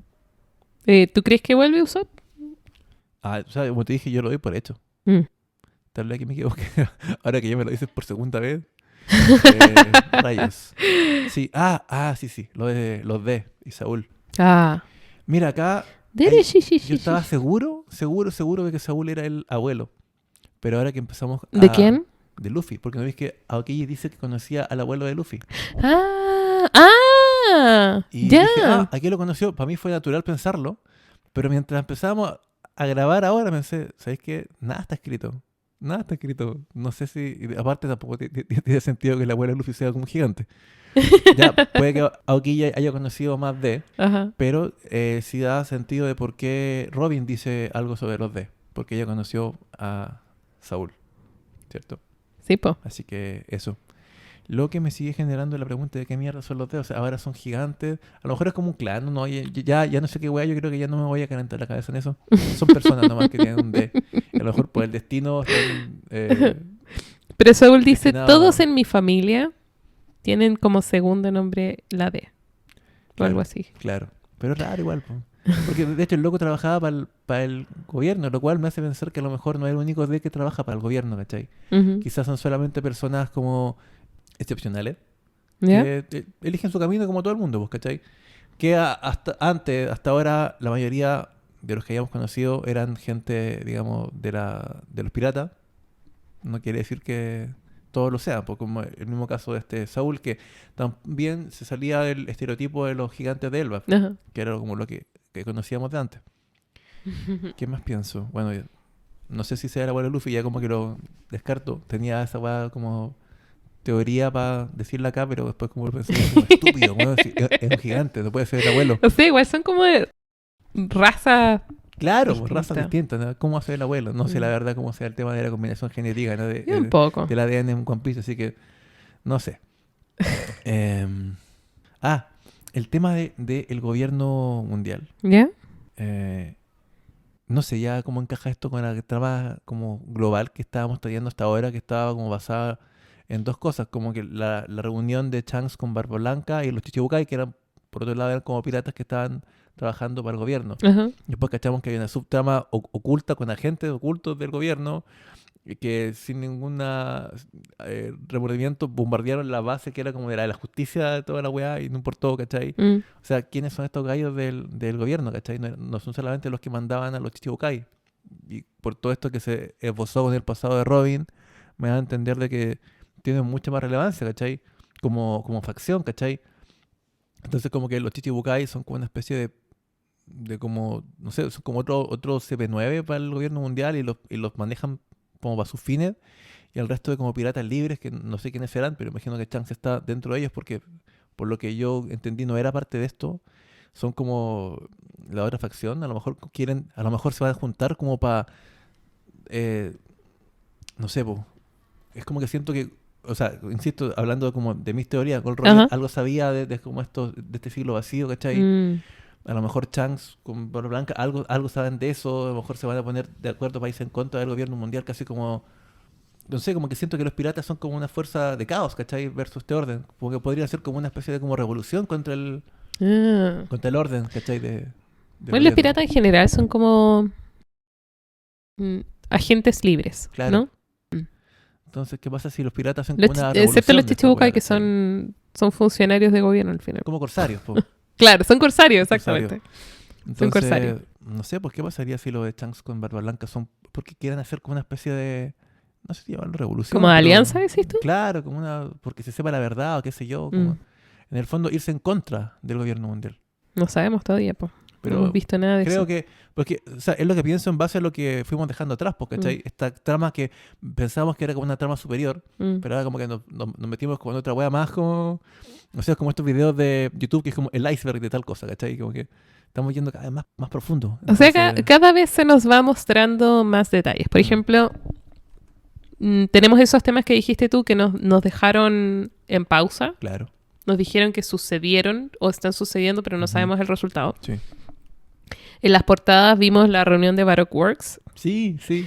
¿Tú crees que vuelve Usopp? O sea, como te dije, yo lo doy por hecho. Mm. Tal vez que me equivoqué. Ahora que ya me lo dices por segunda vez. Rayos. Sí, sí. Lo de los D y Saúl. Ah. Mira, acá Sí. yo estaba seguro de que Saúl era el abuelo. Pero ahora que empezamos a... ¿De quién? De Luffy. Porque no ves que Aokiji dice que conocía al abuelo de Luffy. Y Ya. dije, aquí lo conoció. Para mí fue natural pensarlo. Pero mientras empezamos a grabar ahora, pensé, ¿sabéis qué? Nada está escrito. Nada está escrito. No sé si... Aparte tampoco tiene sentido que el abuelo de Luffy sea como un gigante. Ya, puede que Aokiji haya conocido más de... Ajá. Pero sí da sentido de por qué Robin dice algo sobre los D. Porque ella conoció a Saúl. ¿Cierto? Sí, po. Así que eso. Lo que me sigue generando la pregunta de qué mierda son los dedos. O sea, ahora son gigantes. A lo mejor es como un clan, ¿no? Ya no sé qué weá. Yo creo que ya no me voy a calentar la cabeza en eso. Son personas nomás que tienen un D. Y a lo mejor por el destino están... Pero Saúl dice, destinado- todos en mi familia tienen como segundo nombre la D. O Claro. algo así. Claro. Pero es raro igual, po. Porque de hecho el loco trabajaba para el gobierno, lo cual me hace pensar que a lo mejor no es el único D que trabaja para el gobierno, ¿cachai? Ujú. Quizás son solamente personas como excepcionales ¿Ya? que eligen su camino como todo el mundo, pues, ¿cachai? Que hasta ahora la mayoría de los que hayamos conocido eran gente, digamos, de los piratas. No quiere decir que todos lo sean, porque como el mismo caso de este Saúl, que también se salía del estereotipo de los gigantes de Elbaf, Ajá. que era como lo que conocíamos de antes. ¿Qué más pienso? Bueno, no sé si sea el abuelo Luffy, ya como que lo descarto. Tenía esa weá como teoría para decirla acá, pero después como lo pensé, como estúpido, weón, es un gigante, no puede ser el abuelo. O sea, igual son como de raza. Claro, Distinta. razas distintas, ¿no? ¿Cómo hace el abuelo? No sé la Mm. verdad cómo sea el tema de la combinación genética, ¿no? Un poco. Del ADN en One Piece, así que no sé. Em, el tema de el gobierno mundial. ¿Ya? No sé ya cómo encaja esto con la trama como global que estábamos trayendo hasta ahora, que estaba como basada en dos cosas, como que la reunión de Shanks con Barba Blanca y los Chichibukai, que eran, por otro lado, eran como piratas que estaban trabajando para el gobierno. Ajá. Y después cachamos que había una subtrama oculta con agentes ocultos del gobierno y que sin ningún remordimiento bombardearon la base que era como de la justicia de toda la weá y no importó, ¿cachai? Mm. O sea, ¿quiénes son estos gallos del gobierno, ¿cachai? No son solamente los que mandaban a los Chichibukai. Y por todo esto que se esbozó con el pasado de Robin, me da a entender de que tienen mucha más relevancia, ¿cachai? Como facción, ¿cachai? Entonces como que los Chichibukai son como una especie de como, no sé, son como otro CP9 para el gobierno mundial y los manejan como para sus fines, y el resto de como piratas libres, que no sé quiénes serán, pero imagino que Shanks está dentro de ellos porque, por lo que yo entendí, no era parte de esto. Son como la otra facción, a lo mejor se van a juntar como para, no sé, po. Es como que siento que, o sea, insisto, hablando como de mis teorías, Gold Roger Ajá. algo sabía de como de este siglo vacío, ¿cachai? Mm. A lo mejor Shanks con Barba Blanca algo saben de eso, a lo mejor se van a poner de acuerdo para irse en contra del gobierno mundial, casi como, no sé, como que siento que los piratas son como una fuerza de caos, ¿cachai? Versus este orden, como que podría ser como una especie de como revolución contra el Ah. orden, ¿cachai? Del Bueno, los gobierno. piratas en general son como agentes libres, Claro. ¿no? Entonces, ¿qué pasa si los piratas hacen como una revolución? Excepto los de esa Chichibukai, wea, que ¿cachai? son funcionarios de gobierno al final. Como corsarios, po. Claro, son corsarios, Corsarios. exactamente. Entonces, corsarios. no sé, pues, ¿qué pasaría si los de Shanks con Barba Blanca son, porque quieren hacer como una especie de, no sé si llamarlo revolución, ¿Como de pero- alianza, decís tú? Claro, como una, porque se sepa la verdad o qué sé yo, como, Mm. en el fondo irse en contra del gobierno mundial. No sabemos todavía, pues. No Pero hemos visto nada de creo eso. que, porque, o sea, es lo que pienso en base a lo que fuimos dejando atrás, porque esta trama que pensábamos que era como una trama superior, Mm. pero ahora como que nos metimos como en otra wea más, como, o sea, como estos videos de YouTube que es como el iceberg de tal cosa, ¿cachai? Como que estamos yendo cada vez más profundo. O sea, Entonces, cada vez se nos va mostrando más detalles. Por ejemplo, tenemos esos temas que dijiste tú que nos dejaron en pausa. claro, Nos dijeron que sucedieron o están sucediendo, pero no Ujú. sabemos el resultado. sí. En las portadas vimos la reunión de Baroque Works, Sí, sí.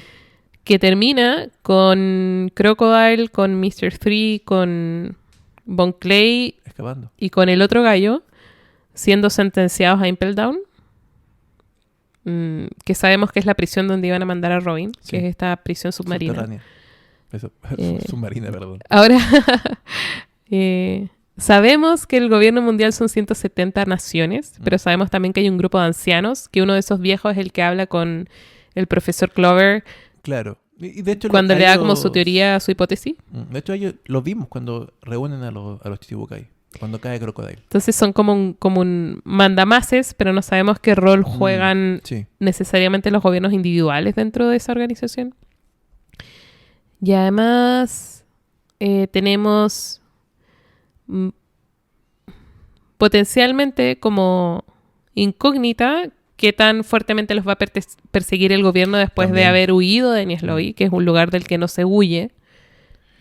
que termina con Crocodile, con Mr. 3, con Von Clay Escapando. y con el otro gallo siendo sentenciados a Impel Down, que sabemos que es la prisión donde iban a mandar a Robin, Sí. que es esta prisión submarina. Subterránea. Eso, submarina, perdón. Ahora, sabemos que el gobierno mundial son 170 naciones, pero sabemos también que hay un grupo de ancianos, que uno de esos viejos es el que habla con el profesor Clover Claro. Y de hecho, cuando a le da ellos- como su teoría, su hipótesis. De hecho, ellos lo vimos cuando reúnen a los Chichibukai, cuando cae Crocodile. Entonces son como un mandamases, pero no sabemos qué rol juegan Sí. necesariamente los gobiernos individuales dentro de esa organización. Y además tenemos potencialmente como incógnita qué tan fuertemente los va a perseguir el gobierno después de También. haber huido de Niesloy, que es un lugar del que no se huye.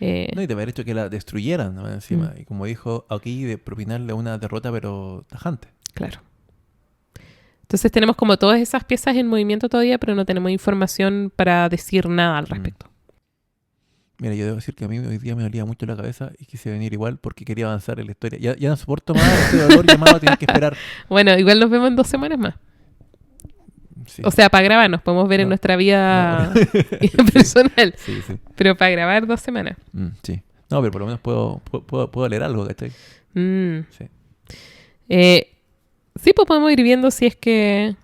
No, y de haber hecho que la destruyeran, ¿no? Encima. Y como dijo aquí, de propinarle una derrota, pero tajante. Claro. Entonces tenemos como todas esas piezas en movimiento todavía, pero no tenemos información para decir nada al respecto. Mira, yo debo decir que a mí hoy día me dolía mucho la cabeza y quise venir igual porque quería avanzar en la historia. Ya no soporto más este dolor llamado a tener que esperar. Bueno, igual nos vemos en 2 semanas más. Sí. O sea, para grabar nos podemos ver en No. nuestra vida No. personal, Sí, sí. pero para grabar 2 semanas. Sí. No, pero por lo menos puedo leer algo, ¿cachai? Sí. Sí, pues podemos ir viendo si es que...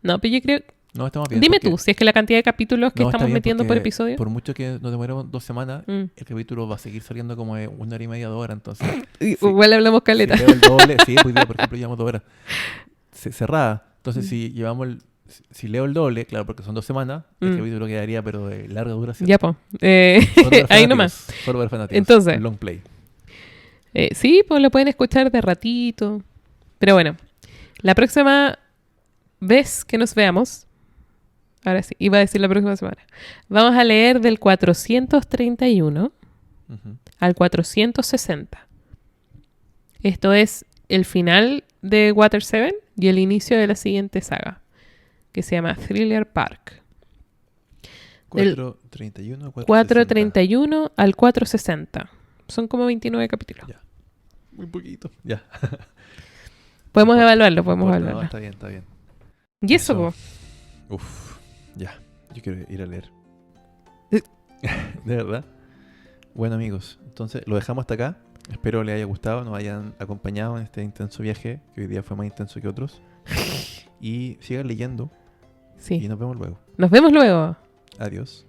No, pero yo creo... No, estamos bien. Dime porque- tú, si es que la cantidad de capítulos que No, está estamos bien metiendo por porque episodio... Por mucho que nos demoremos 2 semanas, Mm. el capítulo va a seguir saliendo como de 1 hora y media, 2 horas. Entonces, Igual hablamos caleta. si leo el doble, sí, hoy día, por ejemplo, llevamos 2 horas cerrada. Entonces, si leo el doble, claro, porque son 2 semanas, el capítulo quedaría, pero de larga duración. Ya, pues. Solo para Ahí fanáticos, nomás. Solo para fanáticos. Entonces. Long play. Sí, pues lo pueden escuchar de ratito. Pero bueno, la próxima vez que nos veamos, ahora sí, iba a decir la próxima semana, vamos a leer del 431 Ujú. al 460. Esto es el final de Water 7 y el inicio de la siguiente saga, que se llama Thriller Park. Del 431 a 460. 431 al 460. Son como 29 capítulos. Ya. Muy poquito. Ya. Podemos No importa, evaluarlo, no podemos importa, evaluarlo. no, está bien, está bien. Y eso, Eso. po. Uf, ya. Yo quiero ir a leer. Eh. De verdad. Bueno, amigos, entonces lo dejamos hasta acá. Espero les haya gustado, nos hayan acompañado en este intenso viaje, que hoy día fue más intenso que otros. Y sigan leyendo y Sí. nos vemos luego. Nos vemos luego. Adiós.